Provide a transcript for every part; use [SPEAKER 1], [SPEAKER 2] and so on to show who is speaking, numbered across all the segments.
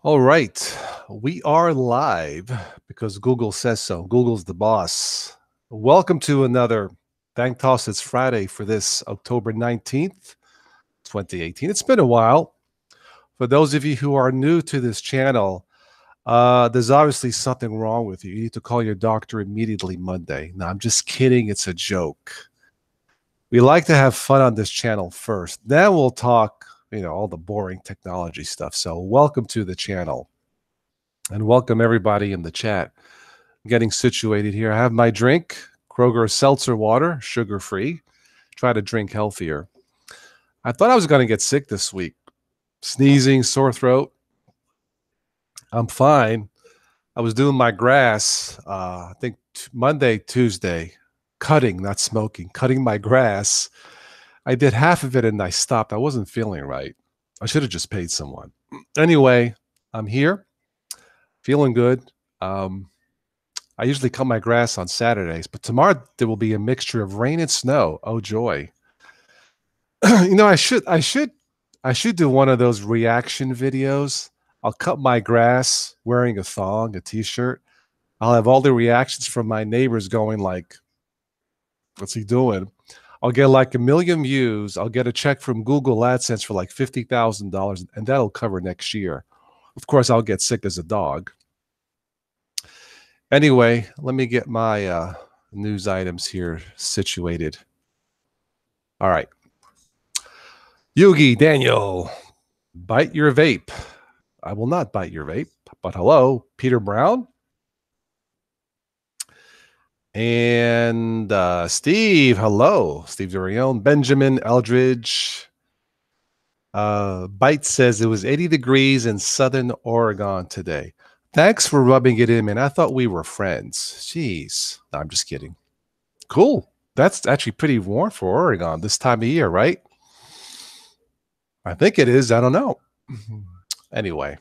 [SPEAKER 1] All right. We are live because Google says so. Google's the boss. Welcome to another Bank Toss. It's Friday for this October 19th, 2018. It's been a while. For those of you who are new to this channel, there's obviously something wrong with you. You need to call your doctor immediately Monday. No, I'm just kidding. It's a joke. We like to have fun on this channel first. Then we'll talk, all the boring technology stuff. So welcome to the channel. And welcome everybody in the chat. I'm getting situated here. I have my drink, Kroger seltzer water, sugar-free. Try to drink healthier. I thought I was going to get sick this week. Sneezing, sore throat. I'm fine. I was doing my grass, I think Monday, Tuesday, cutting, not smoking, cutting my grass. I did half of it and I stopped. I wasn't feeling right. I should have just paid someone. Anyway, I'm here. Feeling good. I usually cut my grass on Saturdays, but tomorrow there will be a mixture of rain and snow. Oh joy! I should do one of those reaction videos. I'll cut my grass wearing a thong, a t-shirt. I'll have all the reactions from my neighbors going like, "What's he doing?" I'll get like 1 million views. I'll get a check from Google AdSense for like $50,000, and that'll cover next year. Of course, I'll get sick as a dog. Anyway, let me get my news items here situated. All right. Yugi, Daniel, bite your vape. I will not bite your vape, but hello, Peter Brown. And Steve, hello. Steve Durion, Benjamin Eldridge. Bite says it was 80 degrees in Southern Oregon today. Thanks for rubbing it in, man. I thought we were friends. Jeez. No, I'm just kidding. Cool. That's actually pretty warm for Oregon this time of year, right? I think it is. I don't know. Anyway.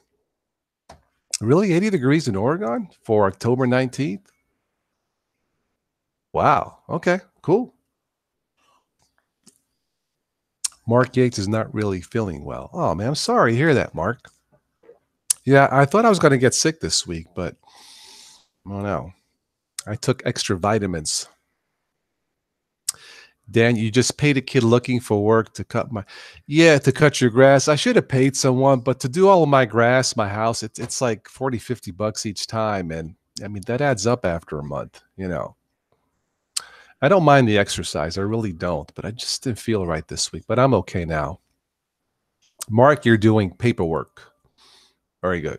[SPEAKER 1] Really? 80 degrees in Oregon for October 19th? Wow. Okay, cool. Mark Yates is not really feeling well. Oh, man, I'm sorry to hear that, Mark. Yeah, I thought I was going to get sick this week, but I don't know. I took extra vitamins. Dan, you just paid a kid looking for work to cut to cut your grass. I should have paid someone, but to do all of my grass, my house, it's like $40-50 each time. And I mean, that adds up after a month, I don't mind the exercise. I really don't, but I just didn't feel right this week, but I'm okay now. Mark, you're doing paperwork. Very good.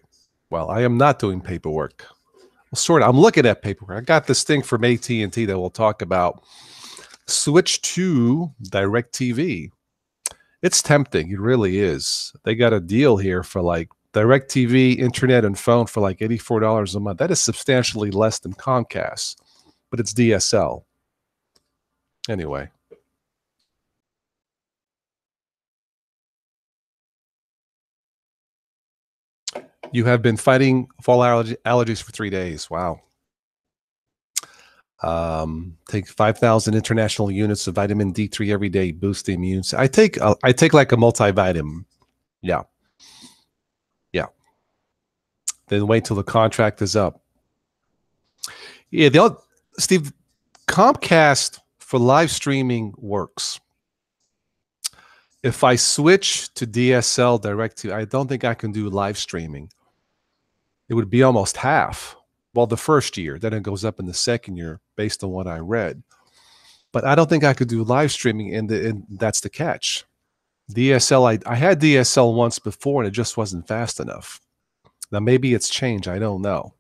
[SPEAKER 1] Well, I am not doing paperwork. Well, sort of. I'm looking at paperwork. I got this thing from AT&T that we'll talk about. Switch to DirecTV. It's tempting. It really is. They got a deal here for like DirecTV, internet, and phone for like $84 a month. That is substantially less than Comcast, but it's DSL. Anyway. You have been fighting fall allergies for 3 days. Wow. Take 5,000 international units of vitamin D3 every day, boost the immune. I take like a multivitamin. Yeah. Then wait till the contract is up. Yeah, Steve, Comcast for live streaming works. If I switch to DSL DirecTV, I don't think I can do live streaming. It would be almost half. Well, the first year, then it goes up in the second year based on what I read. But I don't think I could do live streaming, and that's the catch. DSL, I had DSL once before, and it just wasn't fast enough. Now, maybe it's changed. I don't know.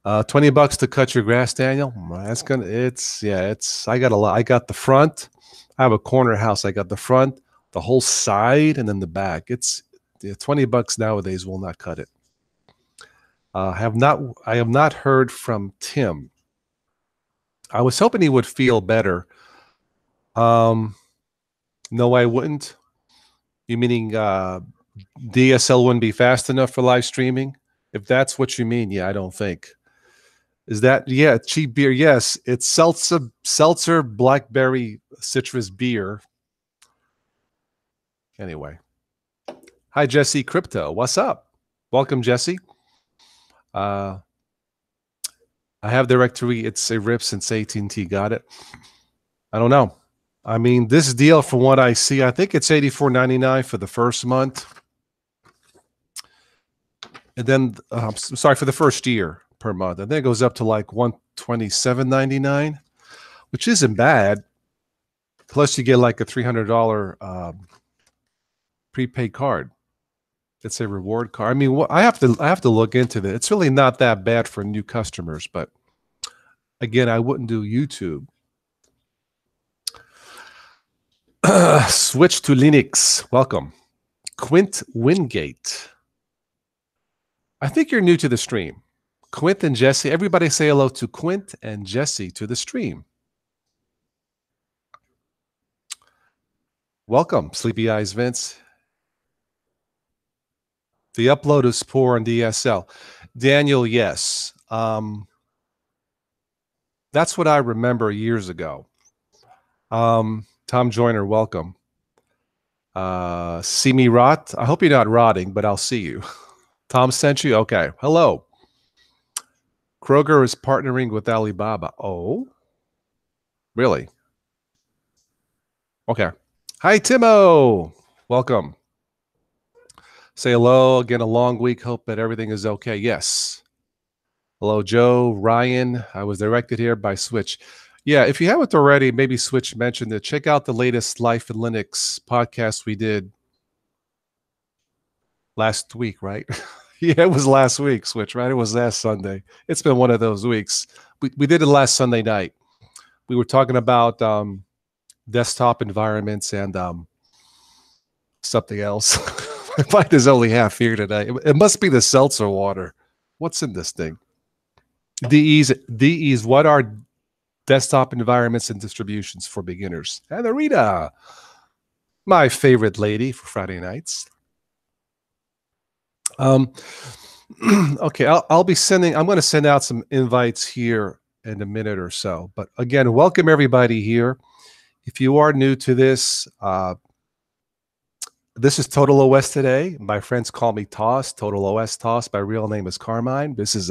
[SPEAKER 1] $20 to cut your grass, Daniel. That's gonna. I got a lot. I got the front. I have a corner house. I got the front, the whole side, and then the back. It's $20 nowadays will not cut it. I have not heard from Tim. I was hoping he would feel better. No, I wouldn't. You meaning DSL wouldn't be fast enough for live streaming? If that's what you mean, yeah, I don't think. Is that, yeah, cheap beer? Yes, it's seltzer, blackberry, citrus beer. Anyway, Hi, Jesse Crypto. What's up? Welcome, Jesse. I have directory. It's a rip since AT&T got it. I don't know. I mean, this deal, from what I see, I think it's $84.99 for the first month. And then, sorry, for the first year per month. And then it goes up to like $127.99, which isn't bad. Plus, you get like a $300 prepaid card. It's a reward card. I mean, I have to look into that. It's really not that bad for new customers, but again, I wouldn't do YouTube. Switch to Linux. Welcome. Quint Wingate. I think you're new to the stream. Quint and Jesse. Everybody say hello to Quint and Jesse to the stream. Welcome, Sleepy Eyes Vince. The upload is poor on DSL. Daniel, yes. That's what I remember years ago. Tom Joyner, welcome. See me rot? I hope you're not rotting, but I'll see you. Tom sent you? Okay. Hello. Kroger is partnering with Alibaba. Oh? Really? Okay. Hi, Timo. Welcome. Say hello. Again, a long week. Hope that everything is okay. Yes. Hello, Joe, Ryan. I was directed here by Switch. Yeah, if you haven't already, maybe Switch mentioned it. Check out the latest Life in Linux podcast we did last week, right? Yeah, it was last week, Switch, right? It was last Sunday. It's been one of those weeks. We did it last Sunday night. We were talking about desktop environments and something else. My mind is only half here today. It must be the seltzer water. What's in this thing? DEs, what are desktop environments and distributions for beginners? And Rita, my favorite lady for Friday nights. Okay, I'll be sending. I'm going to send out some invites here in a minute or so. But again, welcome everybody here. If you are new to this, this is Total OS today. My friends call me TOS, Total OS TOS. My real name is Carmine. This is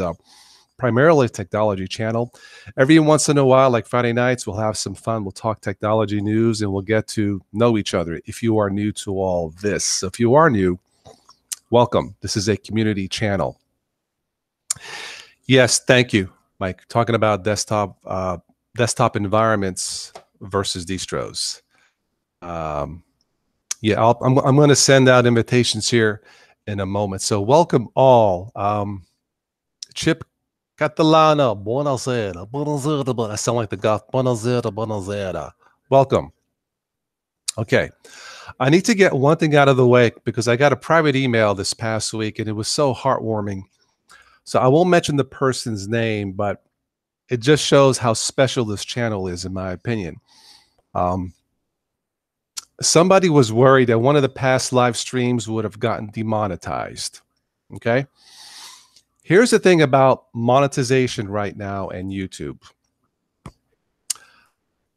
[SPEAKER 1] primarily a technology channel. Every once in a while, like Friday nights, we'll have some fun. We'll talk technology news and we'll get to know each other if you are new to all this. So if you are new, welcome. This is a community channel. Yes, thank you, Mike. Talking about desktop environments versus distros. Yeah, I'm going to send out invitations here in a moment. So welcome all. Chip Catalano, buonasera, buonasera. I sound like the goth. Buonasera, buonasera. Welcome. Okay. I need to get one thing out of the way because I got a private email this past week and it was so heartwarming. So I won't mention the person's name, but it just shows how special this channel is, in my opinion. Somebody was worried that one of the past live streams would have gotten demonetized. Okay. Here's the thing about monetization right now and YouTube.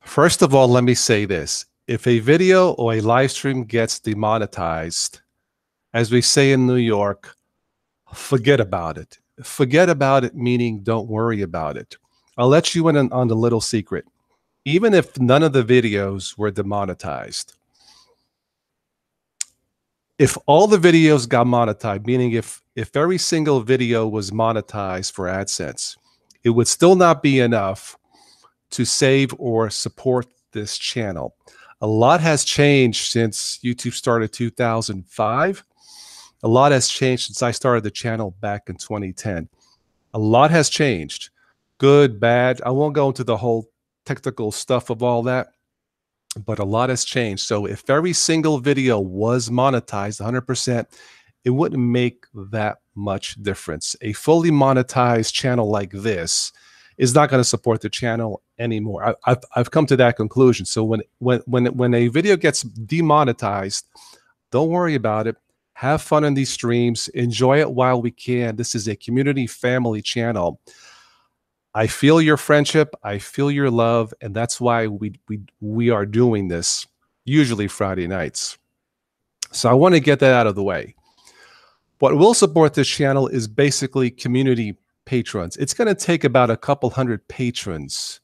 [SPEAKER 1] First of all, let me say this. If a video or a live stream gets demonetized, as we say in New York, forget about it. Forget about it, meaning don't worry about it. I'll let you in on the little secret. Even if none of the videos were demonetized, if all the videos got monetized, meaning if every single video was monetized for AdSense, it would still not be enough to save or support this channel. A lot has changed since YouTube started 2005. A lot has changed since I started the channel back in 2010. A lot has changed. Good, bad. I won't go into the whole technical stuff of all that, but a lot has changed. So if every single video was monetized 100%, it wouldn't make that much difference. A fully monetized channel like this is not going to support the channel anymore. I've come to that conclusion. So when a video gets demonetized, don't worry about it. Have fun in these streams. Enjoy it while we can. This is a community family channel. I feel your friendship. I feel your love. And that's why we are doing this, usually Friday nights. So I want to get that out of the way. What will support this channel is basically community patrons. It's going to take about a couple hundred patrons,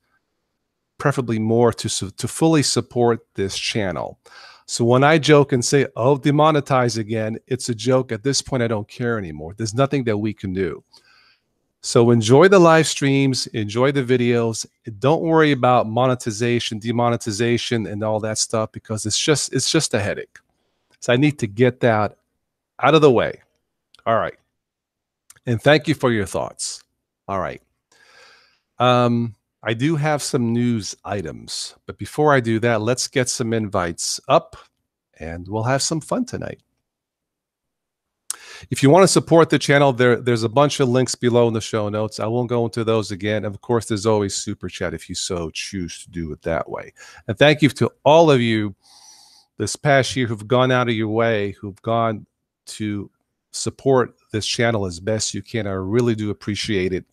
[SPEAKER 1] preferably more, to fully support this channel. So when I joke and say, oh, demonetize again, it's a joke. At this point, I don't care anymore. There's nothing that we can do. So enjoy the live streams, enjoy the videos. Don't worry about monetization, demonetization, and all that stuff, because it's just a headache. So I need to get that out of the way. All right. And thank you for your thoughts. All right. I do have some news items, but before I do that, let's get some invites up and we'll have some fun tonight. If you want to support the channel, there's a bunch of links below in the show notes. I won't go into those again. Of course, there's always Super Chat if you so choose to do it that way. And thank you to all of you this past year who've gone out of your way, who've gone to support this channel as best you can. I really do appreciate it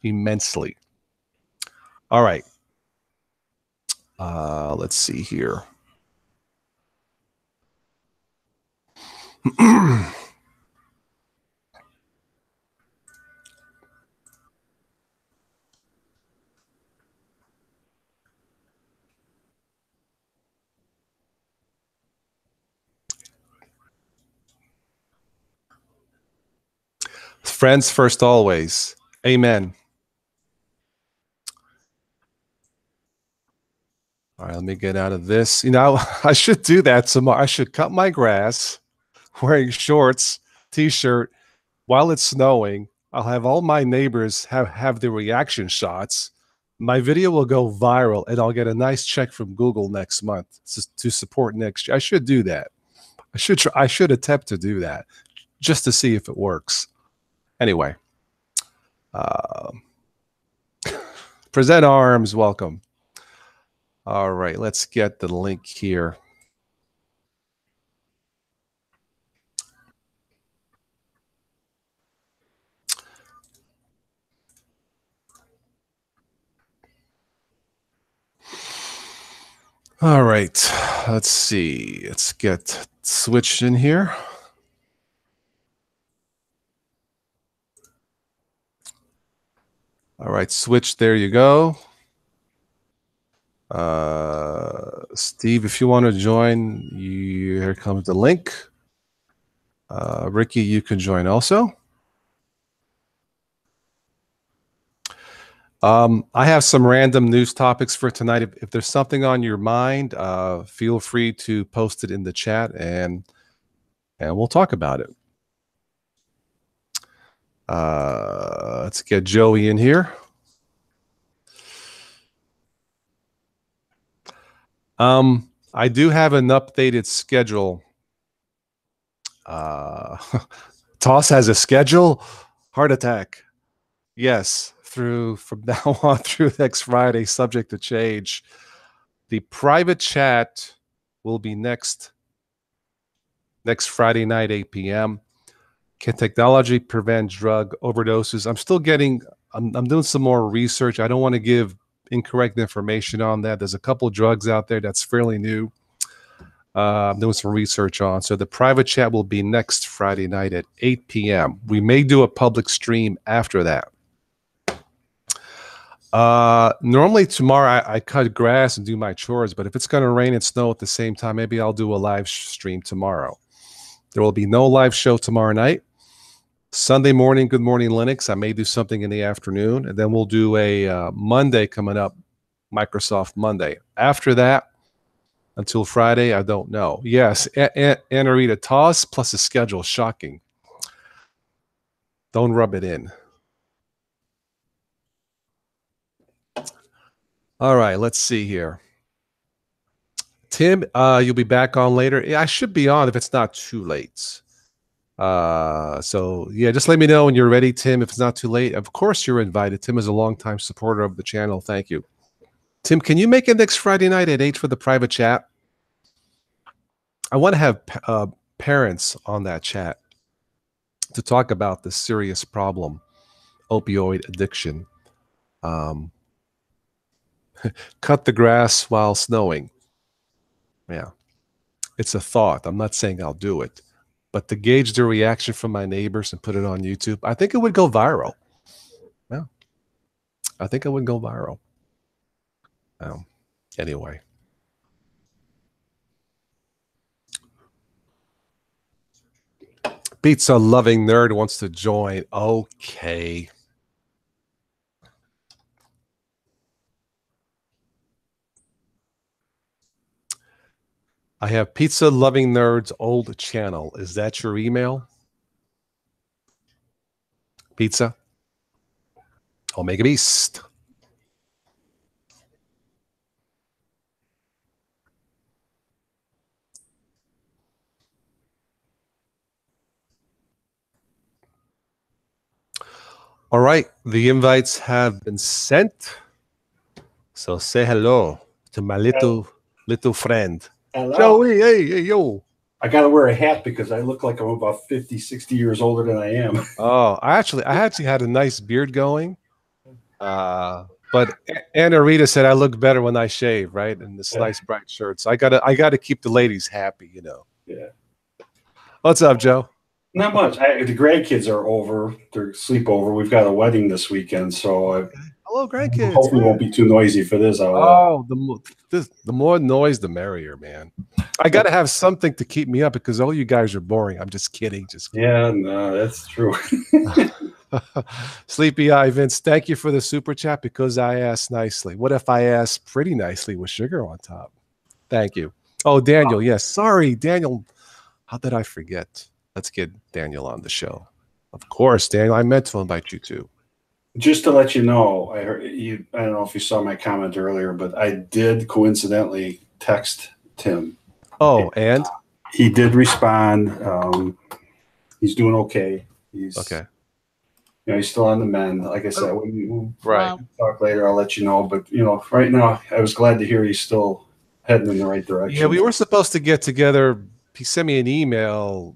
[SPEAKER 1] immensely. All right. Let's see here. Friends first always. Amen. All right, let me get out of this. You know, I should do that tomorrow. I should cut my grass wearing shorts, t-shirt while it's snowing. I'll have all my neighbors have the reaction shots. My video will go viral and I'll get a nice check from Google next month to support next year. I should do that. I should attempt to do that just to see if it works. Anyway, present arms, welcome. All right, let's get the link here. All right, let's see. Let's get switched in here. All right, switch. There you go. Steve, if you want to join, here comes the link. Ricky, you can join also. I have some random news topics for tonight. If there's something on your mind, feel free to post it in the chat and we'll talk about it. Let's get Joey in here. I do have an updated schedule. TOS has a schedule. Heart attack. Yes, from now on through next Friday, subject to change. The private chat will be next Friday night, 8 p.m. Can technology prevent drug overdoses? I'm doing some more research. I don't want to give incorrect information on that. There's a couple drugs out there that's fairly new. I'm doing some research on. So the private chat will be next Friday night at 8 p.m. We may do a public stream after that. Normally tomorrow I cut grass and do my chores, but if it's going to rain and snow at the same time, maybe I'll do a live stream tomorrow. There will be no live show tomorrow night. Sunday morning, Good Morning Linux, I may do something in the afternoon, and then we'll do a Monday coming up, Microsoft Monday. After that, until Friday, I don't know. Yes, Anna Rita, TOS plus a schedule, shocking. Don't rub it in. All right, let's see here. Tim, you'll be back on later. Yeah, I should be on if it's not too late. So yeah, just let me know when you're ready, Tim, if it's not too late. Of course you're invited. Tim is a longtime supporter of the channel. Thank you. Tim, can you make it next Friday night at 8 for the private chat? I want to have parents on that chat to talk about this serious problem, opioid addiction. Cut the grass while snowing. Yeah, it's a thought. I'm not saying I'll do it, but to gauge the reaction from my neighbors and put it on YouTube, I think it would go viral. Yeah, I think it would go viral. Anyway. Pizza loving nerd wants to join. Okay. I have Pizza Loving Nerd's old channel. Is that your email? Pizza? Omega Beast. All right. The invites have been sent. So say hello to my little friend.
[SPEAKER 2] Hello.
[SPEAKER 1] Joey, hey, yo.
[SPEAKER 2] I got to wear a hat because I look like I'm about 50, 60 years older than I am.
[SPEAKER 1] Oh, I actually had a nice beard going. But Anna Rita said I look better when I shave, right? And this nice bright shirt. So I gotta keep the ladies happy, you know.
[SPEAKER 2] Yeah.
[SPEAKER 1] What's up, Joe?
[SPEAKER 2] Not much. The grandkids are over. They're sleepover. We've got a wedding this weekend, so
[SPEAKER 1] hello, grandkids.
[SPEAKER 2] Hopefully, it won't be too noisy for this.
[SPEAKER 1] The more noise, the merrier, man. I got to have something to keep me up because all you guys are boring. I'm just kidding.
[SPEAKER 2] Yeah, no, that's true.
[SPEAKER 1] Sleepy Eye Vince, thank you for the super chat because I asked nicely. What if I asked pretty nicely with sugar on top? Thank you. Oh, Daniel, yes. Sorry, Daniel. How did I forget? Let's get Daniel on the show. Of course, Daniel. I meant to invite you too.
[SPEAKER 2] Just to let you know, I heard you. I don't know if you saw my comment earlier, but I did coincidentally text Tim.
[SPEAKER 1] Oh, and
[SPEAKER 2] he did respond. He's doing okay. He's
[SPEAKER 1] okay.
[SPEAKER 2] You know, he's still on the mend. Like I said, we'll
[SPEAKER 1] right.
[SPEAKER 2] Talk later. I'll let you know. But you know, right now, I was glad to hear he's still heading in the right direction.
[SPEAKER 1] Yeah, we were supposed to get together. He sent me an email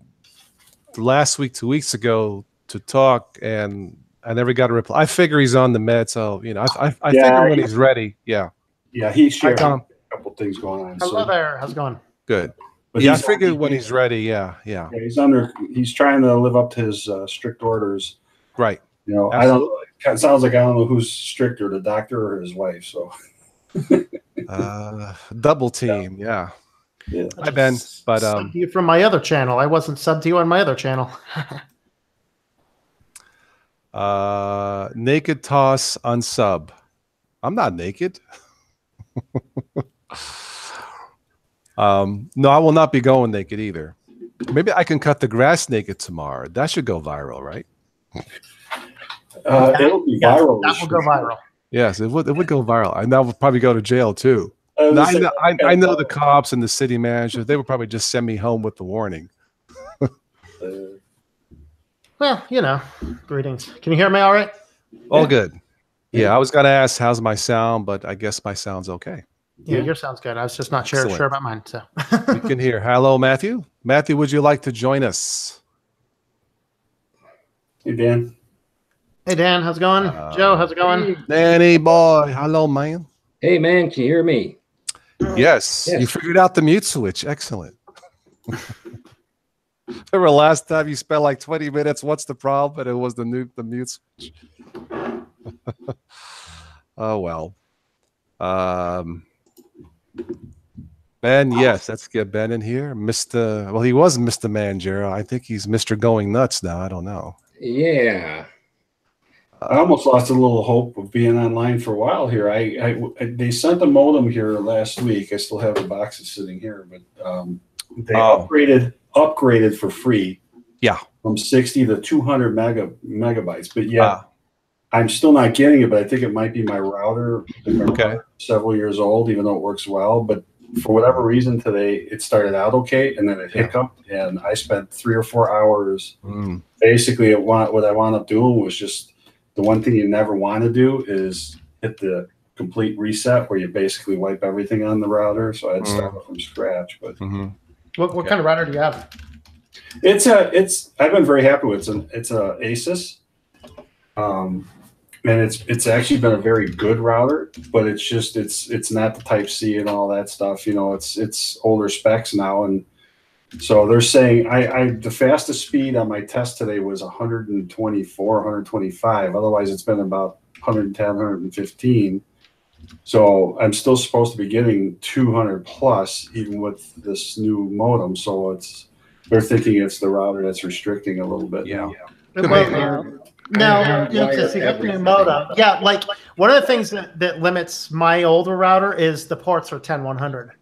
[SPEAKER 1] last week, 2 weeks ago, to talk, and I never got a reply. I figure he's on the med, so you know, I figure when he's ready. Yeah.
[SPEAKER 2] Yeah, he's sharing a couple things going on.
[SPEAKER 3] Hello there. How's it going?
[SPEAKER 1] Good. But yeah, I figured when he's ready. Yeah.
[SPEAKER 2] He's trying to live up to his strict orders.
[SPEAKER 1] Right.
[SPEAKER 2] You know, absolutely. It sounds like I don't know who's stricter, the doctor or his wife. So.
[SPEAKER 1] Double team. Yeah. Hi, Ben. But
[SPEAKER 3] subbed to you from my other channel. I wasn't subbed to you on my other channel.
[SPEAKER 1] Naked toss unsub. I'm not naked. No, I will not be going naked either. Maybe I can cut the grass naked tomorrow. That should go viral, right?
[SPEAKER 2] It'll be viral.
[SPEAKER 3] That will go viral.
[SPEAKER 1] Yes, it would go viral. And that would probably go to jail too. I know the cops and the city manager, they would probably just send me home with the warning.
[SPEAKER 3] Well, you know, greetings. Can you hear me all right?
[SPEAKER 1] All good. Yeah, I was going to ask, how's my sound? But I guess my sound's okay.
[SPEAKER 3] Yeah, your sound's good. I was just not sure about mine. So
[SPEAKER 1] you can hear. Hello, Matthew. Matthew, would you like to join us?
[SPEAKER 2] Hey, Dan.
[SPEAKER 3] Hey, Dan. How's it going? Joe, how's it going?
[SPEAKER 1] Danny boy. Hello, man.
[SPEAKER 4] Hey, man. Can you hear me?
[SPEAKER 1] Yes. You figured out the mute switch. Excellent. Remember last time you spent like 20 minutes? What's the problem? And it was the mute switch. Oh, well. Ben, yes, let's get Ben in here. Well, he was Mr. Manjero. I think he's Mr. Going Nuts now. I don't know.
[SPEAKER 4] Yeah.
[SPEAKER 2] I almost lost a little hope of being online for a while here. They sent the modem here last week. I still have the boxes sitting here, but they upgraded for free.
[SPEAKER 1] Yeah,
[SPEAKER 2] from 60 to 200 megabytes. But yeah, I'm still not getting it. But I think it might be my router. Several years old, even though it works well. But for whatever reason today, it started out okay, and then it hiccuped, and I spent 3 or 4 hours. Basically, what I wound up doing was just. The one thing you never want to do is hit the complete reset where you basically wipe everything on the router. So I'd start from scratch. But
[SPEAKER 3] what kind of router do you have?
[SPEAKER 2] I've been very happy with it. It's a Asus, and it's actually been a very good router. But it's not the Type C and all that stuff. You know, it's older specs now, and So they're saying the fastest speed on my test today was 124, 125. Otherwise, it's been about 110, 115. So I'm still supposed to be getting 200 plus, even with this new modem. So they're thinking it's the router that's restricting a little bit.
[SPEAKER 1] Yeah.
[SPEAKER 3] No, because you got the new modem. Yeah, like one of the things that limits my older router is the ports are 10100.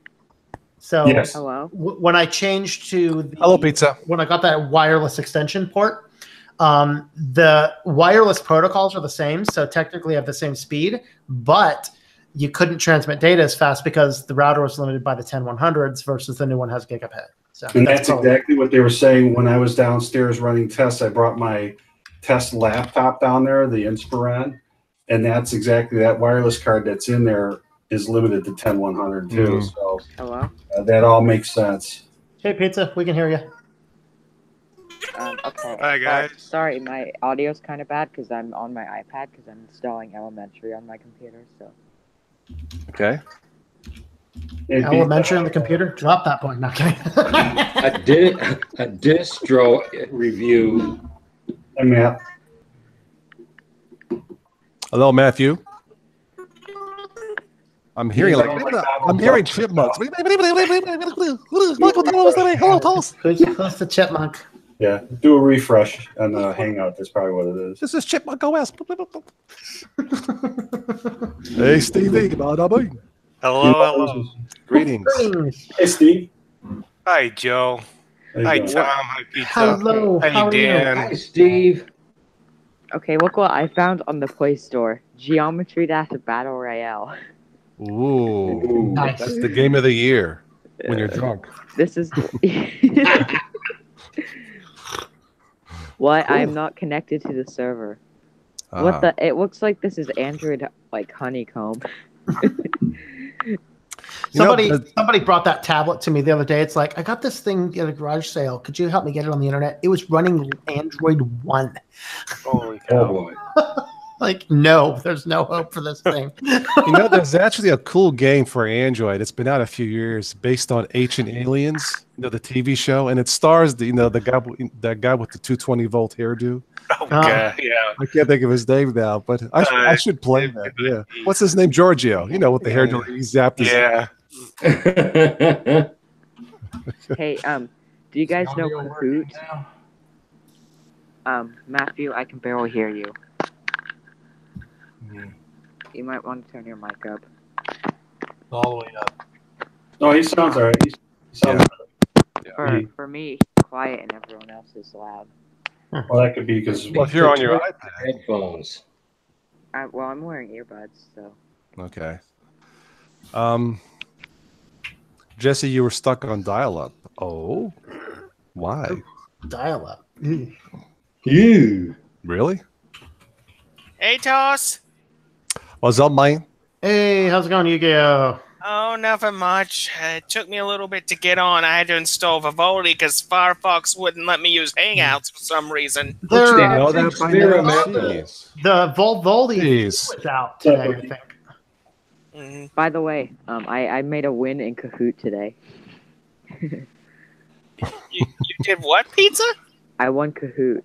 [SPEAKER 3] So
[SPEAKER 2] yes.
[SPEAKER 3] When I changed to
[SPEAKER 1] Hello, pizza.
[SPEAKER 3] When I got that wireless extension port, the wireless protocols are the same, so technically have the same speed, but you couldn't transmit data as fast because the router was limited by the 10100s versus the new one has gigabit. So
[SPEAKER 2] and that's exactly what they were saying when I was downstairs running tests. I brought my test laptop down there, the Inspiron, and that's exactly that wireless card that's in there is limited to 10100 too. So that all makes sense.
[SPEAKER 3] Hey, pizza, we can hear you.
[SPEAKER 5] Okay.
[SPEAKER 6] Hi, guys.
[SPEAKER 5] Sorry, my audio's kind of bad because I'm on my iPad because I'm installing Elementary on my computer. So.
[SPEAKER 1] Okay.
[SPEAKER 3] Elementary on the computer? Drop that point. Not kidding.
[SPEAKER 4] A distro review.
[SPEAKER 2] Hey, Matt.
[SPEAKER 1] Hello, Matthew. I'm hearing I'm hearing chipmunks. Michael Thomas, hello, Thomas.
[SPEAKER 3] Who's the chipmunk?
[SPEAKER 2] Yeah, do a refresh on the Hangout. That's probably what it is.
[SPEAKER 1] This is Chipmunk OS. Hey, Stevie.
[SPEAKER 6] Hello.
[SPEAKER 1] Greetings.
[SPEAKER 2] Hey, Steve.
[SPEAKER 6] Hi, Joe. Hi, Tom. Hi, Pizza.
[SPEAKER 3] Hello.
[SPEAKER 6] Hi, Dan.
[SPEAKER 4] Hi, Steve.
[SPEAKER 5] Okay, look what I found on the Play Store. Geometry Dash Battle Royale.
[SPEAKER 1] Ooh,
[SPEAKER 3] nice.
[SPEAKER 1] That's the game of the year when you're drunk.
[SPEAKER 5] This is what? Cool. I am not connected to the server. What the? It looks like this is Android like honeycomb.
[SPEAKER 3] Somebody brought that tablet to me the other day. It's like, I got this thing at a garage sale. Could you help me get it on the internet? It was running Android 1.
[SPEAKER 6] Holy cow.
[SPEAKER 3] Like, no, there's no hope for this thing.
[SPEAKER 1] There's actually a cool game for Android. It's been out a few years based on Ancient Aliens, the TV show, and it stars the guy with the 220-volt hairdo.
[SPEAKER 6] Oh, God, yeah.
[SPEAKER 1] I can't think of his name now, but I should play that. Yeah. What's his name? Giorgio. With the hairdo. He zapped his
[SPEAKER 5] Hey, do you guys know Kahoot? Matthew, I can barely hear you. You might want to turn your mic up.
[SPEAKER 3] All the way up.
[SPEAKER 2] No, he sounds all right. He sounds
[SPEAKER 5] For me, he's quiet and everyone else is loud.
[SPEAKER 2] Well, that could be because
[SPEAKER 1] if you're on your iPad.
[SPEAKER 4] Headphones.
[SPEAKER 5] Well, I'm wearing earbuds, so.
[SPEAKER 1] Okay. Jesse, you were stuck on dial-up. Oh, why?
[SPEAKER 3] Dial-up.
[SPEAKER 4] You.
[SPEAKER 1] Really?
[SPEAKER 6] Hey, TOS.
[SPEAKER 1] What's up, man?
[SPEAKER 3] Hey, how's it going, Yu-Gi-Oh?
[SPEAKER 6] Oh, nothing much. It took me a little bit to get on. I had to install Vivaldi because Firefox wouldn't let me use Hangouts for some reason.
[SPEAKER 3] The
[SPEAKER 1] Vivaldi
[SPEAKER 3] is out today, I think.
[SPEAKER 5] By the way, I made a win in Kahoot today.
[SPEAKER 6] You did what, Pizza?
[SPEAKER 5] I won Kahoot.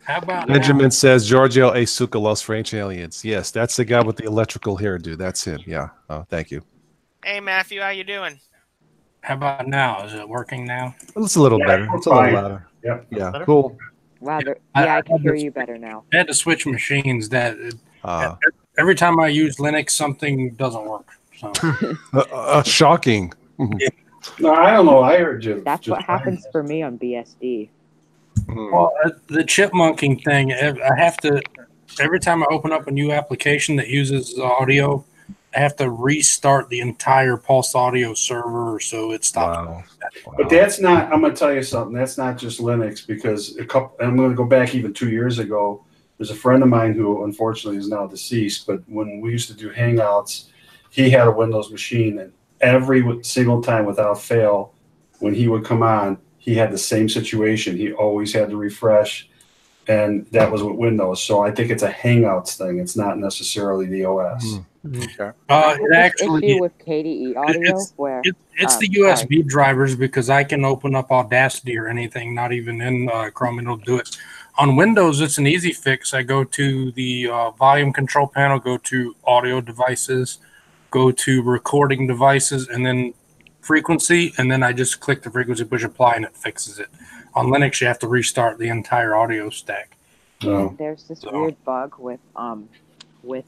[SPEAKER 7] How about
[SPEAKER 1] Benjamin says Giorgio A. Tsoukalos for Ancient Aliens. Yes, that's the guy with the electrical hairdo. That's him. Yeah. Oh, thank you.
[SPEAKER 6] Hey, Matthew, how you doing?
[SPEAKER 7] How about now? Is it working now?
[SPEAKER 1] It's a little better. It's a little louder.
[SPEAKER 2] Yep.
[SPEAKER 1] Yeah. Cool.
[SPEAKER 5] Wow. I can hear you better now.
[SPEAKER 7] I had to switch machines. Every time I use Linux, something doesn't work. So.
[SPEAKER 1] Shocking.
[SPEAKER 2] No, I don't know. I heard you.
[SPEAKER 5] That's what happens for me on BSD.
[SPEAKER 7] Well, the chipmunking thing, I have to, every time I open up a new application that uses audio, I have to restart the entire Pulse Audio server so it stops.
[SPEAKER 1] Wow.
[SPEAKER 2] But that's not, I'm going to tell you something. That's not just Linux because I'm going to go back even 2 years ago. There's a friend of mine who unfortunately is now deceased, but when we used to do Hangouts, he had a Windows machine, and every single time without fail, when he would come on, he had the same situation. He always had to refresh, and that was with Windows. So I think it's a Hangouts thing. It's not necessarily the OS.
[SPEAKER 1] Okay.
[SPEAKER 5] This
[SPEAKER 7] It actually
[SPEAKER 5] issue with KDE audio where
[SPEAKER 7] it's the
[SPEAKER 5] sorry.
[SPEAKER 7] USB drivers because I can open up Audacity or anything, not even in Chrome, and it'll do it. On Windows, it's an easy fix. I go to the volume control panel, go to audio devices, go to recording devices, and then frequency, and then I just click the frequency, push apply, and it fixes it. On Linux, you have to restart the entire audio stack.
[SPEAKER 5] There's this weird bug with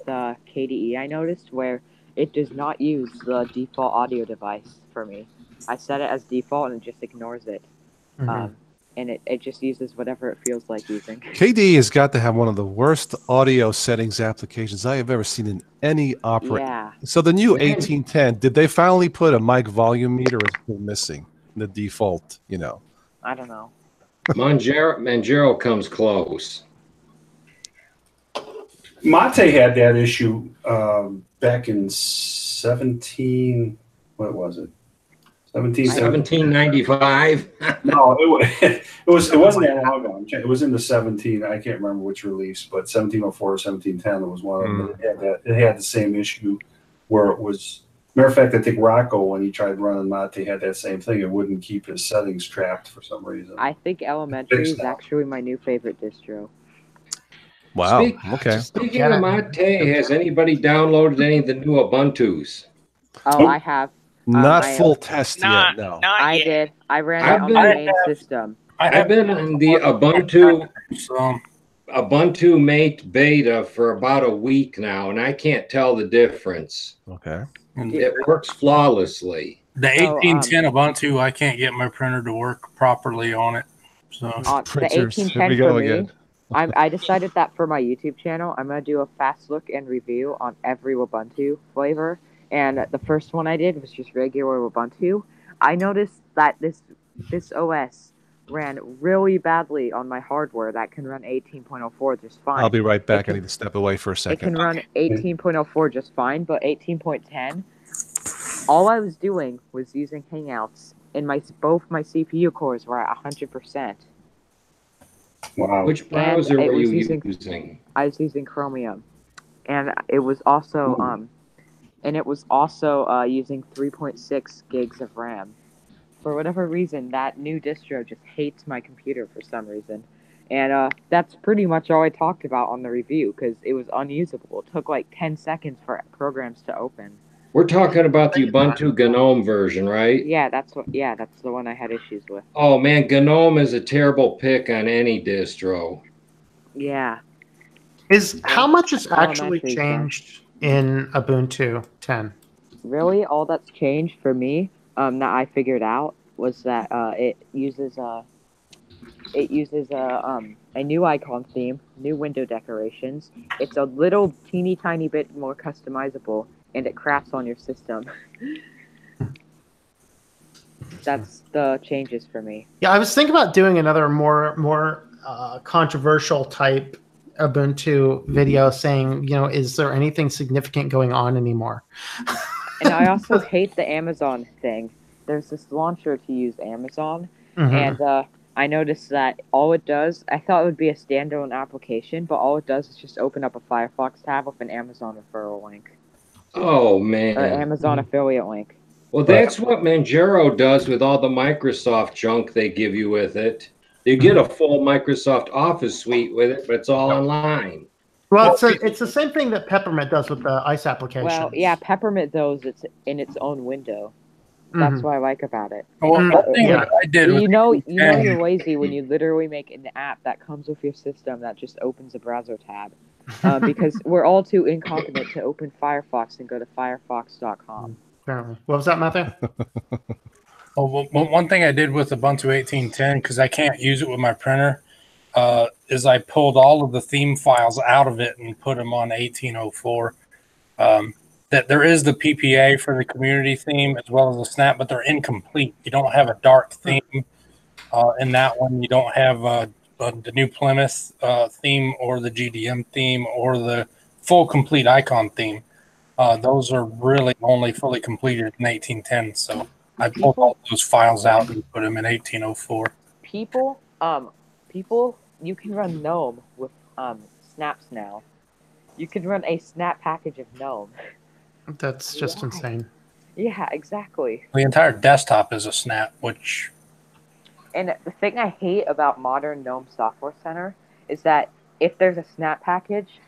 [SPEAKER 5] KDE I noticed where it does not use the default audio device for me. I set it as default and it just ignores it. And it just uses whatever it feels like using.
[SPEAKER 1] KDE has got to have one of the worst audio settings applications I have ever seen in any operating.
[SPEAKER 5] Yeah.
[SPEAKER 1] So the new 1810, did they finally put a mic volume meter, or is it still missing the default?
[SPEAKER 5] I don't know.
[SPEAKER 4] Manjaro comes close.
[SPEAKER 2] Mate had that issue back in 17. What was it?
[SPEAKER 4] 1795.
[SPEAKER 2] No, it wasn't that long ago. It was in the 17. I can't remember which release, but 1704 or 1710 was one of them. It had the same issue where it was. Matter of fact, I think Rocco, when he tried running Mate, had that same thing. It wouldn't keep his settings trapped for some reason.
[SPEAKER 5] I think Elementary is actually my new favorite distro.
[SPEAKER 1] Wow. Okay.
[SPEAKER 4] Speaking of Mate, has anybody downloaded any of the new Ubuntu's?
[SPEAKER 5] Oh, I have.
[SPEAKER 1] Not full test yet. No,
[SPEAKER 5] I did. I ran it on my main system.
[SPEAKER 4] I've been on the Ubuntu Mate beta for about a week now, and I can't tell the difference.
[SPEAKER 1] Okay.
[SPEAKER 4] It works flawlessly.
[SPEAKER 7] The 1810 Ubuntu, I can't get my printer to work properly on it. So
[SPEAKER 5] the 1810 for me, I decided that for my YouTube channel, I'm going to do a fast look and review on every Ubuntu flavor. And the first one I did was just regular Ubuntu. I noticed that this OS ran really badly on my hardware that can run 18.04 just fine.
[SPEAKER 1] I'll be right back. I need to step away for a second.
[SPEAKER 5] It can run 18.04 just fine, but 18.10, all I was doing was using Hangouts, and both my CPU cores were at 100%.
[SPEAKER 2] Wow.
[SPEAKER 4] Which browser were you using?
[SPEAKER 5] I was using Chromium, and it was also using 3.6 gigs of RAM. For whatever reason, that new distro just hates my computer for some reason. And that's pretty much all I talked about on the review, because it was unusable. It took like 10 seconds for programs to open.
[SPEAKER 4] We're talking about the Ubuntu GNOME version, right?
[SPEAKER 5] Yeah, that's the one I had issues with.
[SPEAKER 4] Oh man, GNOME is a terrible pick on any distro.
[SPEAKER 5] Yeah.
[SPEAKER 3] How much has actually changed in Ubuntu 10?
[SPEAKER 5] Really, all that's changed for me, that I figured out, was that it uses a new icon theme, new window decorations. It's a little teeny tiny bit more customizable, and it crafts on your system. That's the changes for me.
[SPEAKER 3] Yeah, I was thinking about doing another more controversial type Ubuntu video saying, is there anything significant going on anymore?
[SPEAKER 5] And I also hate the Amazon thing. There's this launcher to use Amazon, and I noticed that all it does, I thought it would be a standalone application, but all it does is just open up a Firefox tab with an Amazon referral link.
[SPEAKER 4] Oh, man.
[SPEAKER 5] Or Amazon affiliate link.
[SPEAKER 4] Well, that's what Manjaro does with all the Microsoft junk they give you with it. You get a full Microsoft Office suite with it, but it's all online.
[SPEAKER 3] Well, it's the same thing that Peppermint does with the ICE application.
[SPEAKER 5] Well, yeah, Peppermint does. It's in its own window. That's what I like about it.
[SPEAKER 7] Well, one thing that I did
[SPEAKER 5] you know you're lazy when you literally make an app that comes with your system that just opens a browser tab. Because we're all too incompetent to open Firefox and go to firefox.com.
[SPEAKER 3] Apparently. What was that, Matthew?
[SPEAKER 7] Well, one thing I did with Ubuntu 18.10, because I can't use it with my printer, is I pulled all of the theme files out of it and put them on 18.04. That there is the PPA for the community theme as well as the snap, but they're incomplete. You don't have a dark theme in that one. You don't have the new Plymouth theme or the GDM theme or the full complete icon theme. Those are really only fully completed in 18.10. So I pulled all those files out and put them in 18.04.
[SPEAKER 5] People, you can run GNOME with snaps now. You can run a snap package of GNOME.
[SPEAKER 3] That's just insane.
[SPEAKER 5] Yeah, exactly.
[SPEAKER 7] The entire desktop is a snap, which...
[SPEAKER 5] And the thing I hate about modern GNOME Software Center is that if there's a snap package,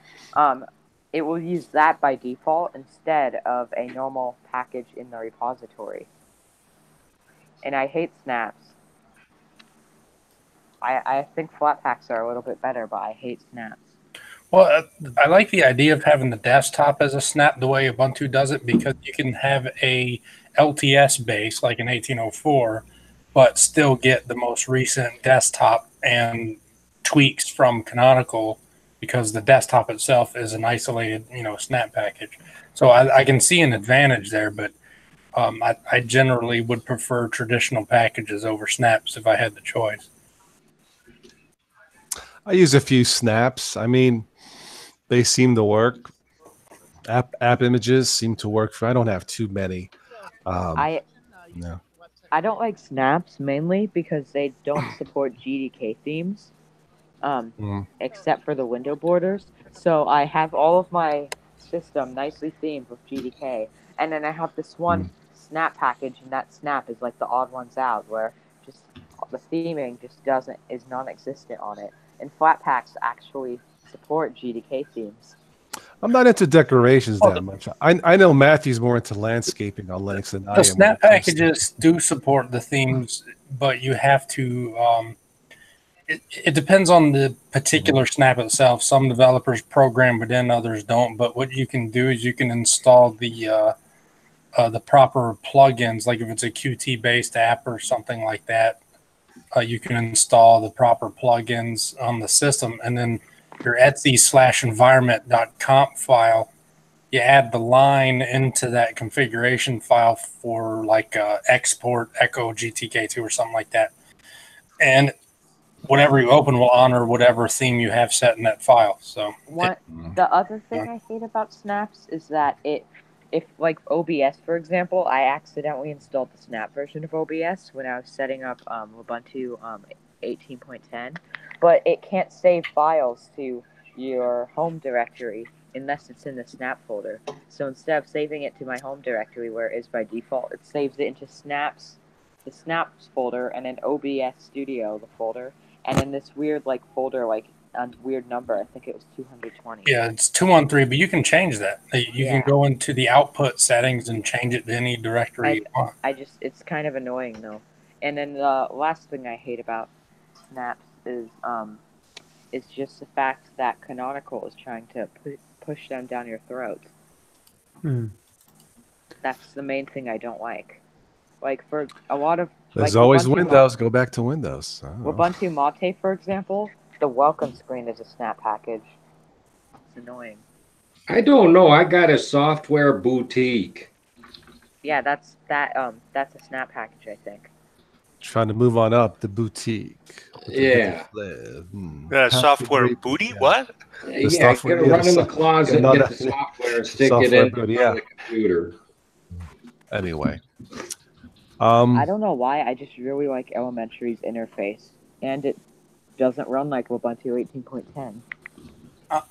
[SPEAKER 5] it will use that by default instead of a normal package in the repository. And I hate snaps. I think Flatpaks are a little bit better, but I hate snaps.
[SPEAKER 7] Well, I like the idea of having the desktop as a snap the way Ubuntu does it, because you can have a LTS base like an 1804, but still get the most recent desktop and tweaks from Canonical, because the desktop itself is an isolated, snap package. So I can see an advantage there, but I generally would prefer traditional packages over snaps if I had the choice.
[SPEAKER 1] I use a few snaps. I mean, they seem to work. App images seem to work. I don't have too many.
[SPEAKER 5] I don't like snaps mainly because they don't support GDK themes, except for the window borders. So I have all of my system nicely themed with GDK, and then I have this one snap package, and that snap is like the odd ones out, where just the theming just is non-existent on it. And Flatpaks actually support GDK themes.
[SPEAKER 1] I'm not into decorations that much. I know Matthew's more into landscaping on Linux than I am.
[SPEAKER 7] The snap packages do support the themes, but you have to. It depends on the particular snap itself. Some developers program within, others don't. But what you can do is you can install the proper plugins. Like if it's a Qt based app or something like that, you can install the proper plugins on the system, and then your etsy/environment.conf file, you add the line into that configuration file for like export echo GTK2 or something like that. And whatever you open will honor whatever theme you have set in that file. So
[SPEAKER 5] the other thing I hate about snaps is that if like OBS, for example, I accidentally installed the snap version of OBS when I was setting up Ubuntu 18.10, but it can't save files to your home directory unless it's in the snap folder. So instead of saving it to my home directory where it is by default, it saves it into snaps, the snaps folder, and then OBS Studio, the folder, and then this weird folder a weird number. I think it was 220.
[SPEAKER 7] Yeah, it's 213, but you can change that. You can go into the output settings and change it to any directory you want.
[SPEAKER 5] It's kind of annoying though. And then the last thing I hate about snaps is just the fact that Canonical is trying to push them down your throat. That's the main thing I don't like. Like for a lot of
[SPEAKER 1] there's always Ubuntu Windows. Go back to Windows.
[SPEAKER 5] Ubuntu Mate, for example, the welcome screen is a snap package. It's annoying.
[SPEAKER 4] I don't know. I got a software boutique.
[SPEAKER 5] Yeah, that's a snap package, I think.
[SPEAKER 1] Trying to move on up the boutique.
[SPEAKER 4] Yeah.
[SPEAKER 6] Software booty? What?
[SPEAKER 4] Yeah, get it run in the closet, get the software, and stick it in the computer.
[SPEAKER 1] Anyway.
[SPEAKER 5] I don't know why. I just really like Elementary's interface, and it doesn't run like Ubuntu 18.10.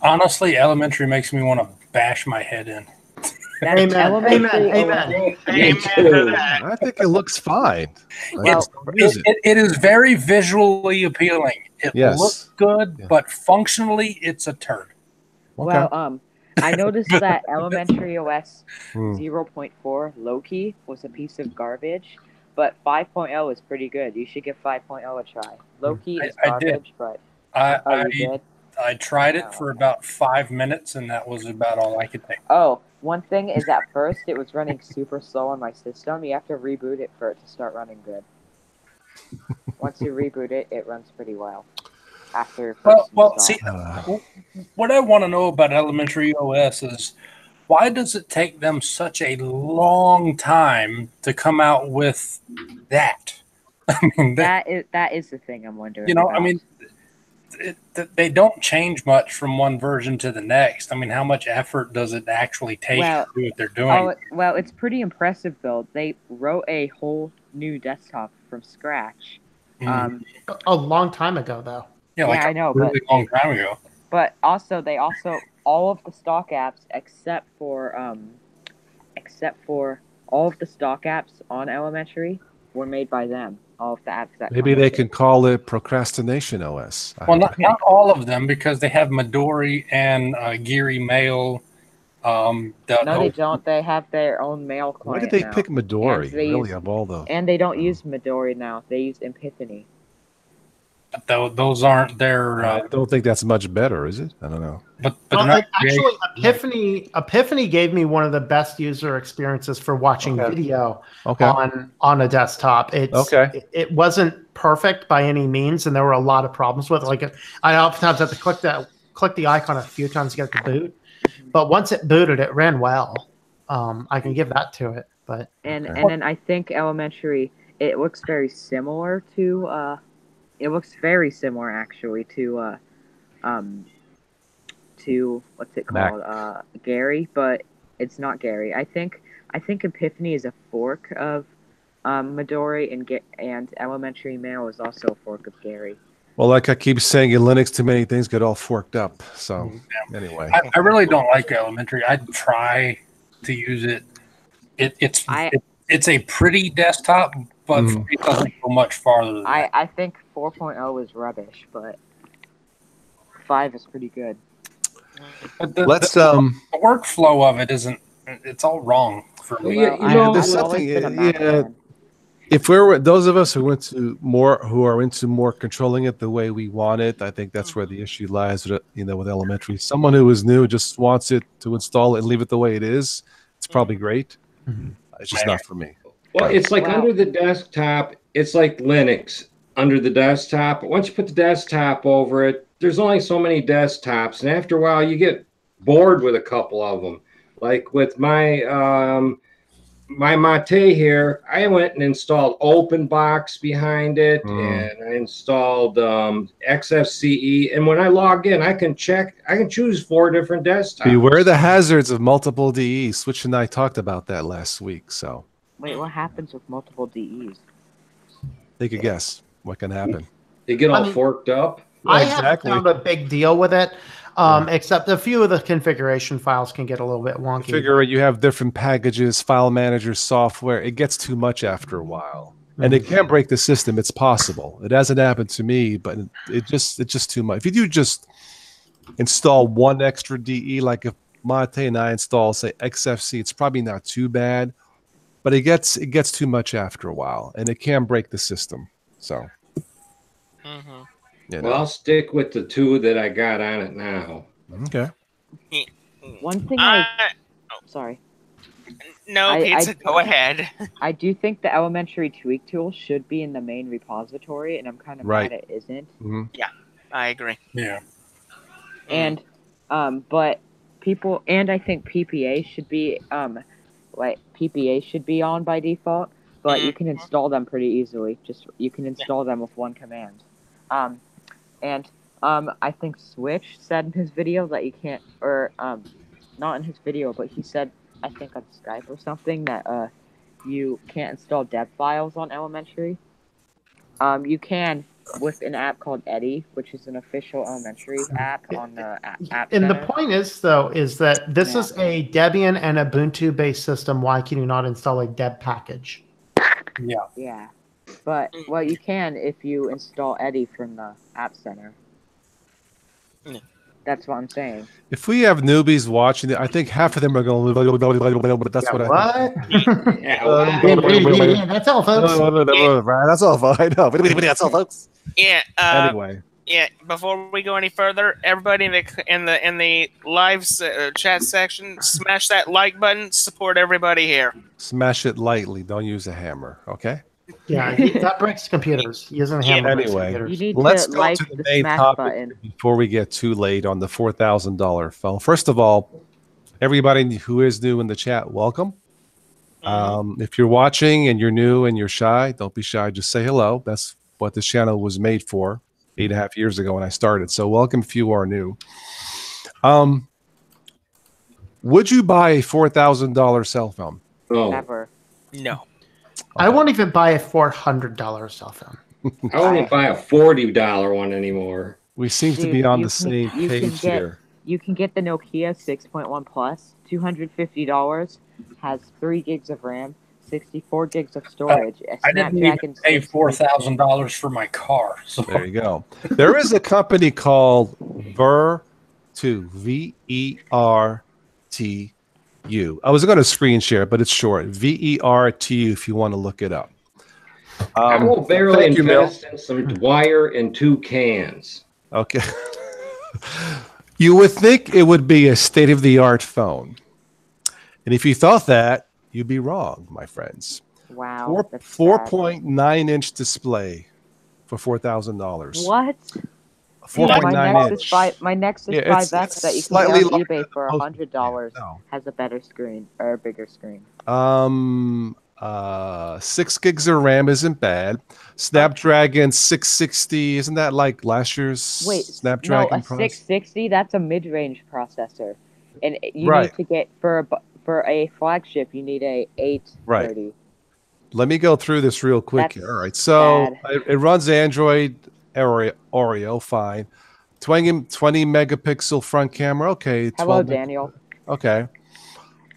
[SPEAKER 7] Honestly, Elementary makes me want to bash my head in.
[SPEAKER 3] Amen.
[SPEAKER 1] I think it looks fine.
[SPEAKER 7] It is very visually appealing. It looks good, but functionally, it's a turd.
[SPEAKER 1] Okay.
[SPEAKER 5] Well, I noticed that Elementary OS 0.4 Loki was a piece of garbage, but 5.0 is pretty good. You should give 5.0 a try. Loki is garbage, but you did?
[SPEAKER 7] I tried it for about 5 minutes, and that was about all I could take.
[SPEAKER 5] Oh, one thing is at first it was running super slow on my system. You have to reboot it for it to start running good. Once you reboot it, it runs pretty well. After
[SPEAKER 7] see, what I want to know about Elementary OS is why does it take them such a long time to come out with that? I mean,
[SPEAKER 5] that is the thing I'm wondering. About.
[SPEAKER 7] I mean, they don't change much from one version to the next. I mean, how much effort does it actually take to do what they're doing?
[SPEAKER 5] Well, it's pretty impressive, though. They wrote a whole new desktop from scratch.
[SPEAKER 3] A long time ago, though.
[SPEAKER 7] Yeah,
[SPEAKER 5] I know,
[SPEAKER 7] really long time ago.
[SPEAKER 5] But also, all of the stock apps except for except for all of the stock apps on Elementary were made by them. All of the apps that
[SPEAKER 1] Maybe they can call it Procrastination OS.
[SPEAKER 7] Well, not all of them, because they have Midori and Geary Mail.
[SPEAKER 5] No, they don't. They have their own mail client.
[SPEAKER 1] Why did they
[SPEAKER 5] now.
[SPEAKER 1] pick Midori? Really, of all those?
[SPEAKER 5] And they don't use Midori now. They use Epiphany.
[SPEAKER 7] Those aren't their.
[SPEAKER 1] I don't think that's much better, is it? I don't know.
[SPEAKER 7] But
[SPEAKER 3] actually, Epiphany gave me one of the best user experiences for watching video on a desktop. It wasn't perfect by any means, and there were a lot of problems with it. Like I oftentimes have to click the icon a few times to get it to boot. But once it booted, it ran well. I can give that to it. But
[SPEAKER 5] and then I think Elementary, it looks very similar to. It looks very similar actually to what's it called? Gary, but it's not Gary. I think Epiphany is a fork of Midori, and Elementary Mail is also a fork of Gary.
[SPEAKER 1] Well, like I keep saying, in Linux, too many things get all forked up. So anyway,
[SPEAKER 7] I really don't like Elementary. I try to use it. It's a pretty desktop, but it doesn't go much farther than that.
[SPEAKER 5] I think 4.0 is rubbish, but 5 is pretty good.
[SPEAKER 7] But the workflow of it isn't. It's all wrong for me.
[SPEAKER 1] There's something. If we're those of us who are into more controlling it the way we want it, I think that's where the issue lies. With Elementary, someone who is new just wants it to install it and leave it the way it is. It's probably great. It's just not for me.
[SPEAKER 4] Well, it's like under the desktop. It's like Linux under the desktop. Once you put the desktop over it, there's only so many desktops, and after a while, you get bored with a couple of them. Like with my my Mate here, I went and installed OpenBox behind it, and I installed XFCE. And when I log in, I can choose 4 different desktops.
[SPEAKER 1] Beware the hazards of multiple DEs. Switch and I talked about that last week. So
[SPEAKER 5] wait, what happens with multiple DEs?
[SPEAKER 1] Take a guess. What can happen?
[SPEAKER 4] They get all forked up.
[SPEAKER 3] I haven't found a big deal with it. Except a few of the configuration files can get a little bit wonky.
[SPEAKER 1] You have different packages, file manager software. It gets too much after a while, and it can break the system. It's possible. It hasn't happened to me, but it's just too much. If you do just install one extra DE, like if Mate and I install, say, XFC, it's probably not too bad, but it gets too much after a while, and it can break the system. So.
[SPEAKER 4] Well, I'll stick with the 2 that I got on it now.
[SPEAKER 1] Okay.
[SPEAKER 5] One thing sorry.
[SPEAKER 6] No, Pizza, go ahead.
[SPEAKER 5] I do think the Elementary tweak tool should be in the main repository, and I'm kind of mad it isn't.
[SPEAKER 6] Yeah, I agree.
[SPEAKER 7] Yeah.
[SPEAKER 5] And but people, and I think PPA should be PPA should be on by default, but you can install them pretty easily. You can install them with one command. And I think Switch said in his video that you can't, or not in his video, but he said, I think on Skype or something, that you can't install deb files on Elementary. You can with an app called Eddie, which is an official Elementary app on the App
[SPEAKER 3] And
[SPEAKER 5] Center.
[SPEAKER 3] the point is, though, is that this is a Debian and Ubuntu-based system. Why can you not install a deb package?
[SPEAKER 5] Yeah. But, well, you can if you install Eddie from the App Center. That's what I'm saying.
[SPEAKER 1] If we have newbies watching it, I think half of them are going to... But that's what I think.
[SPEAKER 3] That's all, folks.
[SPEAKER 1] That's all, folks. I know. That's all, folks.
[SPEAKER 6] Yeah.
[SPEAKER 1] Anyway.
[SPEAKER 6] Yeah. Before we go any further, everybody in the live chat section, smash that like button. Support everybody here.
[SPEAKER 1] Smash it lightly. Don't use a hammer. Okay.
[SPEAKER 3] Yeah, that breaks computers. Using a hammer.
[SPEAKER 1] Anyway,
[SPEAKER 5] let's
[SPEAKER 1] go to the main topic before we get too late on the $4,000 phone. First of all, everybody who is new in the chat, welcome. If you're watching and you're new and you're shy, don't be shy. Just say hello. That's what this channel was made for 8.5 years ago when I started. So welcome if you are new. Would you buy a $4,000 cell phone?
[SPEAKER 4] Oh.
[SPEAKER 5] Never.
[SPEAKER 6] No.
[SPEAKER 3] I won't even buy a $400 cell phone.
[SPEAKER 4] I won't buy a $40 one anymore.
[SPEAKER 1] We seem to be on the same page here.
[SPEAKER 5] You can get the Nokia 6.1 Plus, $250, has 3 gigs of RAM, 64 gigs of storage.
[SPEAKER 7] I didn't even pay $4,000 for my car. So
[SPEAKER 1] there you go. There is a company called Ver2, VERTU. I was going to screen share, but it's short. VERTU if you want to look it up.
[SPEAKER 4] I will barely invest in some wire and 2 cans.
[SPEAKER 1] Okay. You would think it would be a state-of-the-art phone. And if you thought that, you'd be wrong, my friends.
[SPEAKER 5] Wow.
[SPEAKER 1] 4.9-inch display for $4,000.
[SPEAKER 5] What?
[SPEAKER 1] 4.9 inch.
[SPEAKER 5] My Nexus 5X that you can get on eBay for $100 has a better screen or a bigger screen.
[SPEAKER 1] 6 gigs of RAM isn't bad. Snapdragon 660, isn't that like last year's Snapdragon?
[SPEAKER 5] No, a 660. That's a mid-range processor, and you need to get for a flagship. You need a 830.
[SPEAKER 1] Right. Let me go through this real quick here. All right, so it runs Android Oreo, fine. 20 megapixel front camera. Okay.
[SPEAKER 5] Hello, Daniel.
[SPEAKER 1] Okay.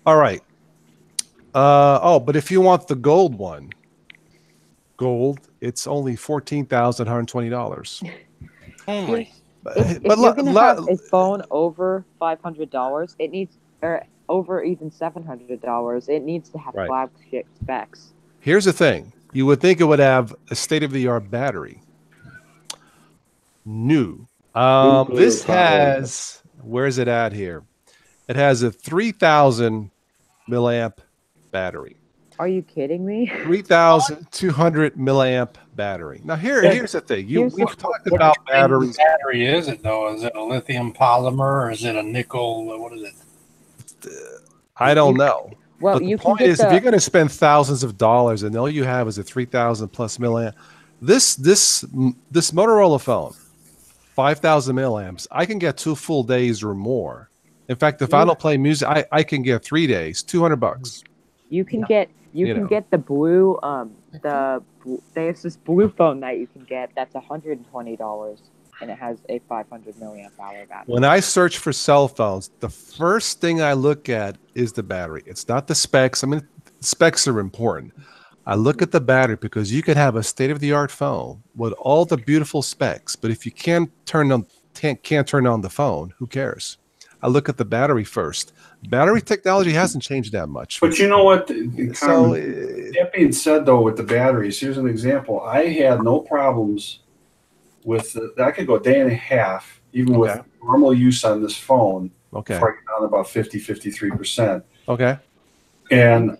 [SPEAKER 1] All right. But if you want the gold one, it's only $14,120.
[SPEAKER 5] Only. If you're gonna have a phone over $500, it needs, or over even $700, it needs to have flagship specs.
[SPEAKER 1] Here's the thing: you would think it would have a state-of-the-art battery. New. This has, where's it at here? It has a 3,000 milliamp battery.
[SPEAKER 5] Are you kidding me?
[SPEAKER 1] 3,200 milliamp battery. Now here's the thing. We've talked about batteries.
[SPEAKER 7] What battery is it though? Is it a lithium polymer or is it a nickel? What is it?
[SPEAKER 1] I don't know.
[SPEAKER 5] Well,
[SPEAKER 1] but the point is, if you're going to spend thousands of dollars and all you have is a 3,000 plus milliamp, this Motorola phone, 5,000 milliamps, I can get 2 full days or more. In fact, if I don't play music, I can get 3 days, $200.
[SPEAKER 5] You can get the blue there's this blue phone that you can get that's $120 and it has a 500 milliamp hour battery.
[SPEAKER 1] When I search for cell phones, the first thing I look at is the battery. It's not the specs. I mean, specs are important. I look at the battery because you could have a state-of-the-art phone with all the beautiful specs, but if you can't turn on the phone, who cares? I look at the battery first. Battery technology hasn't changed that much.
[SPEAKER 2] But you know what? That being said, though, with the batteries, here's an example. I had no problems with I could go a day and a half, even with normal use on this phone.
[SPEAKER 1] Okay.
[SPEAKER 2] Before I get down about 53%.
[SPEAKER 1] Okay.
[SPEAKER 2] And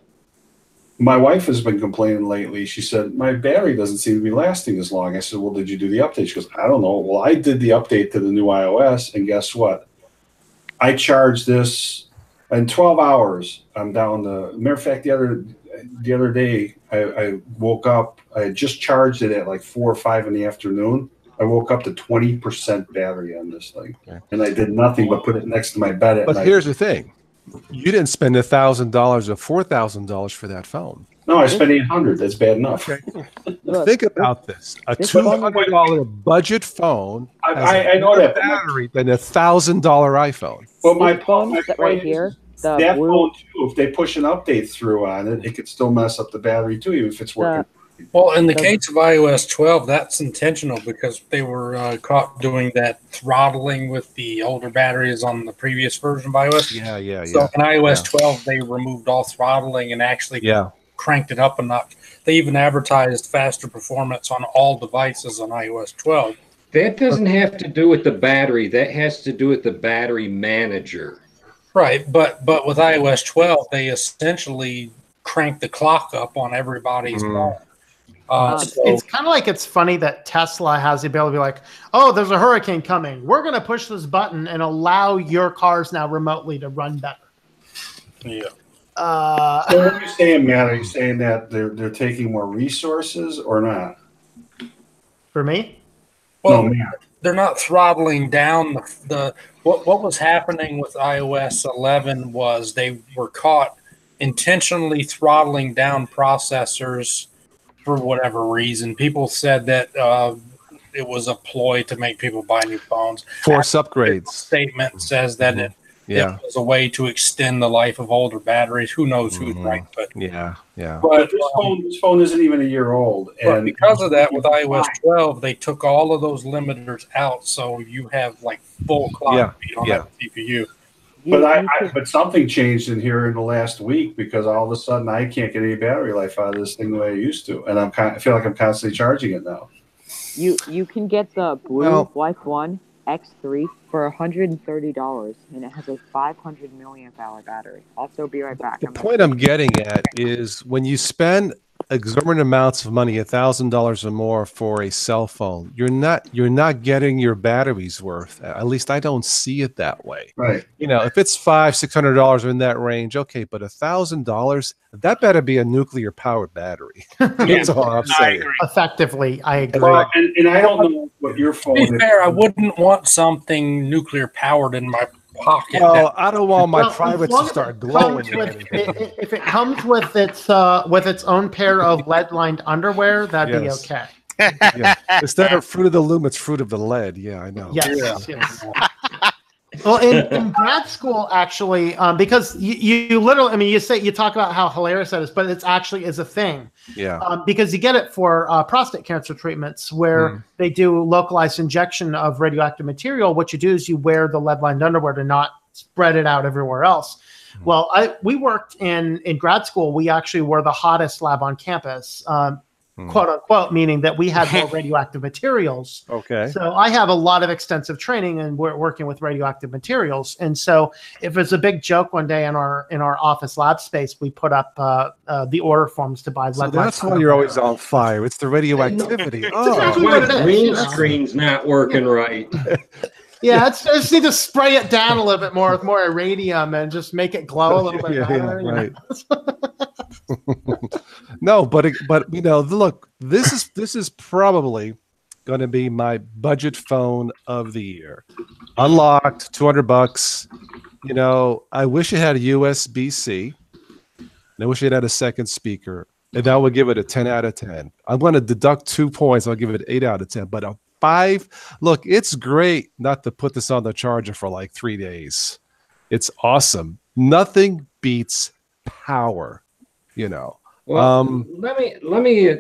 [SPEAKER 2] my wife has been complaining lately. She said, my battery doesn't seem to be lasting as long. I said, well, did you do the update? She goes, I don't know. Well, I did the update to the new iOS, and guess what? I charged this in 12 hours. I'm down to, matter of fact, the other day, I woke up, I had just charged it at like 4 or 5 in the afternoon. I woke up to 20% battery on this thing. Okay. And I did nothing but put it next to my bed at night.
[SPEAKER 1] But here's the thing. You didn't spend $1,000 or $4,000 for that phone.
[SPEAKER 2] No, I spent $800. That's bad enough.
[SPEAKER 1] Okay. Think about this: a $200 budget phone.
[SPEAKER 2] I know that
[SPEAKER 1] battery than a $1,000 iPhone.
[SPEAKER 2] Well, my phone
[SPEAKER 5] right here.
[SPEAKER 2] That phone too. If they push an update through on it, it could still mess up the battery too, even if it's working.
[SPEAKER 7] Well, in the case of iOS 12, that's intentional because they were caught doing that throttling with the older batteries on the previous version of iOS.
[SPEAKER 1] Yeah.
[SPEAKER 7] So in iOS 12, they removed all throttling and actually cranked it up a notch. They even advertised faster performance on all devices on iOS 12.
[SPEAKER 4] That doesn't have to do with the battery. That has to do with the battery manager.
[SPEAKER 7] Right, but with iOS 12, they essentially cranked the clock up on everybody's phone.
[SPEAKER 3] It's kind of like it's funny that Tesla has the ability to be like, oh, there's a hurricane coming. We're going to push this button and allow your cars now remotely to run better.
[SPEAKER 7] Yeah.
[SPEAKER 2] So what are you saying, Matt? Are you saying that they're taking more resources or not?
[SPEAKER 3] For me?
[SPEAKER 7] Well, no, they're not throttling down what was happening with iOS 11 was they were caught intentionally throttling down processors for whatever reason. People said that it was a ploy to make people buy new phones.
[SPEAKER 1] Force upgrades.
[SPEAKER 7] Statement says that it was a way to extend the life of older batteries. Who knows who's right? But
[SPEAKER 2] But this phone isn't even a year old, and
[SPEAKER 7] because of that, with iOS 12, they took all of those limiters out, so you have like full clock speed on that CPU.
[SPEAKER 2] But something changed in here in the last week, because all of a sudden I can't get any battery life out of this thing the way I used to, and I feel like I'm constantly charging it now.
[SPEAKER 5] You can get the Blue Life 1 X3 for $130, and it has a 500 milliamp hour battery. Also, be right back.
[SPEAKER 1] The point I'm getting at is when you spend exorbitant amounts of money, $1,000 or more for a cell phone, you're not getting your battery's worth. At least I don't see it that way.
[SPEAKER 2] Right.
[SPEAKER 1] You know, if it's $500-$600 in that range, okay, but $1,000, that better be a nuclear powered battery. That's all I'm saying.
[SPEAKER 3] Effectively, I agree.
[SPEAKER 2] Well, and I don't know what your phone is.
[SPEAKER 7] To be fair, I wouldn't want something nuclear powered in my pocket.
[SPEAKER 1] Well, I don't want my privates to start glowing.
[SPEAKER 3] If it comes with its own pair of lead-lined underwear, that'd be okay.
[SPEAKER 1] Instead of Fruit of the Loom, it's Fruit of the Lead. Yeah, I know.
[SPEAKER 3] Yes. Well, in grad school, actually, because you literally, I mean, you talk about how hilarious that is, but it's actually is a thing.
[SPEAKER 1] Yeah.
[SPEAKER 3] Because you get it for prostate cancer treatments where they do localized injection of radioactive material. What you do is you wear the lead-lined underwear to not spread it out everywhere else. Well, we worked in grad school. We actually were the hottest lab on campus. Quote unquote, meaning that we had more radioactive materials.
[SPEAKER 1] Okay.
[SPEAKER 3] So I have a lot of extensive training and we're working with radioactive materials. And so if it's a big joke one day in our office lab space, we put up the order forms to buy lead.
[SPEAKER 1] So that's why you're always on fire. It's the radioactivity.
[SPEAKER 4] My green screen's not working right.
[SPEAKER 3] Yeah, I just need to spray it down a little bit more with more iridium and just make it glow a little bit better.
[SPEAKER 1] Right. No, but you know, look, this is probably going to be my budget phone of the year. Unlocked, $200. You know, I wish it had a USB-C. And I wish it had a second speaker, and that would give it a 10 out of 10. I'm going to deduct 2 points. I'll give it an 8 out of 10. But a 5, look, it's great not to put this on the charger for like 3 days. It's awesome. Nothing beats power, you know.
[SPEAKER 4] Well, let me.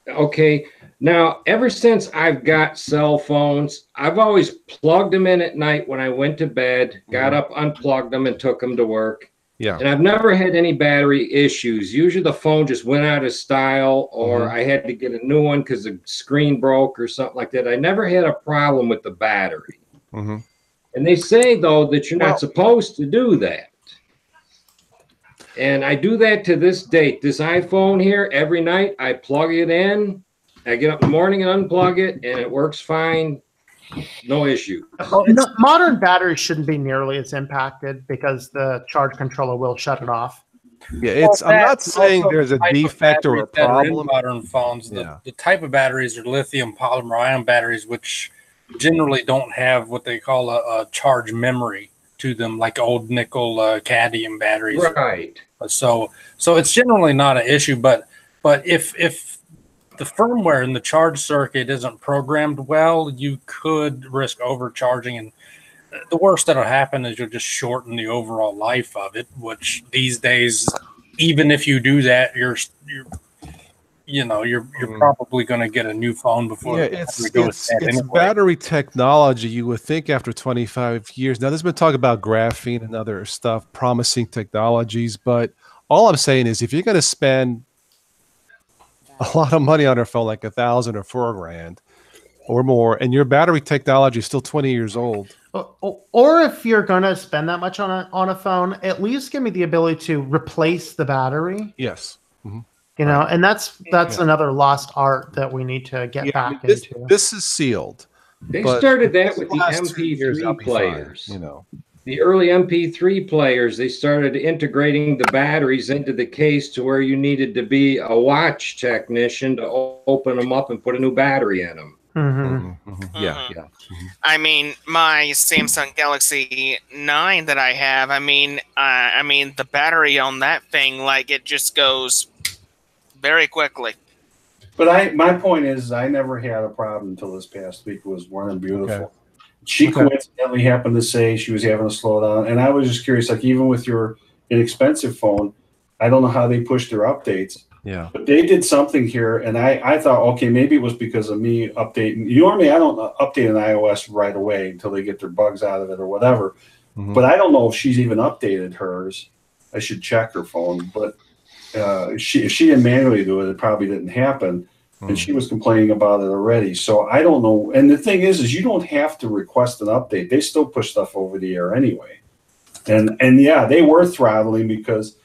[SPEAKER 4] Okay, now ever since I've got cell phones, I've always plugged them in at night when I went to bed, got up, unplugged them, and took them to work.
[SPEAKER 1] Yeah.
[SPEAKER 4] And I've never had any battery issues. Usually the phone just went out of style, or I had to get a new one because the screen broke or something like that. I never had a problem with the battery. And they say, though, that you're not supposed to do that. And I do that to this date. This iPhone here, every night I plug it in. I get up in the morning and unplug it, and it works fine. No issue.
[SPEAKER 3] Modern batteries shouldn't be nearly as impacted because the charge controller will shut it off.
[SPEAKER 1] Yeah, I'm not saying there's a defect or a problem.
[SPEAKER 7] Modern phones, the type of batteries are lithium polymer ion batteries, which generally don't have what they call a charge memory to them, like old nickel cadmium batteries.
[SPEAKER 4] Right.
[SPEAKER 7] So it's generally not an issue, but if the firmware in the charge circuit isn't programmed well, you could risk overcharging, and the worst that'll happen is you'll just shorten the overall life of it, which these days, even if you do that, you're probably going to get a new phone before
[SPEAKER 1] it's battery technology. You would think after 25 years. Now, there's been talk about graphene and other stuff, promising technologies, but all I'm saying is if you're going to spend a lot of money on a phone, like $1,000 or $4,000 or more, and your battery technology is still 20 years old.
[SPEAKER 3] Or if you're going to spend that much on a phone, at least give me the ability to replace the battery.
[SPEAKER 1] Yes.
[SPEAKER 3] You know, and that's another lost art that we need to get back into.
[SPEAKER 1] This is sealed.
[SPEAKER 4] They started that with the MP3 players.
[SPEAKER 1] You know,
[SPEAKER 4] the early MP3 players, they started integrating the batteries into the case to where you needed to be a watch technician to open them up and put a new battery in them.
[SPEAKER 1] Yeah.
[SPEAKER 6] I mean, my Samsung Galaxy 9 that I have, I mean, the battery on that thing, like, it just goes very quickly.
[SPEAKER 2] But my point is, I never had a problem until this past week. It was running beautiful.
[SPEAKER 1] Okay.
[SPEAKER 2] She coincidentally happened to say she was having a slowdown, and I was just curious. Like even with your inexpensive phone, I don't know how they pushed their updates.
[SPEAKER 1] Yeah.
[SPEAKER 2] But they did something here, and I thought, okay, maybe it was because of me updating. Normally, I don't update an iOS right away until they get their bugs out of it or whatever.
[SPEAKER 1] Mm-hmm.
[SPEAKER 2] But I don't know if she's even updated hers. I should check her phone. But if she didn't manually do it, it probably didn't happen. Mm-hmm. And she was complaining about it already. So I don't know. And the thing is you don't have to request an update. They still push stuff over the air anyway. And yeah, they were throttling because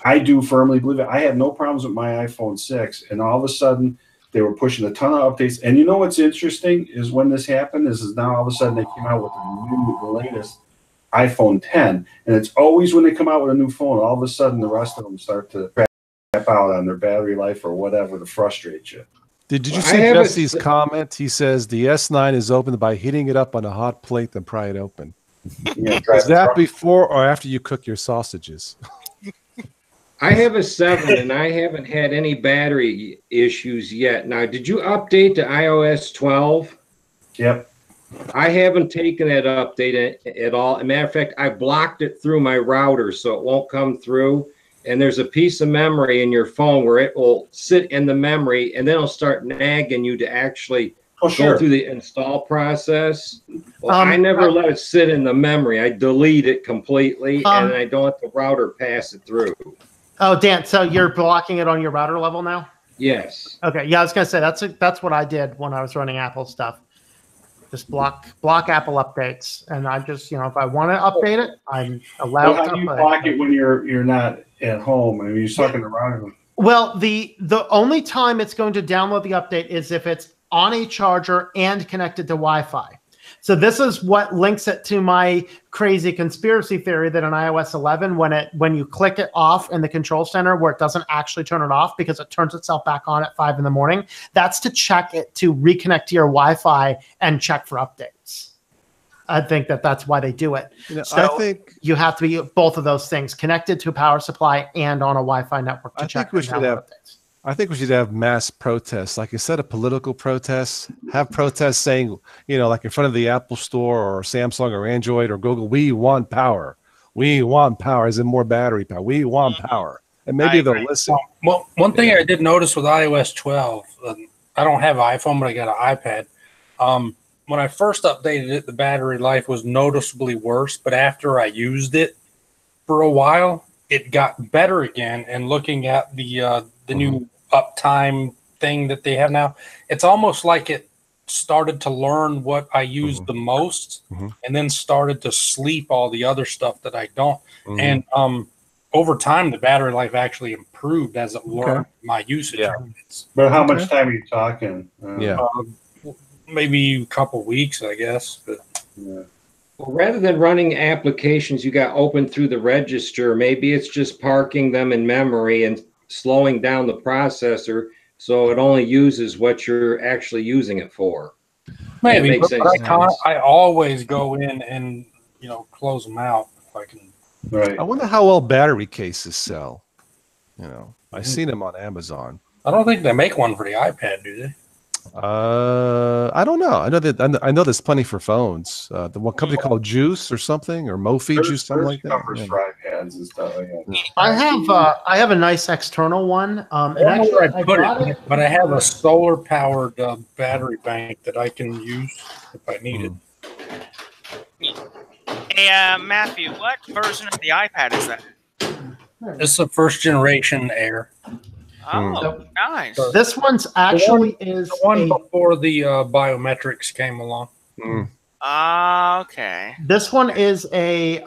[SPEAKER 2] I do firmly believe it. I had no problems with my iPhone 6, and all of a sudden they were pushing a ton of updates. And you know what's interesting is when this happened is now all of a sudden they came out with the latest iPhone 10, and it's always when they come out with a new phone, all of a sudden the rest of them start to crap out on their battery life or whatever to frustrate you.
[SPEAKER 1] Did you see Jesse's comment? He says the S9 is opened by heating it up on a hot plate, then pry it open.
[SPEAKER 2] Yeah,
[SPEAKER 1] is that before or after you cook your sausages?
[SPEAKER 4] I have a 7, and I haven't had any battery issues yet. Now, did you update to iOS 12?
[SPEAKER 2] Yep.
[SPEAKER 4] I haven't taken that update at all. As a matter of fact, I blocked it through my router so it won't come through. And there's a piece of memory in your phone where it will sit in the memory, and then it'll start nagging you to actually go through the install process. Well, I never let it sit in the memory. I delete it completely, and I don't let the router pass it through.
[SPEAKER 3] Oh, Dan, so you're blocking it on your router level now?
[SPEAKER 4] Yes.
[SPEAKER 3] Okay. Yeah, I was gonna say that's what I did when I was running Apple stuff. Just block Apple updates, and I just if I want to update it, I'm allowed.
[SPEAKER 2] Well, how do you block it when you're not at home? I mean, you're sucking around.
[SPEAKER 3] Well, the only time it's going to download the update is if it's on a charger and connected to Wi-Fi. So this is what links it to my crazy conspiracy theory that in iOS 11, when you click it off in the control center where it doesn't actually turn it off because it turns itself back on at 5 in the morning, that's to check it to reconnect to your Wi-Fi and check for updates. I think that's why they do it. So
[SPEAKER 1] I think
[SPEAKER 3] you have to be both of those things, connected to a power supply and on a Wi-Fi network to check for updates.
[SPEAKER 1] I think we should have mass protests, like instead of political protests, have protests saying, like in front of the Apple Store or Samsung or Android or Google, we want power. We want power, as in more battery power. We want power. And maybe they'll listen.
[SPEAKER 7] Well, one thing I did notice with iOS 12, I don't have an iPhone, but I got an iPad. When I first updated it, the battery life was noticeably worse. But after I used it for a while, it got better again. And looking at the new uptime thing that they have now, it's almost like it started to learn what I use the most and then started to sleep all the other stuff that I don't. And over time, the battery life actually improved as it learned my usage.
[SPEAKER 2] But how much time are you talking?
[SPEAKER 7] Maybe a couple weeks, I guess. But
[SPEAKER 4] well, rather than running applications you got open through the register, maybe it's just parking them in memory and slowing down the processor so it only uses what you're actually using it for.
[SPEAKER 7] Maybe, but I always go in and close them out if I can.
[SPEAKER 2] Right.
[SPEAKER 1] I wonder how well battery cases sell. I've seen them on Amazon.
[SPEAKER 7] I don't think they make one for the iPad, do they?
[SPEAKER 1] I don't know. I know there's plenty for phones. The one company called Juice or something, or Mophie Juice, something like that.
[SPEAKER 2] Covers for iPads and stuff.
[SPEAKER 3] I have a nice external one. And actually,
[SPEAKER 7] but I have a solar powered battery bank that I can use if I need it.
[SPEAKER 6] Hey, Matthew, what version of the iPad is that?
[SPEAKER 7] This is a first generation Air.
[SPEAKER 6] Oh, nice.
[SPEAKER 3] This one's actually is
[SPEAKER 7] the one before the biometrics came along.
[SPEAKER 6] Okay.
[SPEAKER 3] This one is a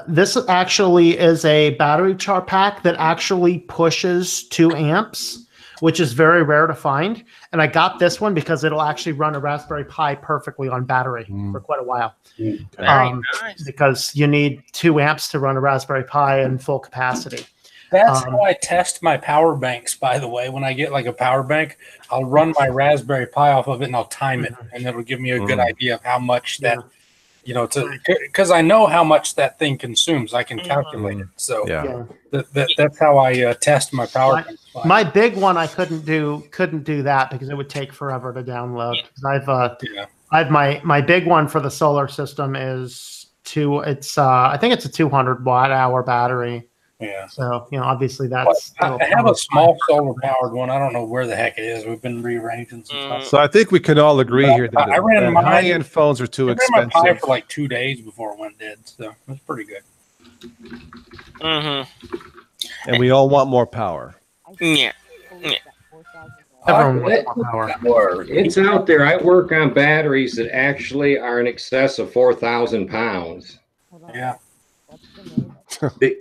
[SPEAKER 3] this actually is a battery char pack that actually pushes 2 amps, which is very rare to find. And I got this one because it'll actually run a Raspberry Pi perfectly on battery for quite a while.
[SPEAKER 6] Very nice.
[SPEAKER 3] Because you need 2 amps to run a Raspberry Pi in full capacity.
[SPEAKER 7] That's how I test my power banks, by the way. When I get like a power bank, I'll run my Raspberry Pi off of it and I'll time it. And it'll give me a good idea of how much that, because I know how much that thing consumes. I can calculate it. So that's how I test my power banks.
[SPEAKER 3] My big one, I couldn't do that because it would take forever to download. I've my big one for the solar system is I think it's a 200 watt-hour battery.
[SPEAKER 7] Yeah.
[SPEAKER 3] So, obviously that's.
[SPEAKER 7] I have a small solar powered one. I don't know where the heck it is. We've been rearranging some stuff.
[SPEAKER 1] So I think we can all agree here that,
[SPEAKER 7] I ran my
[SPEAKER 1] high-end phones are too expensive.
[SPEAKER 7] I ran my Pi for like 2 days before it went dead, so it was pretty good.
[SPEAKER 1] And we all want more power.
[SPEAKER 6] Yeah.
[SPEAKER 3] Everyone wants more power.
[SPEAKER 4] It's out there. I work on batteries that actually are in excess of 4,000 pounds.
[SPEAKER 7] Yeah.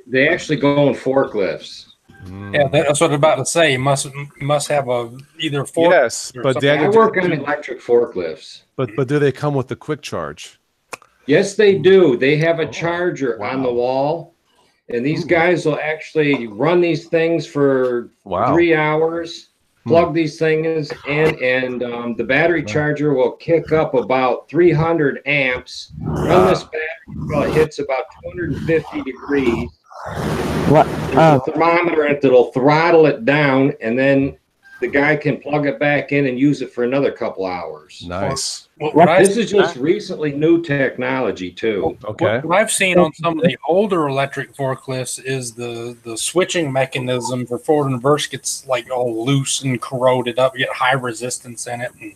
[SPEAKER 4] They actually go in forklifts.
[SPEAKER 7] Yeah, that's what I'm about to say. You must have either fork.
[SPEAKER 1] Yes, but Daniel,
[SPEAKER 4] I work on electric forklifts.
[SPEAKER 1] But do they come with the quick charge?
[SPEAKER 4] Yes, they do. They have a charger on the wall, and these guys will actually run these things for 3 hours. Plug these things in, and the battery charger will kick up about 300 amps. Run this battery until it hits about 250 degrees. There's a thermometer in it that'll throttle it down, and then the guy can plug it back in and use it for another couple hours.
[SPEAKER 1] Nice.
[SPEAKER 4] This is just recently new technology too.
[SPEAKER 1] Okay.
[SPEAKER 7] What I've seen on some of the older electric forklifts is the switching mechanism for forward and reverse gets like all loose and corroded up. You get high resistance in it, and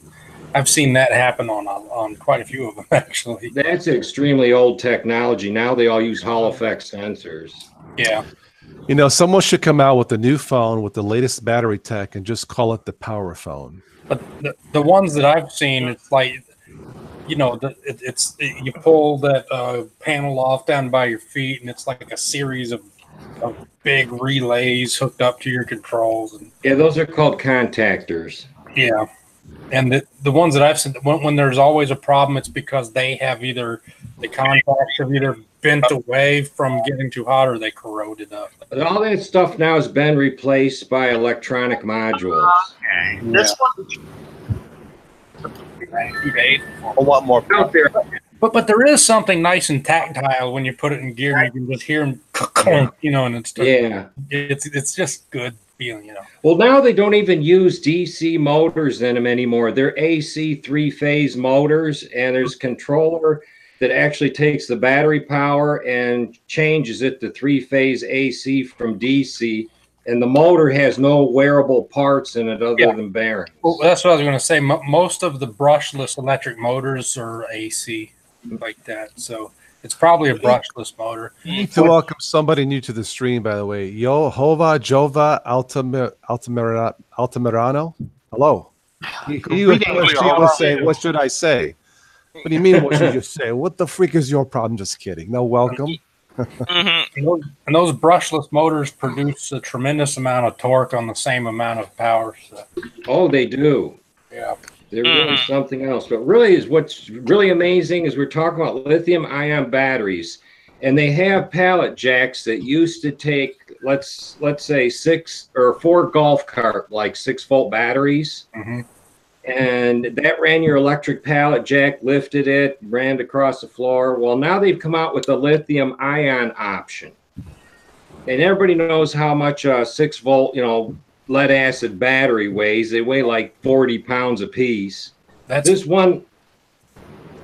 [SPEAKER 7] I've seen that happen on quite a few of them actually.
[SPEAKER 4] That's extremely old technology. Now they all use Hall effect sensors.
[SPEAKER 7] Yeah.
[SPEAKER 1] Someone should come out with a new phone with the latest battery tech and just call it the power phone.
[SPEAKER 7] But the ones that I've seen, it's like, you pull that panel off down by your feet, and it's like a series of big relays hooked up to your controls. And
[SPEAKER 4] yeah, those are called contactors.
[SPEAKER 7] Yeah. And the ones that I've seen, when there's always a problem, it's because they have the contacts have either bent away from getting too hot or they corroded up.
[SPEAKER 4] All that stuff now has been replaced by electronic modules.
[SPEAKER 3] This one.
[SPEAKER 7] 2 days.
[SPEAKER 1] I want more
[SPEAKER 4] out there.
[SPEAKER 7] But there is something nice and tactile when you put it in gear. You can just hear them, and it's it's just good feeling,
[SPEAKER 4] Well, now they don't even use DC motors in them anymore. They're AC 3-phase motors, and there's a controller that actually takes the battery power and changes it to 3-phase AC from DC. And the motor has no wearable parts in it other than bearings.
[SPEAKER 7] Well, that's what I was going to say. Most of the brushless electric motors are AC like that. So it's probably a brushless motor.
[SPEAKER 1] We need to welcome somebody new to the stream, by the way. Jova Altamirano. Hello. He was saying, what should I say? What do you mean, what should you say? What the freak is your problem? Just kidding. No, welcome.
[SPEAKER 7] And those brushless motors produce a tremendous amount of torque on the same amount of power. So.
[SPEAKER 4] Oh, they do.
[SPEAKER 7] Yeah.
[SPEAKER 4] They're really something else. But really, what's really amazing is we're talking about lithium-ion batteries, and they have pallet jacks that used to take, let's say 6 or 4 golf cart, like 6-volt batteries.
[SPEAKER 7] Mm-hmm.
[SPEAKER 4] And that ran your electric pallet jack, lifted it, ran it across the floor. Well, now they've come out with a lithium ion option. And everybody knows how much a 6-volt, lead acid battery weighs. They weigh like 40 pounds a piece. This one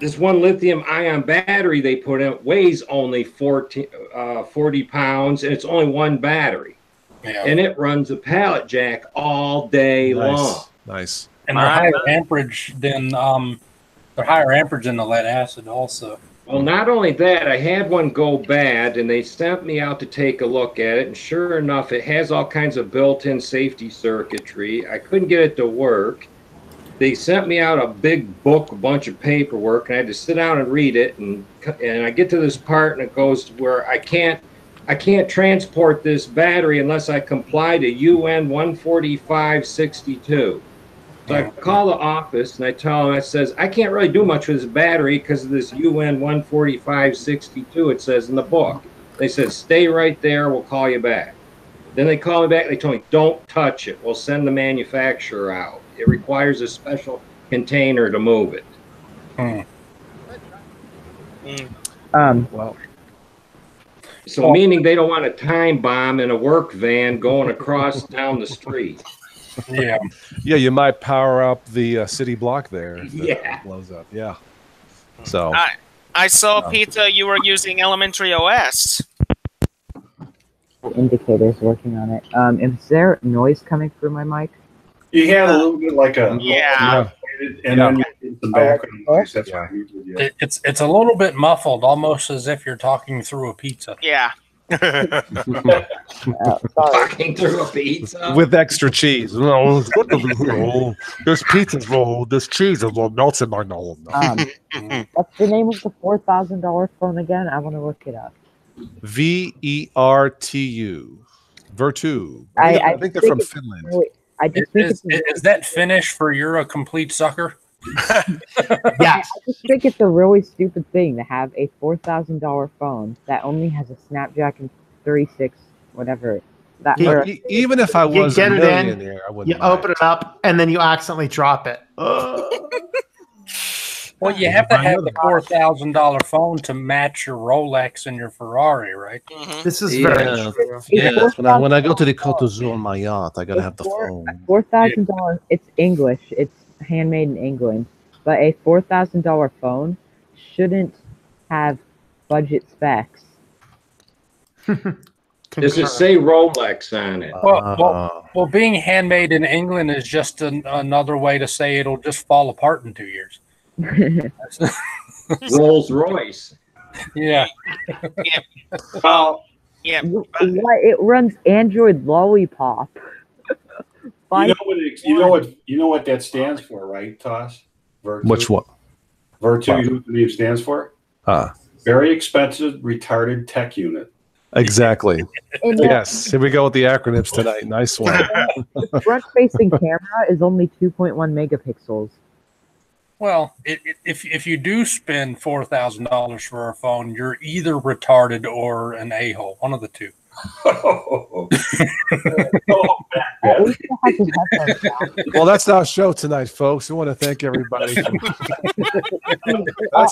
[SPEAKER 4] lithium ion battery they put in weighs only 40 pounds, and it's only one battery. Yeah. And it runs a pallet jack all day long.
[SPEAKER 1] Nice.
[SPEAKER 7] And they're higher amperage than the lead acid also.
[SPEAKER 4] Well, not only that, I had one go bad, and they sent me out to take a look at it, and sure enough, it has all kinds of built-in safety circuitry. I couldn't get it to work. They sent me out a big book, a bunch of paperwork, and I had to sit down and read it, and I get to this part, and it goes to where I can't transport this battery unless I comply to UN 14562. So I call the office and I tell them, it says, I can't really do much with this battery because of this UN 14562, it says in the book. They said, stay right there, we'll call you back. Then they call me back, they told me, don't touch it, we'll send the manufacturer out. It requires a special container to move it.
[SPEAKER 1] Well,
[SPEAKER 4] So meaning they don't want a time bomb in a work van going across down the street.
[SPEAKER 7] Yeah.
[SPEAKER 1] Yeah, you might power up the city block there. If
[SPEAKER 4] Yeah.
[SPEAKER 1] blows up. Yeah. So
[SPEAKER 6] I saw, Pizza, you were using Elementary OS.
[SPEAKER 5] Indicators working on it. Is there noise coming through my mic?
[SPEAKER 2] You had a little bit like a and then you did some background noise. That's why I muted you.
[SPEAKER 7] It's a little bit muffled, almost as if you're talking through a pizza.
[SPEAKER 6] Yeah.
[SPEAKER 5] Sorry.
[SPEAKER 4] Talking through a pizza.
[SPEAKER 1] with extra cheese. There's pizzas roll. There's cheese that melts in my nose.
[SPEAKER 5] What's the name of the $4,000 phone again? I want to look it up.
[SPEAKER 1] VERTU. Vertu. I think they're from Finland.
[SPEAKER 5] I just think
[SPEAKER 7] Is that Finnish for you're a complete sucker?
[SPEAKER 5] Yeah, I just think it's a really stupid thing to have a $4,000 phone that only has a Snapdragon 36, whatever.
[SPEAKER 1] Even if I was a millionaire, I wouldn't.
[SPEAKER 3] You open it up and then you accidentally drop it.
[SPEAKER 7] Well, you have to have the $4,000 phone to match your Rolex and your Ferrari, right?
[SPEAKER 6] Mm-hmm.
[SPEAKER 3] This is very true.
[SPEAKER 1] Yeah, when I go to the Côte d'Azur on my yacht, I gotta have the phone.
[SPEAKER 5] $4,000. It's English. It's handmade in England, but a $4,000 phone shouldn't have budget specs.
[SPEAKER 4] Does it say Rolex on it?
[SPEAKER 7] Well, being handmade in England is just another way to say it'll just fall apart in 2 years.
[SPEAKER 4] Rolls Royce.
[SPEAKER 7] Yeah.
[SPEAKER 6] Well, yeah.
[SPEAKER 5] It runs Android Lollipop.
[SPEAKER 2] You know what that stands for, right, TOS? Vertu?
[SPEAKER 1] Which one?
[SPEAKER 2] Vertu, you know what the name stands for? Very expensive, retarded tech unit.
[SPEAKER 1] Exactly. Yes. Here we go with the acronyms tonight. Nice one.
[SPEAKER 5] The front-facing camera is only 2.1 megapixels.
[SPEAKER 7] Well, if you do spend $4,000 for a phone, you're either retarded or an a-hole. One of the two.
[SPEAKER 1] Well, that's our show tonight, folks. We want to thank everybody. That's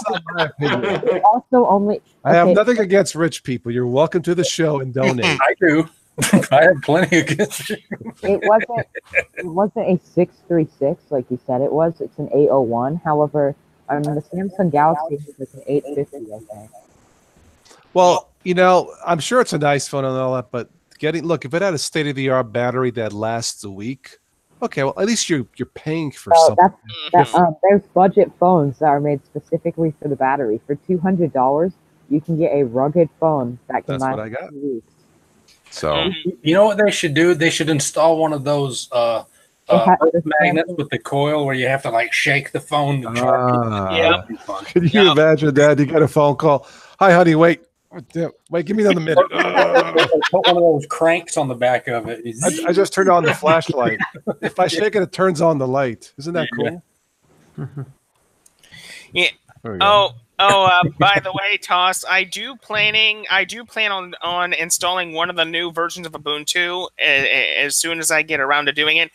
[SPEAKER 1] not my opinion. I have nothing against rich people. You're welcome to the show and donate.
[SPEAKER 7] I do. I have plenty against it.
[SPEAKER 5] It wasn't a 636 like you said it was. It's an 801. However, the Samsung Galaxy is like an 850, I think.
[SPEAKER 1] Well, I'm sure it's a nice phone and all that, but look, if it had a state-of-the-art battery that lasts a week, okay, well, at least you're paying for something.
[SPEAKER 5] There's budget phones that are made specifically for the battery. For $200, you can get a rugged phone that can last 2 weeks.
[SPEAKER 1] So
[SPEAKER 7] you know what they should do? They should install one of those magnets with the coil where you have to like shake the phone to charge it.
[SPEAKER 1] Can you imagine that? You get a phone call. Hi, honey. Wait, give me another minute.
[SPEAKER 7] Put one of those cranks on the back of it.
[SPEAKER 1] I just turned on the flashlight. If I shake it, it turns on the light. Isn't that cool?
[SPEAKER 6] Yeah. By the way, TOS, I do plan on installing one of the new versions of Ubuntu as soon as I get around to doing it.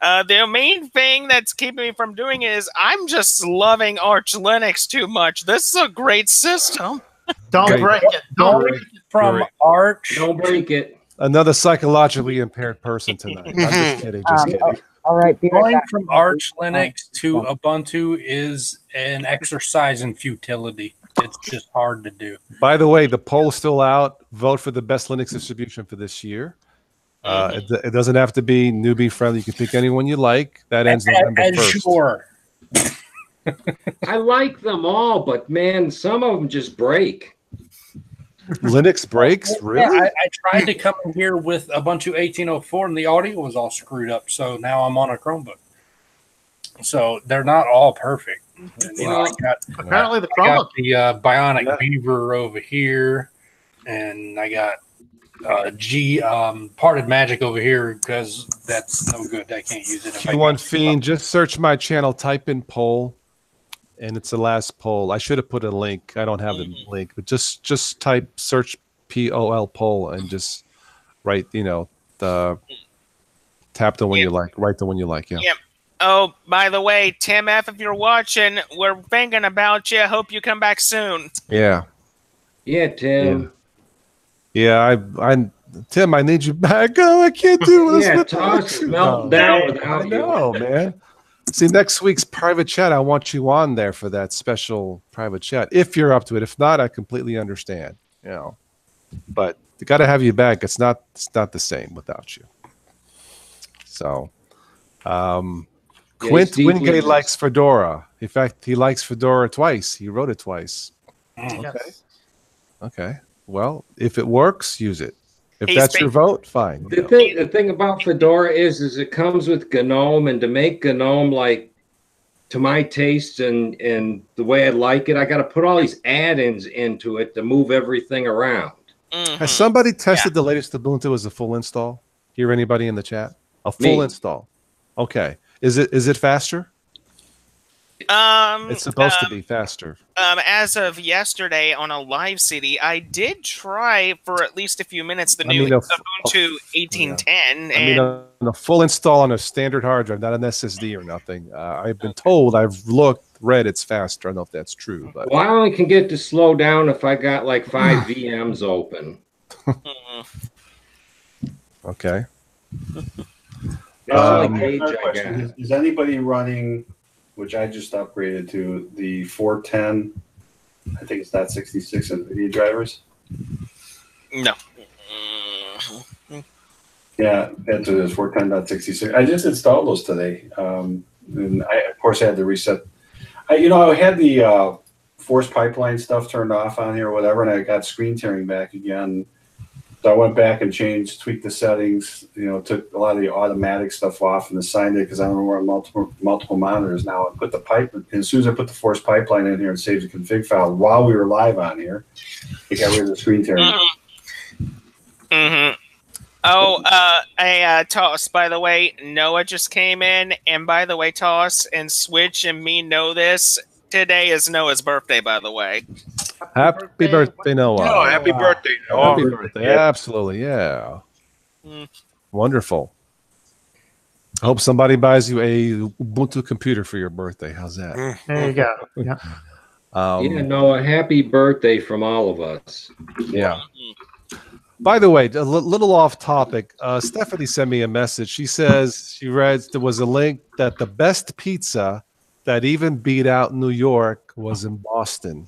[SPEAKER 6] The main thing that's keeping me from doing it is I'm just loving Arch Linux too much. This is a great system.
[SPEAKER 3] Don't break it. Don't break it
[SPEAKER 7] from Arch.
[SPEAKER 4] Don't break it.
[SPEAKER 1] Another psychologically impaired person tonight. I'm just kidding. Just kidding.
[SPEAKER 5] All right.
[SPEAKER 7] Going from Arch Linux to Ubuntu is an exercise in futility. It's just hard to do.
[SPEAKER 1] By the way, the poll's still out. Vote for the best Linux distribution for this year. It doesn't have to be newbie friendly. You can pick anyone you like. That ends November 1st.
[SPEAKER 7] Sure.
[SPEAKER 4] I like them all, but man, some of them just break.
[SPEAKER 1] Linux breaks? Really?
[SPEAKER 7] Yeah, I tried to come in here with Ubuntu 18.04 and the audio was all screwed up. So now I'm on a Chromebook. So they're not all perfect.
[SPEAKER 3] Apparently the Chromebook.
[SPEAKER 7] I got the Bionic Beaver over here, and I got Parted Magic over here because that's no good. I can't use it.
[SPEAKER 1] Q1 Fiend, just search my channel, type in poll. And it's the last poll. I should have put a link. I don't have the link, but just search POL poll and just write, tap the one you like. Write the one you like. Yeah.
[SPEAKER 6] Yep. Oh, by the way, Tim F, if you're watching, we're thinking about you. Hope you come back soon.
[SPEAKER 1] Yeah.
[SPEAKER 4] Yeah, Tim.
[SPEAKER 1] Yeah, Tim, I need you back. Oh, I can't do this.
[SPEAKER 4] Yeah, TOS melt down without you.
[SPEAKER 1] No, man. See, next week's private chat, I want you on there for that special private chat. If you're up to it. If not, I completely understand. You know, but you got to have you back. It's not the same without you. So, Quint Wingate likes Fedora. In fact, he likes Fedora twice. He wrote it twice.
[SPEAKER 3] Yes.
[SPEAKER 1] Okay. Well, if it works, use it. If that's your vote, fine.
[SPEAKER 4] The thing about Fedora is it comes with GNOME, and to make GNOME like to my taste and the way I like it, I got to put all these add-ins into it to move everything around.
[SPEAKER 1] Has somebody tested the latest Ubuntu as a full install? Hear anybody in the chat? A full install. Okay. Is it faster? It's supposed to be faster.
[SPEAKER 6] As of yesterday on a live CD, I did try for at least a few minutes the new Ubuntu 1810.
[SPEAKER 1] I mean, a full install on a standard hard drive, not an SSD or nothing. I've been told, I've read it's faster. I don't know if that's true, but
[SPEAKER 4] well, I only can get to slow down if I got like 5 VMs open.
[SPEAKER 1] Okay.
[SPEAKER 2] Is anybody running, which I just upgraded to, the 410? I think it's not 66 NVIDIA drivers.
[SPEAKER 6] No.
[SPEAKER 2] Yeah, that's what it is, 410.66. I just installed those today. And of course, I had to reset. I had the force pipeline stuff turned off on here or whatever, and I got screen tearing back again. So I went back and tweaked the settings, took a lot of the automatic stuff off and assigned it because I don't run multiple monitors now. I put the pipe, and as soon as I put the force pipeline in here and saved the config file while we were live on here, I got rid of the screen tearing.
[SPEAKER 6] TOS, by the way, Noah just came in, and by the way, TOS and Switch and me know this. Today is Noah's birthday, by the way.
[SPEAKER 1] Happy birthday, Noah.
[SPEAKER 8] Oh, happy birthday, Noah.
[SPEAKER 1] Happy birthday. Absolutely, yeah. Wonderful. I hope somebody buys you a Ubuntu computer for your birthday. How's that?
[SPEAKER 3] There you go. Yeah.
[SPEAKER 4] Noah, happy birthday from all of us.
[SPEAKER 1] Yeah. By the way, a little off topic. Stephanie sent me a message. She says she read there was a link that the best pizza that even beat out New York was in Boston.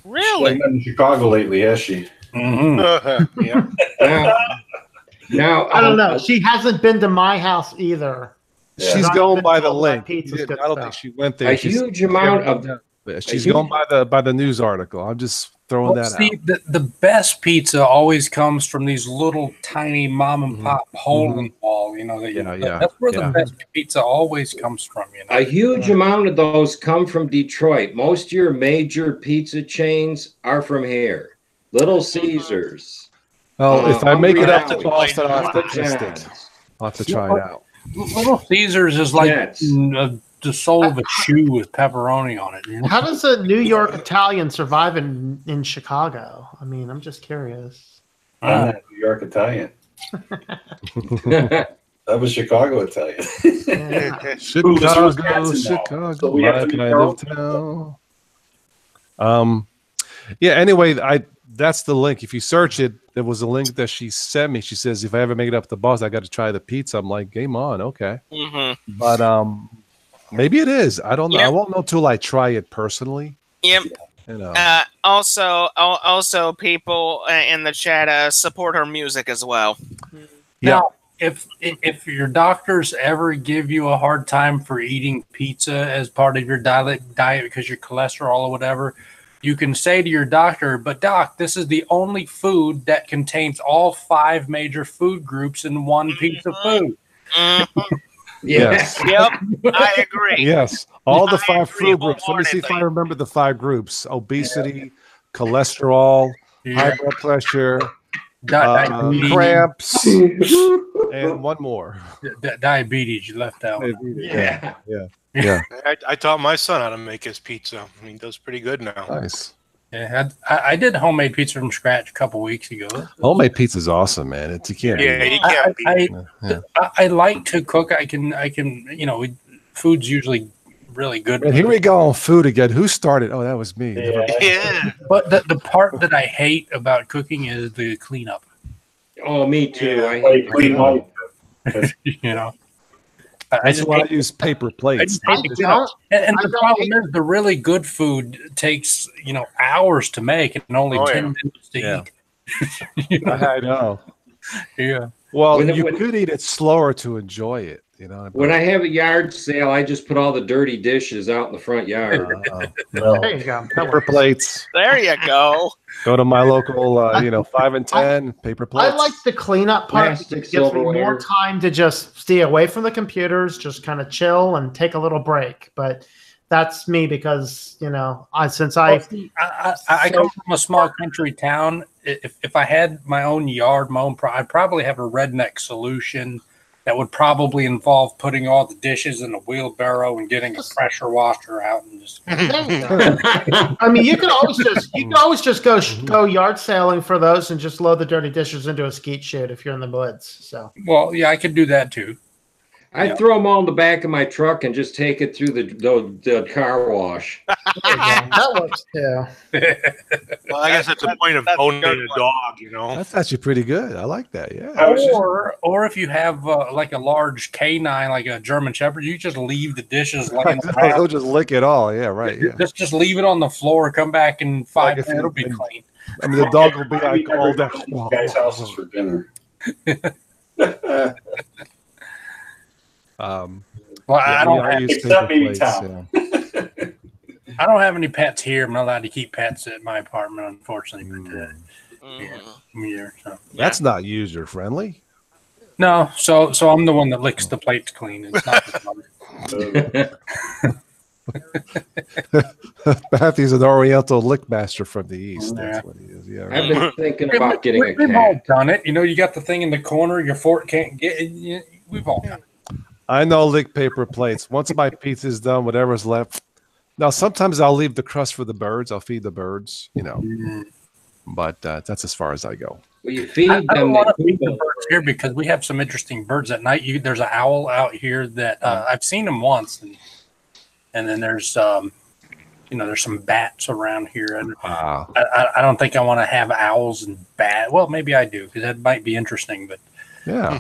[SPEAKER 6] Really?
[SPEAKER 2] She's been in Chicago lately, has she?
[SPEAKER 1] Yeah.
[SPEAKER 4] Now,
[SPEAKER 3] I don't know. She hasn't been to my house either.
[SPEAKER 1] Yeah. She's going by the link. I don't think she went there.
[SPEAKER 4] Huge amount of.
[SPEAKER 1] She's going by the news article. I'm just throwing that out.
[SPEAKER 7] The best pizza always comes from these little tiny mom and pop hole in the wall. That's where the best pizza always comes from.
[SPEAKER 4] A huge amount of those come from Detroit. Most of your major pizza chains are from here. Little Caesars.
[SPEAKER 1] Well, if I make it up to Boston, I'll have to test it. I'll have to try it out.
[SPEAKER 7] Little Caesars is like the sole of a shoe with pepperoni on it.
[SPEAKER 3] How does a New York Italian survive in Chicago? I mean, I'm just curious.
[SPEAKER 2] New York Italian. That was Chicago Italian.
[SPEAKER 1] Chicago.
[SPEAKER 2] So we have to
[SPEAKER 1] yeah. Anyway, that's the link. If you search it, there was a link that she sent me. She says, if I ever make it up to Boston, I got to try the pizza. I'm like, game on, okay. But maybe it is. I don't know. I won't know till I try it personally.
[SPEAKER 6] Yep. Also, people in the chat support her music as well.
[SPEAKER 7] Now, if your doctors ever give you a hard time for eating pizza as part of your diet because your cholesterol or whatever, you can say to your doctor, but doc, this is the only food that contains all 5 major food groups in one piece of food.
[SPEAKER 1] Yes.
[SPEAKER 6] Yep. I agree.
[SPEAKER 1] Yes. All the 5 food groups. Let me see if I remember the 5 groups: obesity, cholesterol, high blood pressure, cramps, and one more.
[SPEAKER 7] Diabetes. You left out.
[SPEAKER 1] Yeah.
[SPEAKER 8] I taught my son how to make his pizza. I mean, he does pretty good now.
[SPEAKER 1] Nice.
[SPEAKER 7] Yeah, I did homemade pizza from scratch a couple weeks ago.
[SPEAKER 1] Homemade pizza is awesome, man. You can't.
[SPEAKER 8] Yeah, you can't beat it.
[SPEAKER 7] I like to cook. I can. Food's usually really good.
[SPEAKER 1] And here we go on food again. Who started? Oh, that was me.
[SPEAKER 8] Yeah.
[SPEAKER 7] But the part that I hate about cooking is the cleanup.
[SPEAKER 4] Oh, me too.
[SPEAKER 2] Yeah,
[SPEAKER 4] I hate
[SPEAKER 2] clean
[SPEAKER 4] cleanup.
[SPEAKER 2] life.
[SPEAKER 7] You know,
[SPEAKER 1] That's why I use paper plates.
[SPEAKER 7] And the problem is the really good food takes, hours to make and only 10 minutes to eat.
[SPEAKER 1] I know.
[SPEAKER 7] Yeah.
[SPEAKER 1] Well, you could eat it slower to enjoy it.
[SPEAKER 4] When I have a yard sale, I just put all the dirty dishes out in the front yard.
[SPEAKER 3] There you go.
[SPEAKER 1] Paper plates.
[SPEAKER 6] There you go.
[SPEAKER 1] Go to my local, 5 and 10 paper plates.
[SPEAKER 3] I like the cleanup part. It gives me more time to just stay away from the computers, just kind of chill and take a little break. But that's me because, I
[SPEAKER 7] come from a small country town. If I had my own yard, I'd probably have a redneck solution that would probably involve putting all the dishes in a wheelbarrow and getting a pressure washer out and just.
[SPEAKER 3] I mean, you can always just go yard sailing for those and just load the dirty dishes into a skeet chute if you're in the woods. So.
[SPEAKER 7] Well, yeah, I could do that too.
[SPEAKER 4] I'd throw them all in the back of my truck and just take it through the car wash.
[SPEAKER 3] That works too.
[SPEAKER 8] Well, I guess that's the point of owning a dog,
[SPEAKER 1] That's actually pretty good. I like that. Yeah.
[SPEAKER 7] Or if you have like a large canine, like a German Shepherd, you just leave the dishes laying around.
[SPEAKER 1] He'll just lick it all. Yeah, right. Yeah.
[SPEAKER 7] Just leave it on the floor. Come back in 5 minutes. It'll be clean.
[SPEAKER 1] I mean, the dog will be like all that.
[SPEAKER 2] Guys' houses for dinner.
[SPEAKER 7] I don't have I don't have any pets here. I'm not allowed to keep pets at my apartment, unfortunately. But,
[SPEAKER 1] that's not user friendly.
[SPEAKER 7] No, so I'm the one that licks the plates clean. It's not the
[SPEAKER 1] Matthew's an Oriental lick master from the East. That's what he is. Yeah, right.
[SPEAKER 4] I've been thinking about getting a cat.
[SPEAKER 7] We've all done it. You got the thing in the corner. Your fork can't get it. We've all done it.
[SPEAKER 1] I know lick paper plates. Once my pizza's done, whatever's left. Now, sometimes I'll leave the crust for the birds. I'll feed the birds, But that's as far as I go.
[SPEAKER 4] Well, you feed them.
[SPEAKER 7] I don't want to feed the birds here because we have some interesting birds at night. There's an owl out here that I've seen him once, and then there's there's some bats around here. And I don't think I want to have owls and bats. Well, maybe I do because that might be interesting. But
[SPEAKER 1] yeah.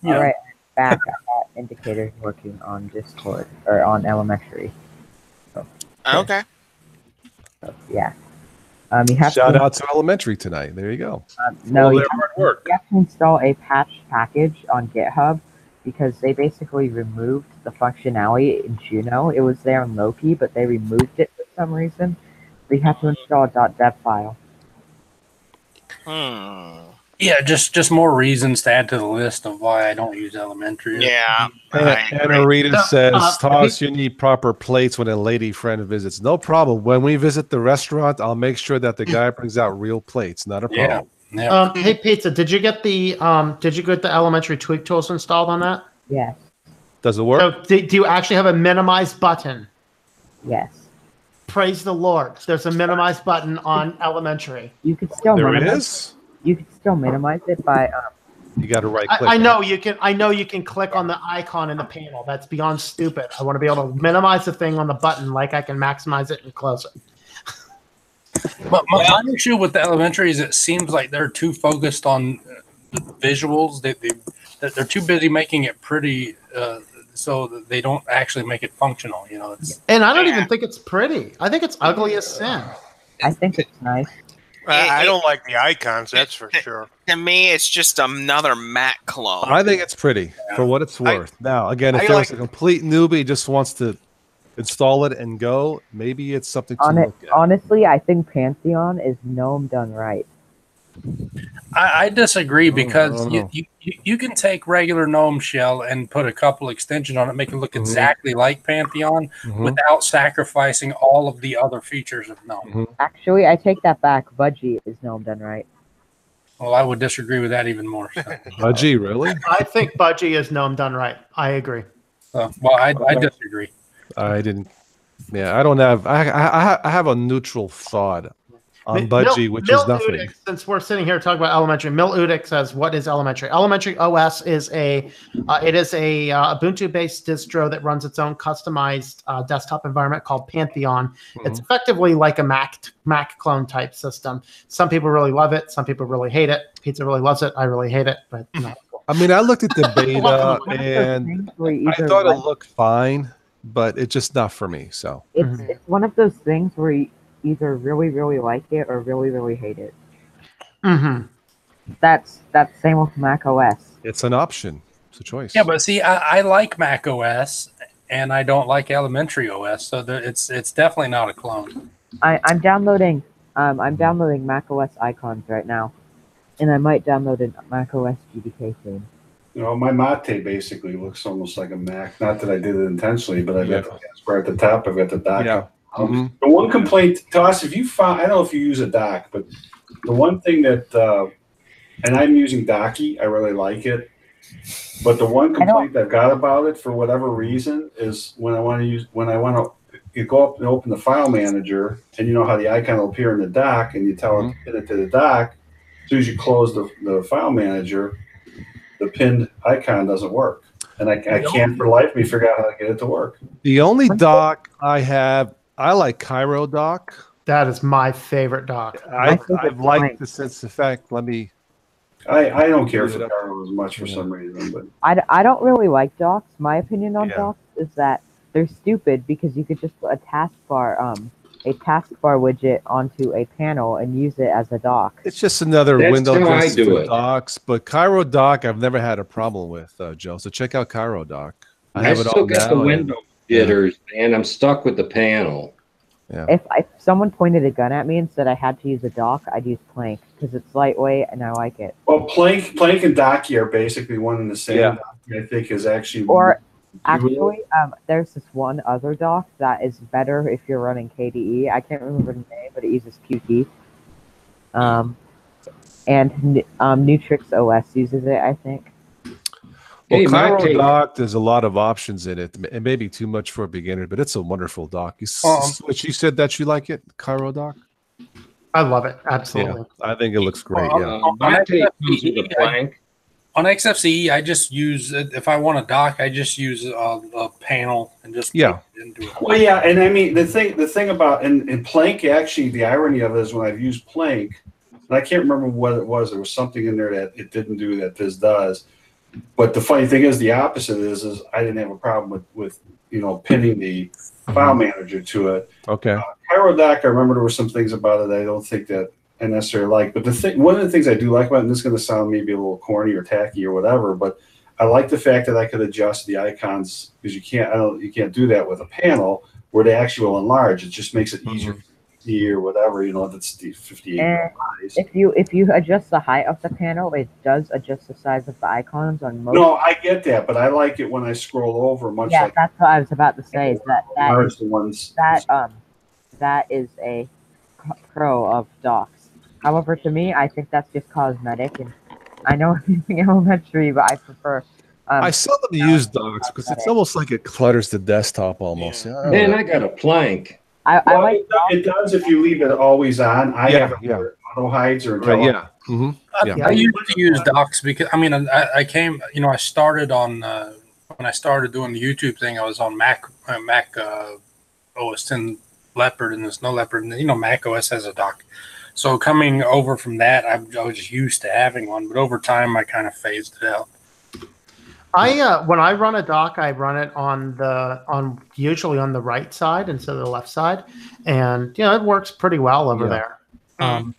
[SPEAKER 5] All right. Back at Indicators working on Discord or on Elementary. So,
[SPEAKER 6] okay.
[SPEAKER 5] So, yeah. You have
[SPEAKER 1] Shout out to Elementary tonight. There you go.
[SPEAKER 5] No, you have to install a patch package on GitHub because they basically removed the functionality in Juno. It was there in Loki, but they removed it for some reason. So you have to install a .dev file.
[SPEAKER 7] Yeah, just more reasons to add to the list of why I don't use Elementary.
[SPEAKER 6] Yeah.
[SPEAKER 1] Anna Rita says, Toss, you need proper plates when a lady friend visits. No problem. When we visit the restaurant, I'll make sure that the guy brings out real plates. Not a problem.
[SPEAKER 7] Yeah.
[SPEAKER 3] Hey, Pizza, did you get the Elementary tweak tools installed on that?
[SPEAKER 5] Yes.
[SPEAKER 1] Does it work?
[SPEAKER 3] So do you actually have a minimize button?
[SPEAKER 5] Yes.
[SPEAKER 3] Praise the Lord. There's a minimize button on Elementary.
[SPEAKER 5] You could still
[SPEAKER 1] minimize.
[SPEAKER 5] You can still minimize it by.
[SPEAKER 1] You got to right click.
[SPEAKER 3] I know you can. I know you can click on the icon in the panel. That's beyond stupid. I want to be able to minimize the thing on the button, like I can maximize it and close it.
[SPEAKER 7] But my issue with the Elementary is it seems like they're too focused on the visuals. They're too busy making it pretty, so that they don't actually make it functional.
[SPEAKER 3] And I don't even think it's pretty. I think it's ugly as sin.
[SPEAKER 5] I think it's nice.
[SPEAKER 8] I don't like the icons, that's for sure.
[SPEAKER 6] To me, it's just another Mac clone.
[SPEAKER 1] I think it's pretty for what it's worth. Now, again, if there's a complete newbie just wants to install it and go, maybe it's something to look at.
[SPEAKER 5] Honestly, I think Pantheon is GNOME done right.
[SPEAKER 7] I disagree because you can take regular GNOME shell and put a couple extensions on it, make it look exactly like Pantheon without sacrificing all of the other features of GNOME.
[SPEAKER 5] Actually, I take that back. Budgie is GNOME done right.
[SPEAKER 7] Well, I would disagree with that even more. So.
[SPEAKER 1] Budgie, really?
[SPEAKER 3] I think Budgie is GNOME done right. I agree.
[SPEAKER 7] Well, I disagree.
[SPEAKER 1] I didn't. Yeah, I don't have. I have a neutral thought on Budgie, which is nothing.
[SPEAKER 3] Udix, since we're sitting here talking about elementary, Mil Udix says, "What is elementary? Elementary OS is a Ubuntu-based distro that runs its own customized desktop environment called Pantheon. It's effectively like a Mac clone type system. Some people really love it. Some people really hate it. Pizza really loves it. I really hate it, but no.
[SPEAKER 1] I mean, I looked at the beta and I thought it looked fine, but it's just not for me. So
[SPEAKER 5] it's one of those things where you either really, really like it or really, really hate it. That's same with Mac OS.
[SPEAKER 1] It's an option. It's a choice.
[SPEAKER 7] Yeah, but see, I like Mac OS and I don't like elementary OS, so it's definitely not a clone.
[SPEAKER 5] I'm downloading Mac OS icons right now, and I might download a Mac OS GDK soon.
[SPEAKER 2] You know, my Mate basically looks almost like a Mac. Not that I did it intentionally, but I've got the taskbar at the top. I've got the dock.
[SPEAKER 1] Yeah.
[SPEAKER 2] The one complaint, TOS, if you found, I don't know if you use a dock, but the one thing that, and I'm using Docky, I really like it. But the one complaint I've got about it, for whatever reason, is when I want to you go up and open the file manager, and you know how the icon will appear in the dock, and you tell it to pin it to the dock. As soon as you close the file manager, the pinned icon doesn't work. And I can't for the life of me figure out how to get it to work.
[SPEAKER 1] The only dock I have, I like Cairo dock.
[SPEAKER 3] That is my favorite dock.
[SPEAKER 1] I've liked the sense effect. Let me.
[SPEAKER 2] I don't care for Cairo as much for some reason, but
[SPEAKER 5] I don't really like docks. My opinion on docks is that they're stupid because you could just put a taskbar widget onto a panel and use it as a dock.
[SPEAKER 1] It's just another window for docks. But Cairo dock, I've never had a problem with, Joe. So check out Cairo dock. I have it
[SPEAKER 4] still
[SPEAKER 1] on
[SPEAKER 4] got
[SPEAKER 1] now.
[SPEAKER 4] The window jitters, and I'm stuck with the panel.
[SPEAKER 1] Yeah.
[SPEAKER 5] If someone pointed a gun at me and said I had to use a dock, I'd use Plank because it's lightweight and I like it.
[SPEAKER 2] Well, Plank and Docky are basically one and the same. Yeah. I think is actually.
[SPEAKER 5] Or actually, there's this one other dock that is better if you're running KDE. I can't remember the name, but it uses Qt. And Nutrix OS uses it, I think.
[SPEAKER 1] Well, Cairo dock, there's a lot of options in it. It may be too much for a beginner, but it's a wonderful dock. You said that you like it, Cairo dock?
[SPEAKER 3] I love it. Absolutely.
[SPEAKER 1] Yeah, I think it looks great.
[SPEAKER 7] On XFCE, I just use, if I want a dock, I just use a panel and just into it.
[SPEAKER 2] Well, yeah, and I mean, the thing about, and Plank, actually, the irony of it is when I've used Plank, and I can't remember what it was. There was something in there that it didn't do that this does. But the funny thing is, the opposite is I didn't have a problem with pinning the file manager to it.
[SPEAKER 1] Okay.
[SPEAKER 2] Cairo dock, I remember there were some things about it I don't think that I necessarily like. But one of the things I do like about it, and this is going to sound maybe a little corny or tacky or whatever, but I like the fact that I could adjust the icons because you can't do that with a panel where they actually will enlarge. It just makes it easier. Or whatever, that's the 58 size.
[SPEAKER 5] If you adjust the height of the panel, it does adjust the size of the icons on most.
[SPEAKER 2] No, I get that, but I like it when I scroll over.
[SPEAKER 5] That's what I was about to say. That is a pro of docks. However, to me, I think that's just cosmetic, and I know I'm using elementary, but I prefer.
[SPEAKER 1] I seldom use docks because it's almost like it clutters the desktop almost.
[SPEAKER 4] Man, I got a Plank.
[SPEAKER 5] I like
[SPEAKER 2] it does if you leave it always on. I have auto hides or
[SPEAKER 1] I
[SPEAKER 7] used to use docks because I came I started on when I started doing the YouTube thing. I was on Mac OS 10 Leopard, and there's no Leopard, and Mac OS has a dock. So coming over from that, I was just used to having one, but over time I kind of phased it out.
[SPEAKER 3] When I run a dock, I run it usually on the right side instead of the left side, and it works pretty well over there.
[SPEAKER 5] The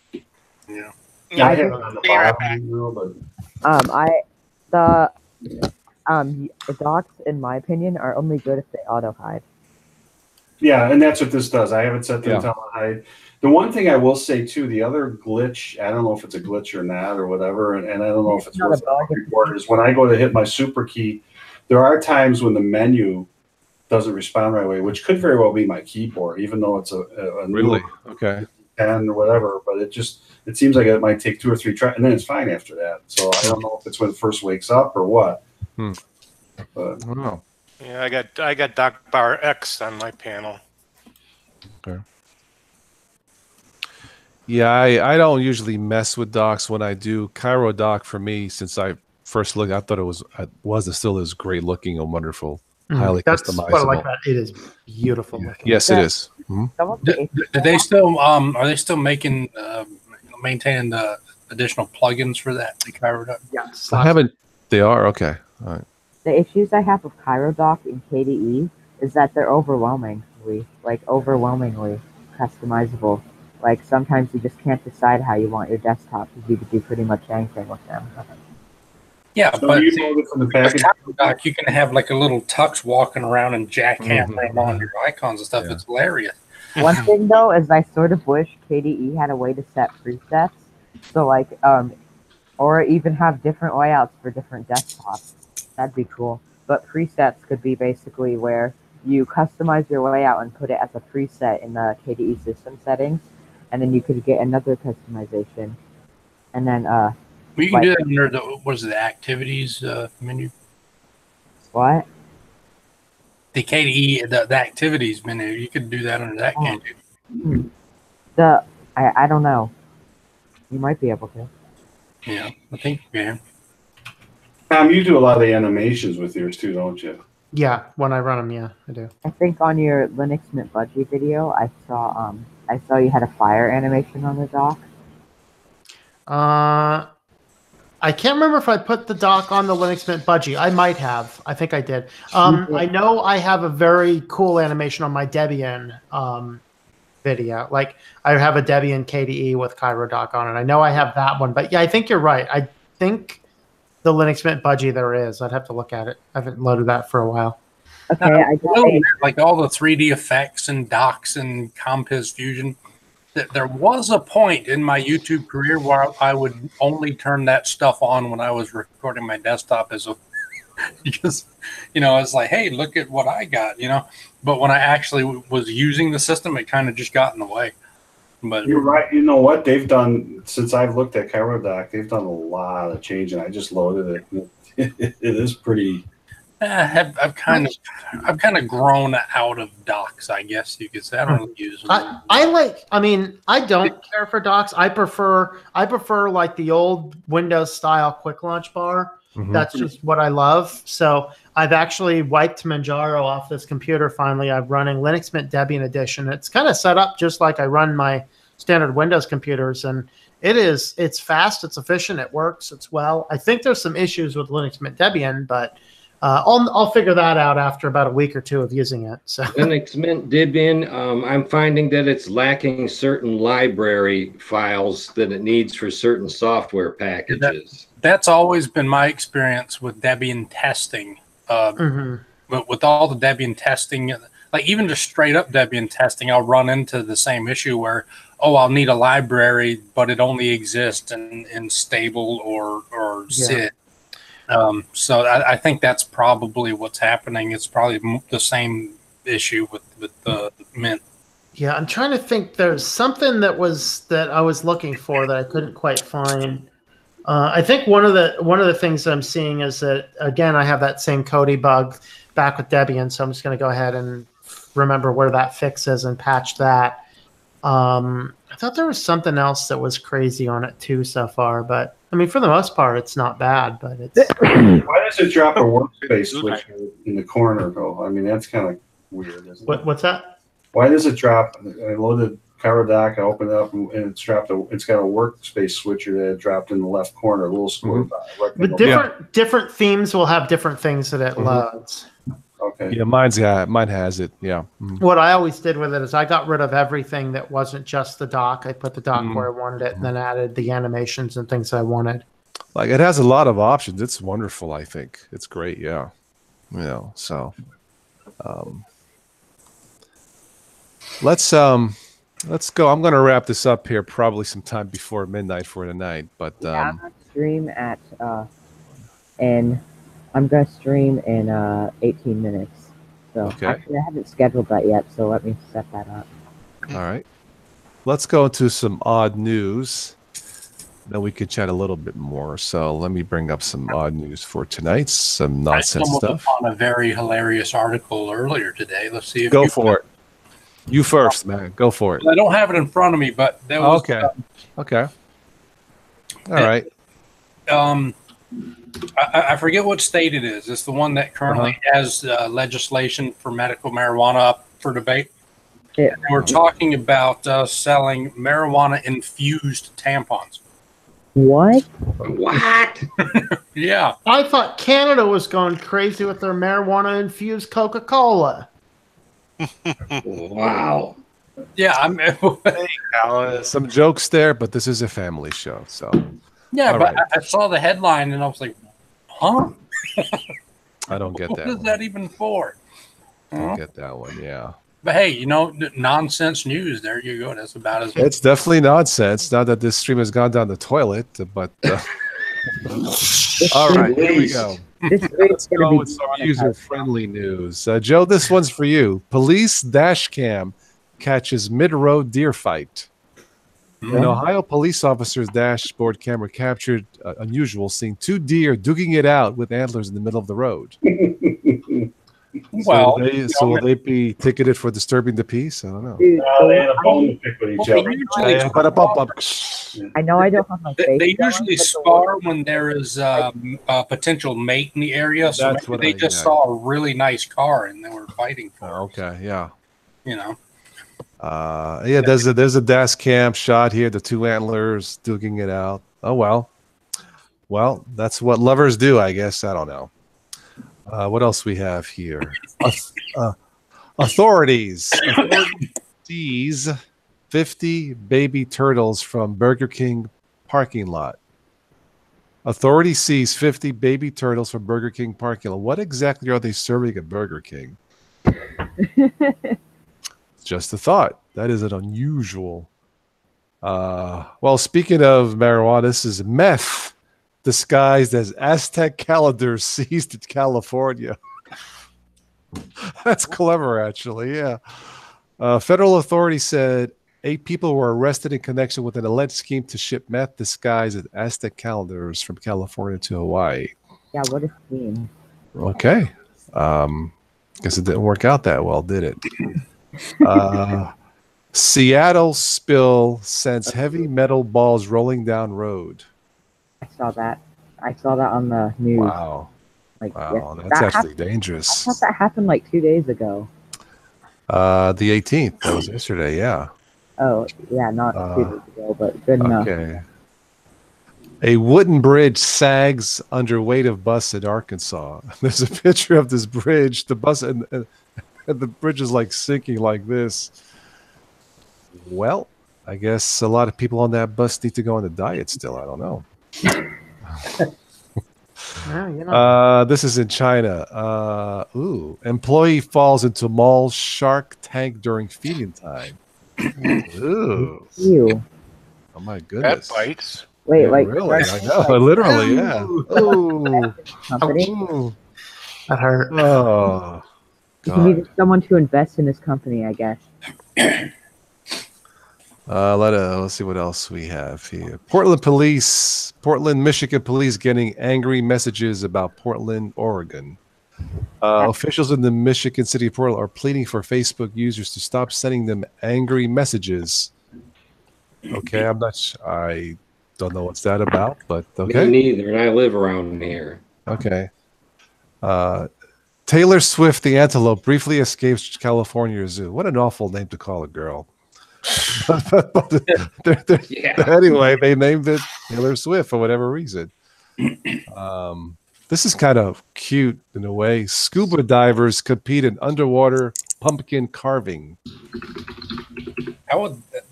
[SPEAKER 5] docks, in my opinion, are only good if they auto hide.
[SPEAKER 2] Yeah, and that's what this does. I haven't set them to auto hide. The one thing I will say too, the other glitch, I don't know if it's a glitch or not or whatever, and I don't know if it's worth the report, is when I go to hit my super key, there are times when the menu doesn't respond right away, which could very well be my keyboard, even though it's a
[SPEAKER 1] really okay
[SPEAKER 2] 10 or whatever. But it seems like it might take 2 or 3 tries, and then it's fine after that. So I don't know if it's when it first wakes up or what.
[SPEAKER 1] But I don't know.
[SPEAKER 8] Yeah, I got Dock Bar X on my panel.
[SPEAKER 1] Okay. Yeah, I don't usually mess with docks. When I do, Cairo dock for me, since I first looked, I thought it was and still is great looking and wonderful, highly
[SPEAKER 3] That's what I like
[SPEAKER 1] customizable.
[SPEAKER 3] about it. It is beautiful looking.
[SPEAKER 1] Yes, it is.
[SPEAKER 7] Do they still are they still making maintaining the additional plugins for that? The Cairo dock?
[SPEAKER 3] Yes.
[SPEAKER 1] I haven't. They are okay. All right.
[SPEAKER 5] The issues I have with ChiroDoc and KDE is that they're overwhelmingly customizable. Like sometimes you just can't decide how you want your desktop because you could do pretty much anything with them.
[SPEAKER 7] Yeah,
[SPEAKER 2] So
[SPEAKER 7] but
[SPEAKER 2] you load it from the package.
[SPEAKER 7] dock, you can have like a little tux walking around and jackhammering on your icons and stuff.
[SPEAKER 1] Yeah.
[SPEAKER 7] It's hilarious.
[SPEAKER 5] One thing though is I sort of wish KDE had a way to set presets, so like or even have different layouts for different desktops. That'd be cool. But presets could be basically where you customize your layout and put it as a preset in the KDE system settings, and then you could get another customization, and then
[SPEAKER 7] Well, you can do that under the what is it, the activities menu?
[SPEAKER 5] What?
[SPEAKER 7] The KDE, the activities menu. You could do that under that, can't you?
[SPEAKER 5] I don't know. You might be able to.
[SPEAKER 7] Yeah, I think you can.
[SPEAKER 2] Tom, you do a lot of the animations with yours too, don't you?
[SPEAKER 3] Yeah, when I run them, yeah, I do.
[SPEAKER 5] I think on your Linux Mint Budgie video, I saw you had a fire animation on the dock.
[SPEAKER 3] I can't remember if I put the dock on the Linux Mint Budgie. I might have. I think I did. I know I have a very cool animation on my Debian video. Like I have a Debian KDE with Cairo dock on it. I know I have that one, but yeah, I think you're right. I think the Linux Mint Budgie there is. I'd have to look at it. I haven't loaded that for a while.
[SPEAKER 5] Okay,
[SPEAKER 7] like all the 3D effects and docks and Compiz Fusion. There was a point in my YouTube career where I would only turn that stuff on when I was recording my desktop as a because it's like, hey, look at what I got, But when I actually was using the system, it kind of just got in the way. But
[SPEAKER 2] you're right. You know what they've done since I've looked at ChiroDoc? They've done a lot of change, and I just loaded it. It is pretty.
[SPEAKER 7] I've kind of grown out of docks, I guess you could say. I don't use them.
[SPEAKER 3] I don't care for docks. I prefer like the old Windows style quick launch bar. That's just what I love. So I've actually wiped Manjaro off this computer finally. I'm running Linux Mint Debian Edition. It's kind of set up just like I run my standard Windows computers, and it's fast, it's efficient, it works, it's well. I think there's some issues with Linux Mint Debian, but I'll figure that out after about a week or two of using it. So
[SPEAKER 4] Linux Mint Debian, I'm finding that it's lacking certain library files that it needs for certain software packages.
[SPEAKER 7] That's always been my experience with Debian testing. But with all the Debian testing, like even just straight up Debian testing, I'll run into the same issue where, I'll need a library, but it only exists in stable or SID. So I think that's probably what's happening. It's probably the same issue with the Mint.
[SPEAKER 3] Yeah, I'm trying to think. There's something that I was looking for that I couldn't quite find. I think one of the things I'm seeing is that again I have that same Kodi bug back with Debian, so I'm just going to go ahead and remember where that fix is and patch that. I thought there was something else that was crazy on it too so far, but I mean for the most part it's not bad. But it's
[SPEAKER 2] why does it drop a workspace switch in the corner though? I mean that's kind of weird, isn't it?
[SPEAKER 3] What's that?
[SPEAKER 2] Why does it drop? I loaded ChiroDoc, I opened it up, and it's got a workspace switcher that it dropped in the left corner, a little square.
[SPEAKER 3] But different themes will have different things that it loads.
[SPEAKER 2] Okay.
[SPEAKER 1] Yeah, mine has it. Yeah.
[SPEAKER 3] What I always did with it is I got rid of everything that wasn't just the dock. I put the dock where I wanted it, and then added the animations and things I wanted.
[SPEAKER 1] Like it has a lot of options. It's wonderful. I think it's great. Yeah. So let's go. I'm going to wrap this up here probably sometime before midnight for tonight. But
[SPEAKER 5] I'm going to stream at I'm going to stream in 18 minutes. So actually, I haven't scheduled that yet. So let me set that up.
[SPEAKER 1] All right. Let's go into some odd news. Then we could chat a little bit more. So let me bring up some odd news for tonight. Some nonsense stuff.
[SPEAKER 7] I stumbled upon a very hilarious article earlier today. Let's see if
[SPEAKER 1] go for it. You first, man. Go for it.
[SPEAKER 7] I don't have it in front of me, but there was
[SPEAKER 1] Okay. Okay. All right.
[SPEAKER 7] I forget what state it is. It's the one that currently has legislation for medical marijuana up for debate.
[SPEAKER 5] Yeah.
[SPEAKER 7] We're talking about selling marijuana-infused tampons.
[SPEAKER 5] What?
[SPEAKER 4] What?
[SPEAKER 7] Yeah.
[SPEAKER 3] I thought Canada was going crazy with their marijuana-infused Coca-Cola.
[SPEAKER 4] Wow.
[SPEAKER 7] Yeah, I'm.
[SPEAKER 1] Some jokes there, but this is a family show, so.
[SPEAKER 7] Yeah,
[SPEAKER 1] All
[SPEAKER 7] but
[SPEAKER 1] right.
[SPEAKER 7] I saw the headline and I was like, huh?
[SPEAKER 1] I don't get that.
[SPEAKER 7] What is that even for?
[SPEAKER 1] I don't get that one, yeah.
[SPEAKER 7] But hey, you know, nonsense news. There you go. That's about as.
[SPEAKER 1] It's definitely nonsense. Now that this stream has gone down the toilet, but all right, here we go. Let's go with some user-friendly news. Joe, this one's for you. Police dash cam catches mid-road deer fight. An Ohio police officer's dashboard camera captured unusual, seeing two deer duking it out with antlers in the middle of the road.
[SPEAKER 7] Well,
[SPEAKER 1] so will they be ticketed for disturbing the peace? I don't know.
[SPEAKER 3] Dude,
[SPEAKER 2] they had a bone to pick with each other.
[SPEAKER 5] I know I don't have my face.
[SPEAKER 7] They usually spar when there is a potential mate in the area. So
[SPEAKER 1] That's
[SPEAKER 7] maybe
[SPEAKER 1] what
[SPEAKER 7] they just saw a really nice car and they were fighting for it.
[SPEAKER 1] Okay, yeah.
[SPEAKER 7] You know.
[SPEAKER 1] Yeah, there's a dash cam shot here. The two antlers duking it out. Oh well. Well, that's what lovers do, I guess. I don't know. What else we have here? Authorities seize 50 baby turtles from Burger King parking lot. Authorities seize 50 baby turtles from Burger King parking lot. What exactly are they serving at Burger King? Just a thought. That is an unusual. Well, speaking of marijuana, this is meth disguised as Aztec calendars seized in California. That's clever, actually. Yeah. Federal authorities said 8 people were arrested in connection with an alleged scheme to ship meth disguised as Aztec calendars from California to Hawaii.
[SPEAKER 5] Yeah, what a scheme.
[SPEAKER 1] Okay. Guess it didn't work out that well, did it? Seattle spill sends heavy metal balls rolling down road.
[SPEAKER 5] I saw that. I saw that on the news.
[SPEAKER 1] Wow.
[SPEAKER 5] Like,
[SPEAKER 1] wow,
[SPEAKER 5] yes,
[SPEAKER 1] that's actually dangerous.
[SPEAKER 5] I thought that happened like 2 days ago.
[SPEAKER 1] The 18th. That was yesterday, yeah.
[SPEAKER 5] Oh, yeah, not 2 days ago, but good enough.
[SPEAKER 1] Okay. A wooden bridge sags under weight of bus in Arkansas. There's a picture of this bridge. The bus and the bridge is like sinking like this. Well, I guess a lot of people on that bus need to go on a diet still. I don't know. This is in China. Employee falls into mall shark tank during feeding time. Ooh.
[SPEAKER 5] Ew.
[SPEAKER 1] Oh my goodness.
[SPEAKER 8] That bites.
[SPEAKER 5] Wait,
[SPEAKER 1] Yeah,
[SPEAKER 5] like
[SPEAKER 1] really? I know, literally, yeah. Ooh.
[SPEAKER 5] company?
[SPEAKER 1] Ooh.
[SPEAKER 3] That hurt.
[SPEAKER 1] Oh.
[SPEAKER 5] You needed someone to invest in this company, I guess.
[SPEAKER 1] Let's see what else we have here. Portland, Michigan police getting angry messages about Portland, Oregon. Officials in the Michigan city of Portland are pleading for Facebook users to stop sending them angry messages. Okay, I don't know what's that about, but okay.
[SPEAKER 4] Me neither, and I live around here.
[SPEAKER 1] Okay. Taylor Swift the antelope briefly escapes California Zoo. What an awful name to call a girl. Anyway, they named it Taylor Swift for whatever reason. This is kind of cute in a way. Scuba divers compete in underwater pumpkin carving.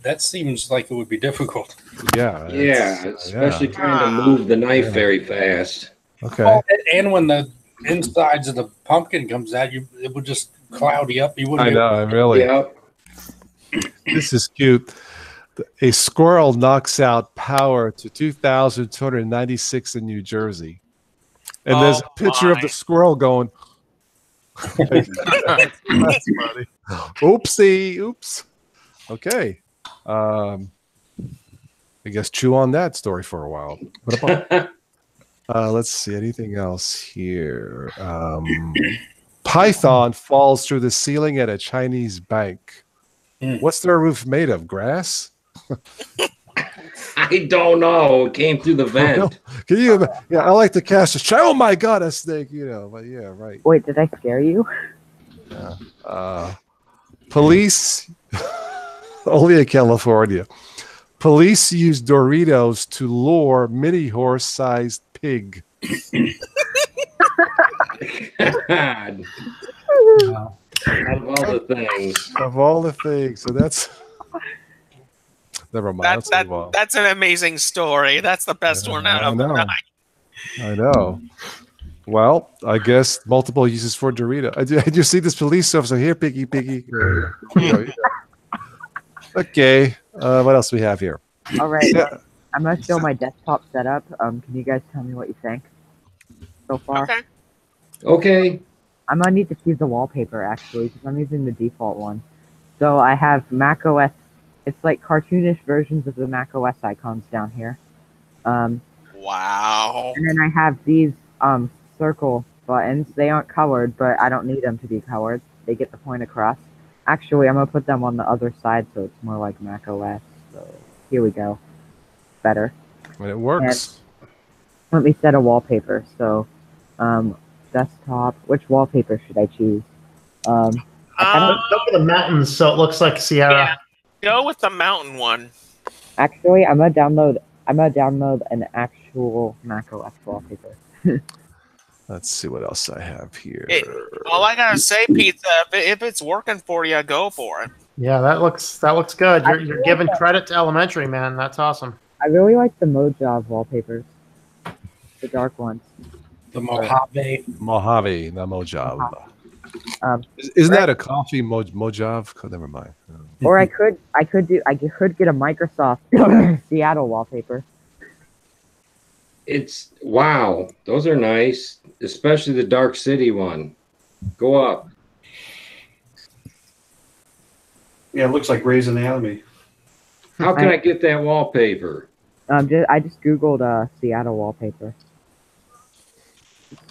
[SPEAKER 7] That seems like it would be difficult.
[SPEAKER 1] Yeah.
[SPEAKER 4] Especially trying to move the knife very fast.
[SPEAKER 1] Okay.
[SPEAKER 7] Well, and when the insides of the pumpkin comes out, it would just cloudy up. You wouldn't.
[SPEAKER 1] I know, really.
[SPEAKER 4] Yeah.
[SPEAKER 1] This is cute. A squirrel knocks out power to 2,296 in New Jersey. And there's a picture of the squirrel going. That's funny. Oopsie. Oops. Okay. I guess chew on that story for a while. What about, let's see. Anything else here? Python falls through the ceiling at a Chinese bank. What's their roof made of? Grass?
[SPEAKER 4] I don't know. It came through the vent.
[SPEAKER 1] Can you? Yeah, I like to cast a shadow. Oh my god, a snake! But yeah, right.
[SPEAKER 5] Wait, did I scare you?
[SPEAKER 1] Police, only in California. Police use Doritos to lure mini horse-sized pig.
[SPEAKER 4] God.
[SPEAKER 3] Wow.
[SPEAKER 4] Out of all the things.
[SPEAKER 1] Of all the things, so that's. Never mind.
[SPEAKER 6] That's an amazing story. That's the best one out of the night.
[SPEAKER 1] I know. Well, I guess multiple uses for Dorito. I just see this police officer here, piggy. Okay. What else do we have here?
[SPEAKER 5] All right. I'm gonna show my desktop setup. Can you guys tell me what you think so far?
[SPEAKER 4] Okay.
[SPEAKER 5] I'm gonna need to choose the wallpaper actually because I'm using the default one. So I have Mac OS. It's like cartoonish versions of the Mac OS icons down here.
[SPEAKER 6] Wow.
[SPEAKER 5] And then I have these circle buttons. They aren't colored, but I don't need them to be colored. They get the point across. Actually, I'm gonna put them on the other side so it's more like Mac OS. So here we go. Better.
[SPEAKER 1] And it works.
[SPEAKER 5] And let me set a wallpaper. So, desktop. Which wallpaper should I choose?
[SPEAKER 3] Go for the mountains so it looks like Sierra.
[SPEAKER 6] Yeah. Go with the mountain one.
[SPEAKER 5] Actually, I'm gonna download an actual Mac OS wallpaper.
[SPEAKER 1] Let's see what else I have here.
[SPEAKER 6] All I gotta say, Pizza, if it's working for you, go for it.
[SPEAKER 3] Yeah, that looks good. You're giving credit to Elementary, man. That's awesome.
[SPEAKER 5] I really like the Mojave wallpapers, the dark ones.
[SPEAKER 7] The Mojave,
[SPEAKER 1] the Mojave. Isn't that a coffee Mojave? Never mind.
[SPEAKER 5] Or I could get a Microsoft Seattle wallpaper.
[SPEAKER 4] It's wow. Those are nice, especially the Dark City one. Go up.
[SPEAKER 2] Yeah, it looks like Grey's Anatomy.
[SPEAKER 4] How can I get that wallpaper?
[SPEAKER 5] I just googled Seattle wallpaper.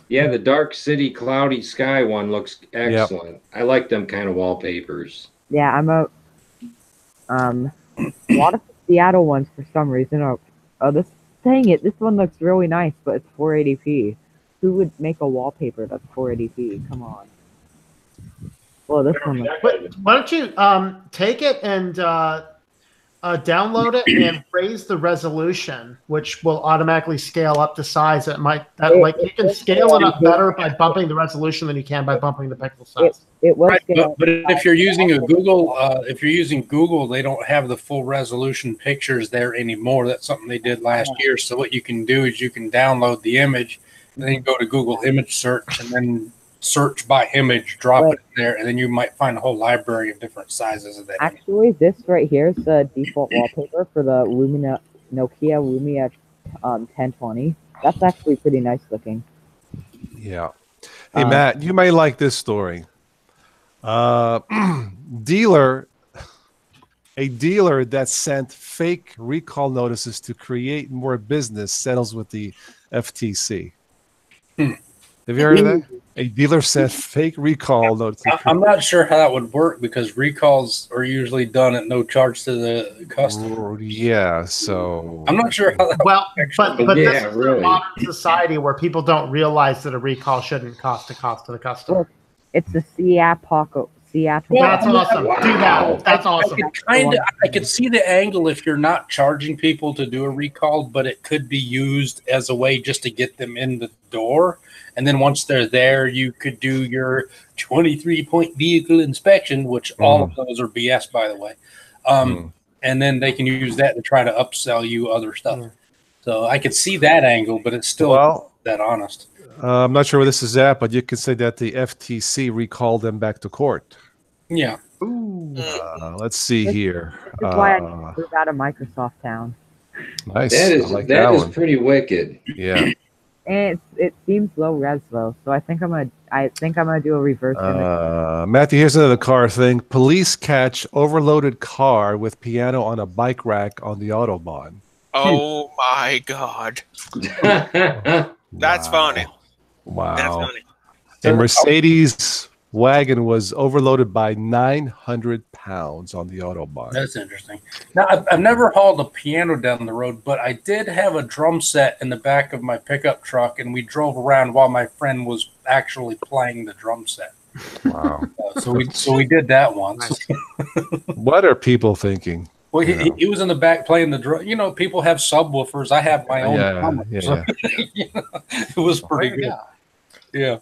[SPEAKER 4] Yeah, the Dark City Cloudy Sky one looks excellent. Yep. I like them kind of wallpapers.
[SPEAKER 5] Yeah, I'm a lot of the Seattle ones for some reason are this one looks really nice, but it's 480p. Who would make a wallpaper that's 480p? Come on. Well, this one looks
[SPEAKER 3] why don't you take it and download it and raise the resolution, which will automatically scale up the size. You can scale it up better by bumping the resolution than you can by bumping the pixel size.
[SPEAKER 5] It will
[SPEAKER 7] right, but if you're using Google, they don't have the full resolution pictures there anymore. That's something they did last year. So what you can do is you can download the image, and then go to Google image search, and then search by image, drop it in there, and then you might find a whole library of different sizes of that.
[SPEAKER 5] Actually, this right here is the default wallpaper for the Nokia Lumia 1020. That's actually pretty nice looking.
[SPEAKER 1] Yeah. Hey, Matt, you may like this story. A dealer that sent fake recall notices to create more business settles with the FTC. Have you heard of that? A dealer sent fake recall notices.
[SPEAKER 7] I'm not sure how that would work because recalls are usually done at no charge to the customer.
[SPEAKER 1] Yeah, so
[SPEAKER 7] I'm not sure how that.
[SPEAKER 3] But
[SPEAKER 4] yeah,
[SPEAKER 3] this is
[SPEAKER 4] really.
[SPEAKER 3] a modern society where people don't realize that a recall shouldn't cost to the customer.
[SPEAKER 5] Look, it's the Seattle.
[SPEAKER 3] That's awesome.
[SPEAKER 4] Wow.
[SPEAKER 3] Do that. That's awesome.
[SPEAKER 7] I could see the angle if you're not charging people to do a recall, but it could be used as a way just to get them in the door. And then once they're there, you could do your 23-point vehicle inspection, which all of those are BS, by the way. And then they can use that to try to upsell you other stuff. So I could see that angle, but it's still that honest.
[SPEAKER 1] I'm not sure where this is at, but you could say that the FTC recalled them back to court.
[SPEAKER 7] Yeah.
[SPEAKER 1] Let's see here.
[SPEAKER 5] That's why I moved out of Microsoft Town.
[SPEAKER 1] Nice.
[SPEAKER 4] That is pretty wicked.
[SPEAKER 1] Yeah.
[SPEAKER 5] And it seems low res though, so I think I'm gonna do a reverse image.
[SPEAKER 1] Matthew, here's another car thing. Police catch overloaded car with piano on a bike rack on the Autobahn.
[SPEAKER 6] Oh my God. That's funny.
[SPEAKER 1] Wow.
[SPEAKER 6] That's funny.
[SPEAKER 1] A Mercedes wagon was overloaded by 900 pounds on the Autobahn.
[SPEAKER 7] That's interesting. Now, I've never hauled a piano down the road, but I did have a drum set in the back of my pickup truck, and we drove around while my friend was actually playing the drum set.
[SPEAKER 1] Wow.
[SPEAKER 7] So we did that once.
[SPEAKER 1] What are people thinking?
[SPEAKER 7] Well, he was in the back playing the drum. You know, people have subwoofers. I have my own.
[SPEAKER 1] Yeah.
[SPEAKER 7] It was pretty good. Yeah.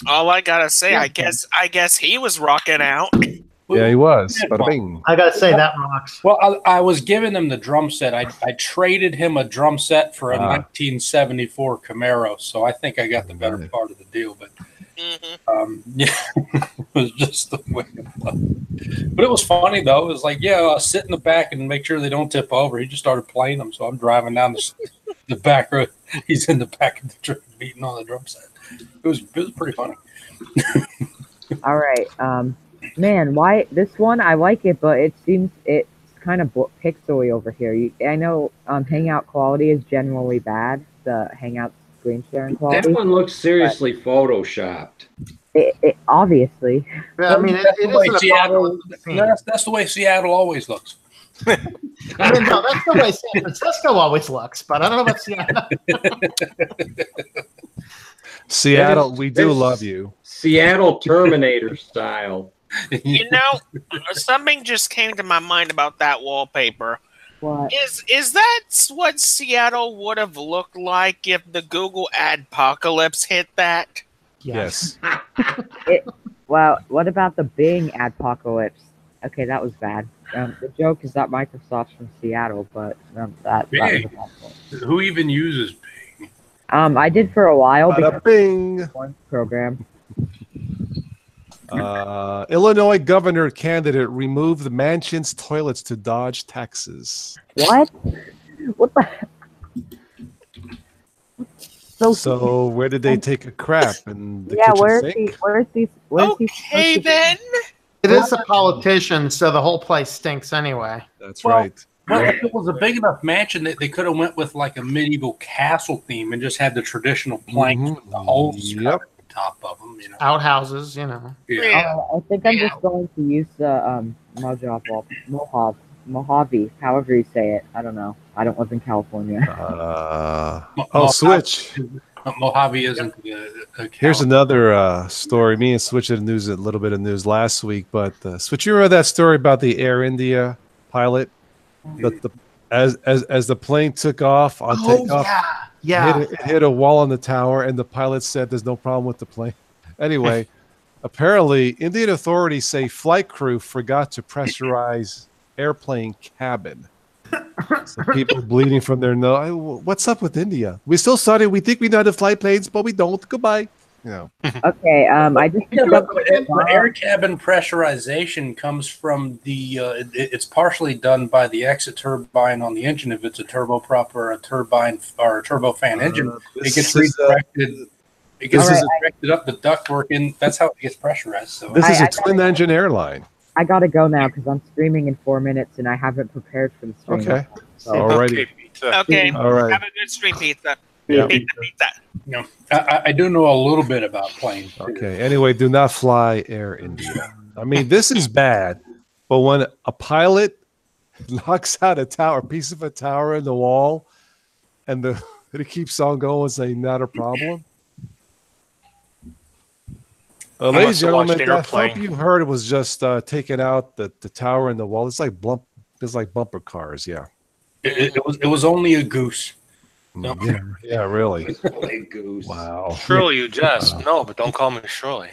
[SPEAKER 6] All I gotta say, I guess he was rocking out.
[SPEAKER 1] Yeah, he was. Bada bing.
[SPEAKER 3] I gotta say that rocks.
[SPEAKER 7] Well, I was giving him the drum set. I traded him a drum set for a 1974 Camaro, so I think I got the better part of the deal. But yeah, it was just the way it was. But it was funny though. It was like, yeah, sit in the back and make sure they don't tip over. He just started playing them, so I'm driving down the back road. He's in the back of the truck beating on the drum set. It was pretty funny.
[SPEAKER 5] All right. Man, why this one? I like it, but it seems it's kind of pixely over here. I know Hangout quality is generally bad. The Hangout screen sharing quality.
[SPEAKER 4] That one looks seriously photoshopped.
[SPEAKER 5] It obviously.
[SPEAKER 3] Yeah, I mean, that's
[SPEAKER 7] the way Seattle always looks.
[SPEAKER 3] I mean, no, that's the way San Francisco always looks, but I don't know about Seattle.
[SPEAKER 1] Seattle, we do love you.
[SPEAKER 4] Seattle Terminator style.
[SPEAKER 6] You know, something just came to my mind about that wallpaper.
[SPEAKER 5] What?
[SPEAKER 6] Is that what Seattle would have looked like if the Google Adpocalypse hit that?
[SPEAKER 1] Yes.
[SPEAKER 5] Well, what about the Bing Adpocalypse? Okay, that was bad. The joke is that Microsoft's from Seattle, but that was
[SPEAKER 7] who even uses Bing?
[SPEAKER 5] I did for a while because
[SPEAKER 1] Bing
[SPEAKER 5] program.
[SPEAKER 1] Illinois governor candidate removed the mansion's toilets to dodge taxes.
[SPEAKER 5] What? What the?
[SPEAKER 1] So where did they take a crap? In the kitchen sink?
[SPEAKER 5] Where's he?
[SPEAKER 6] Okay, then.
[SPEAKER 3] It is a politician, so the whole place stinks anyway.
[SPEAKER 1] That's right.
[SPEAKER 7] Well, if it was a big enough mansion that they could have went with like a medieval castle theme and just had the traditional planks with the holes cut at the top of them, you know.
[SPEAKER 3] Outhouses, you know.
[SPEAKER 5] Yeah. I think I'm just going to use the Mojave, however you say it. I don't know. I don't live in California.
[SPEAKER 1] Switch.
[SPEAKER 7] Mojave isn't.
[SPEAKER 1] Here's another story. Me and Switch did a little bit of news last week, but Switch, you remember that story about the Air India pilot? As the plane took off on takeoff, it hit a wall on the tower, and the pilot said there's no problem with the plane. Anyway, apparently, Indian authorities say flight crew forgot to pressurize airplane cabin. So people bleeding from their nose. What's up with India? We still started. We think we know how to fly planes, but we don't. Goodbye. You know.
[SPEAKER 5] Okay. I just
[SPEAKER 7] the air cabin pressurization comes from the. It's partially done by the exit turbine on the engine. If it's a turboprop or a turbine or a turbofan engine, it gets redirected. It gets directed up the ductwork, and that's how it gets pressurized. So
[SPEAKER 1] this is a twin-engine airline.
[SPEAKER 5] I gotta go now because I'm streaming in 4 minutes and I haven't prepared for the stream.
[SPEAKER 1] Okay.
[SPEAKER 5] So.
[SPEAKER 1] Alrighty.
[SPEAKER 6] Okay.
[SPEAKER 1] All right.
[SPEAKER 6] Have a good stream, pizza.
[SPEAKER 1] Yeah.
[SPEAKER 6] Pizza.
[SPEAKER 7] You know, I do know a little bit about planes.
[SPEAKER 1] Okay. Anyway, do not fly Air India. I mean, this is bad, but when a pilot knocks out a piece of a tower in the wall, and it keeps on going, saying not a problem. Ladies and gentlemen, I hope you heard it was just taking out the tower and the wall. It's like bumper cars, yeah.
[SPEAKER 7] It was only a goose.
[SPEAKER 1] No. Yeah, really.
[SPEAKER 4] Only a goose.
[SPEAKER 1] Wow.
[SPEAKER 8] Shirley, you just no, but don't call me Shirley.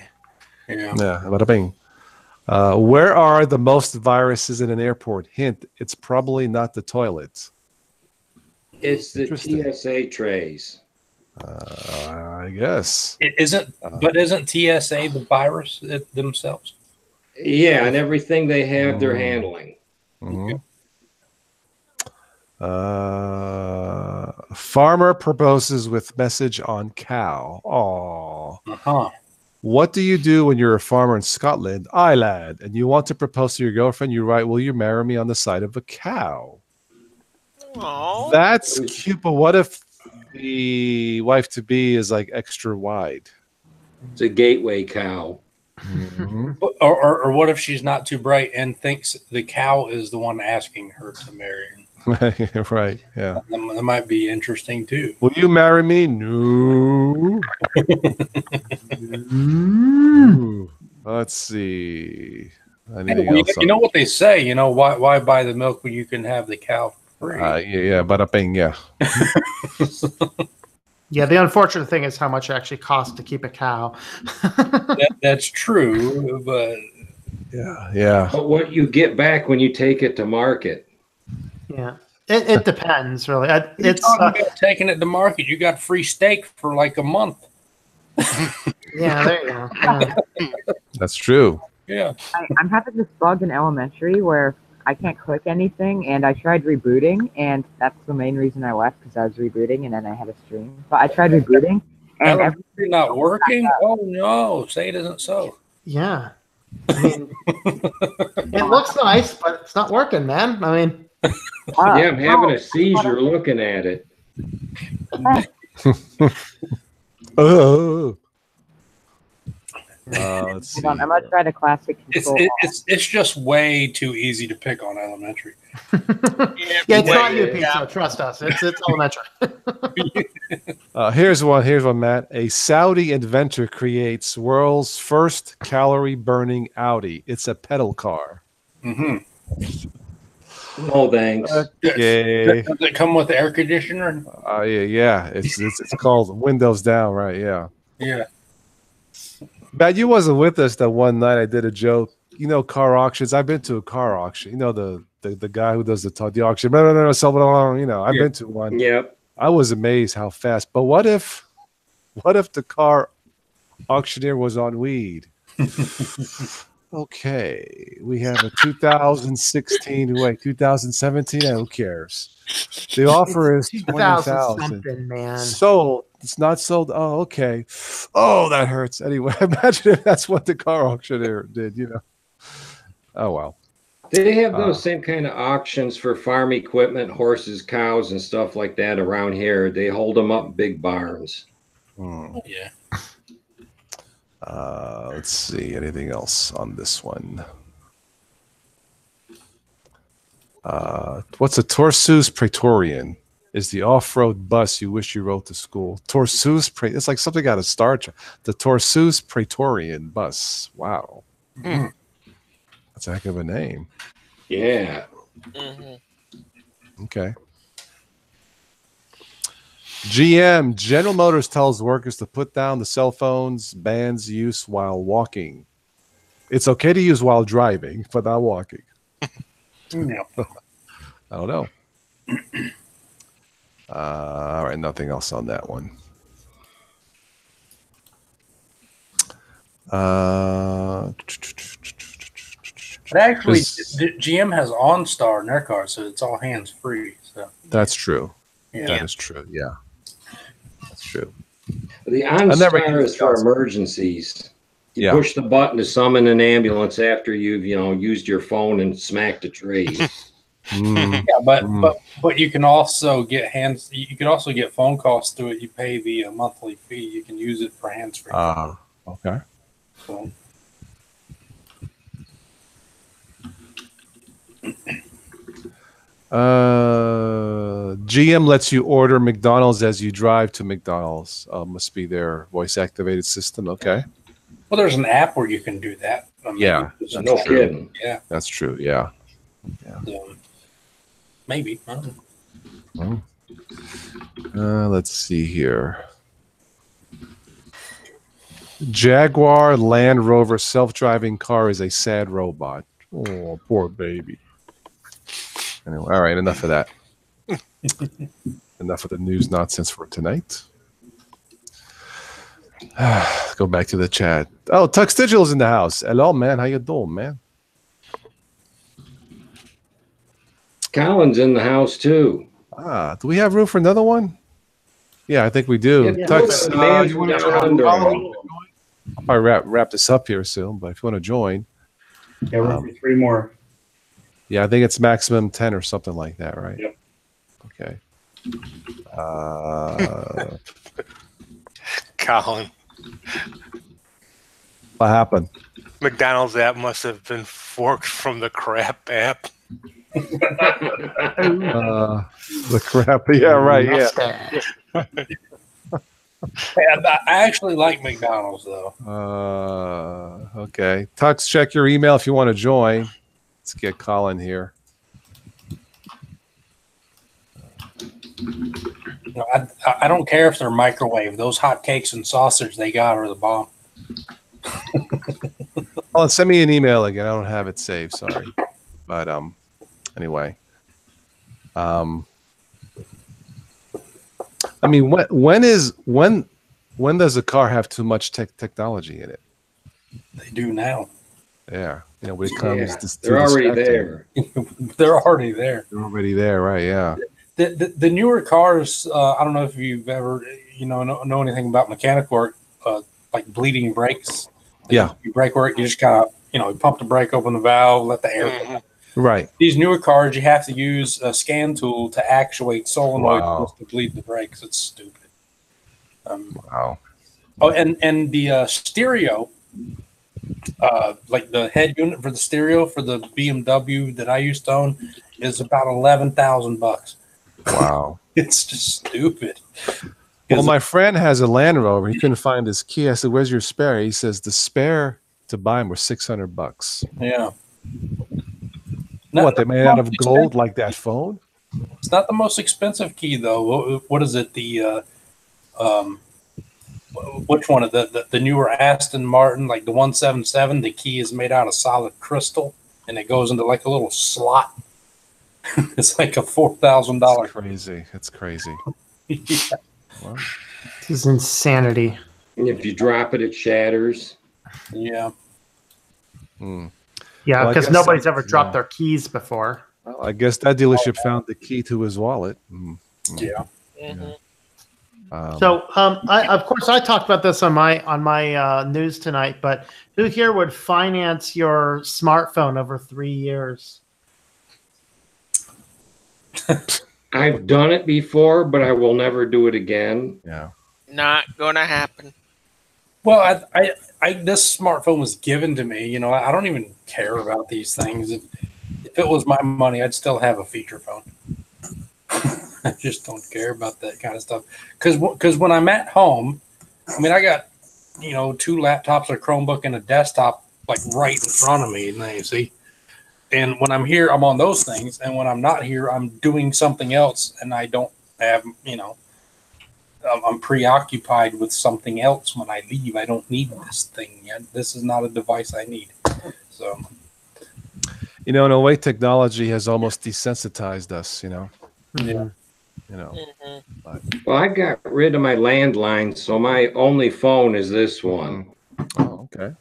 [SPEAKER 7] Yeah.
[SPEAKER 1] Bada bing. Where are the most viruses in an airport? Hint: it's probably not the toilets.
[SPEAKER 4] It's the TSA trays.
[SPEAKER 1] I guess
[SPEAKER 7] It isn't, but isn't TSA the virus themselves?
[SPEAKER 4] Yeah, and everything they have, they're handling.
[SPEAKER 1] Mm-hmm. Farmer proposes with message on cow. Aww. What do you do when you're a farmer in Scotland, lad, and you want to propose to your girlfriend? You write, "Will you marry me?" on the side of a cow.
[SPEAKER 6] Aww.
[SPEAKER 1] That's cute, but what if the wife to be is like extra wide?
[SPEAKER 4] It's a gateway cow.
[SPEAKER 1] Mhm.
[SPEAKER 7] Or what if she's not too bright and thinks the cow is the one asking her to marry him?
[SPEAKER 1] Right. Yeah.
[SPEAKER 7] That might be interesting too.
[SPEAKER 1] Will you marry me? No. Ooh. Let's see. Anything else?
[SPEAKER 7] You know what they say. You know why buy the milk when you can have the cow for free?
[SPEAKER 1] Yeah. Bada bing. Yeah.
[SPEAKER 3] Yeah, the unfortunate thing is how much it actually costs to keep a cow.
[SPEAKER 7] That's true, but
[SPEAKER 1] yeah.
[SPEAKER 4] But what you get back when you take it to market.
[SPEAKER 3] Yeah, it depends really. It's
[SPEAKER 7] talking about taking it to market. You got free steak for like a month.
[SPEAKER 3] Yeah, there you go. Yeah.
[SPEAKER 1] That's true.
[SPEAKER 7] Yeah.
[SPEAKER 5] I'm having this bug in elementary where I can't click anything, and I tried rebooting, and that's the main reason I left, because I was rebooting, and then I had a stream. But I tried rebooting, and
[SPEAKER 7] everything's not working. Oh no! Say it isn't so.
[SPEAKER 3] Yeah. I mean, it looks nice, but it's not working, man. I mean,
[SPEAKER 4] yeah, I'm having a seizure looking at it.
[SPEAKER 1] Oh. Let's see.
[SPEAKER 5] I'm gonna try the classic control.
[SPEAKER 7] It's just way too easy to pick on elementary.
[SPEAKER 3] Yeah, it's not you, Pizza. Trust us. It's elementary.
[SPEAKER 1] Here's one, Matt. A Saudi inventor creates world's first calorie-burning Audi. It's a pedal car.
[SPEAKER 7] Mm-hmm.
[SPEAKER 4] Oh, thanks.
[SPEAKER 1] Okay.
[SPEAKER 7] Does it come with the air conditioner?
[SPEAKER 1] Yeah. It's called Windows Down, right? Yeah.
[SPEAKER 7] Yeah.
[SPEAKER 1] Matt, you wasn't with us that one night. I did a joke. You know, car auctions. I've been to a car auction. You know, the guy who does the auction. No, you know, I've been to one.
[SPEAKER 4] Yep.
[SPEAKER 1] I was amazed how fast. But what if the car auctioneer was on weed? Okay, we have a 2016. Wait, 2017. Who cares? The offer is 20,000.
[SPEAKER 3] Something, man.
[SPEAKER 1] Sold. It's not sold. Oh, okay. Oh, that hurts. Anyway, imagine if that's what the car auctioneer did. You know. Oh well.
[SPEAKER 4] They have those same kind of auctions for farm equipment, horses, cows, and stuff like that around here. They hold them up in big barns.
[SPEAKER 7] Yeah.
[SPEAKER 1] Let's see. Anything else on this one? What's a Torsus Praetorian? Is the off-road bus you wish you rode to school. Torsus It's like something out of Star Trek. The Torsus Praetorian bus. Wow.
[SPEAKER 7] Mm-hmm.
[SPEAKER 1] That's a heck of a name.
[SPEAKER 4] Yeah.
[SPEAKER 6] Mm-hmm.
[SPEAKER 1] Okay. GM, General Motors tells workers to put down the cell phones, bans use while walking. It's okay to use while driving, but not walking.
[SPEAKER 7] No.
[SPEAKER 1] I don't know. All right, nothing else on that one.
[SPEAKER 7] But actually, GM has OnStar in their car, so it's all hands free. So
[SPEAKER 1] that's true.
[SPEAKER 7] Yeah.
[SPEAKER 1] That is true. Yeah, that's true.
[SPEAKER 4] The OnStar is for emergencies. You push the button to summon an ambulance after you've used your phone and smacked a tree.
[SPEAKER 7] Yeah, but you can also get You can also get phone calls through it. You pay the monthly fee. You can use it for hands free.
[SPEAKER 1] Okay.
[SPEAKER 7] So.
[SPEAKER 1] GM lets you order McDonald's as you drive to McDonald's. Must be their voice activated system. Okay.
[SPEAKER 7] Well, there's an app where you can do that.
[SPEAKER 1] Yeah.
[SPEAKER 4] No kidding.
[SPEAKER 7] Yeah.
[SPEAKER 1] That's true. Yeah.
[SPEAKER 7] Maybe. I don't
[SPEAKER 1] know. Let's see here. Jaguar Land Rover self-driving car is a sad robot. Oh, poor baby. Anyway, all right, enough of that. Enough of the news nonsense for tonight. Go back to the chat. Oh, Tux Digital's in the house. Hello, man. How you doing, man?
[SPEAKER 4] Colin's in the house too.
[SPEAKER 1] Do we have room for another one? Yeah, I think we do.
[SPEAKER 4] Yeah,
[SPEAKER 1] Tux,
[SPEAKER 4] you want to
[SPEAKER 1] I'll probably wrap this up here soon, but if you want to join.
[SPEAKER 2] Yeah, room for 3 more.
[SPEAKER 1] Yeah, I think it's maximum 10 or something like that, right?
[SPEAKER 2] Yep.
[SPEAKER 1] Okay.
[SPEAKER 8] Colin.
[SPEAKER 1] What happened?
[SPEAKER 8] McDonald's app must have been forked from the crap app.
[SPEAKER 1] The crap. Yeah, right. Yeah.
[SPEAKER 7] I actually like McDonald's though.
[SPEAKER 1] Okay. Tux, check your email if you want to join. Let's get Colin here.
[SPEAKER 7] I don't care if they're microwave. Those hot cakes and sausage they got are the bomb.
[SPEAKER 1] Colin, send me an email again. I don't have it saved. Sorry, but anyway, I mean, when does a car have too much technology in it?
[SPEAKER 7] They do now.
[SPEAKER 1] Yeah, when it comes to
[SPEAKER 4] they're already there.
[SPEAKER 7] They're already there.
[SPEAKER 1] They're already there, right? Yeah.
[SPEAKER 7] The newer cars. I don't know if you've ever know anything about mechanic work, like bleeding brakes.
[SPEAKER 1] Yeah.
[SPEAKER 7] Brake work. You just kind of you pump the brake, open the valve, let the air come out.
[SPEAKER 1] Right.
[SPEAKER 7] These newer cars, you have to use a scan tool to actuate solenoid to bleed the brakes. It's stupid.
[SPEAKER 1] Wow.
[SPEAKER 7] Oh, and the stereo, like the head unit for the stereo for the BMW that I used to own, is about $11,000.
[SPEAKER 1] Wow.
[SPEAKER 7] It's just stupid.
[SPEAKER 1] Well, my friend has a Land Rover. He couldn't find his key. I said, "Where's your spare?" He says the spare to buy him was $600.
[SPEAKER 7] Yeah.
[SPEAKER 1] What, they made out of gold like that phone?
[SPEAKER 7] It's not the most expensive key though. What is it? The which one of the newer Aston Martin, like the 177? The key is made out of solid crystal, and it goes into like a little slot. It's like a $4,000.
[SPEAKER 1] Crazy. It's crazy.
[SPEAKER 7] Yeah.
[SPEAKER 1] Well,
[SPEAKER 3] This is insanity.
[SPEAKER 4] And if you drop it, it shatters.
[SPEAKER 7] Yeah.
[SPEAKER 3] Yeah,
[SPEAKER 1] Well, I
[SPEAKER 3] because
[SPEAKER 1] guess
[SPEAKER 3] nobody's
[SPEAKER 1] that's-
[SPEAKER 3] ever dropped their keys before.
[SPEAKER 1] well, I guess that dealership found the key to his wallet.
[SPEAKER 7] Yeah.
[SPEAKER 3] So, of course, I talked about this on my news tonight. But who here would finance your smartphone over 3 years?
[SPEAKER 4] I've done it before, but I will never do it again.
[SPEAKER 1] Yeah.
[SPEAKER 6] Not gonna happen.
[SPEAKER 7] Well, I this smartphone was given to me. I don't even care about these things. If it was my money, I'd still have a feature phone. I just don't care about that kind of stuff. Because when I'm at home, I mean, I got 2 laptops, a Chromebook, and a desktop like right in front of me, and you see. And when I'm here, I'm on those things, and when I'm not here, I'm doing something else, and I don't have I'm preoccupied with something else when I leave. I don't need this thing yet. This is not a device I need. So,
[SPEAKER 1] In a way, technology has almost desensitized us.
[SPEAKER 7] yeah.
[SPEAKER 4] Well, I got rid of my landline, so my only phone is this one.
[SPEAKER 1] Oh, okay.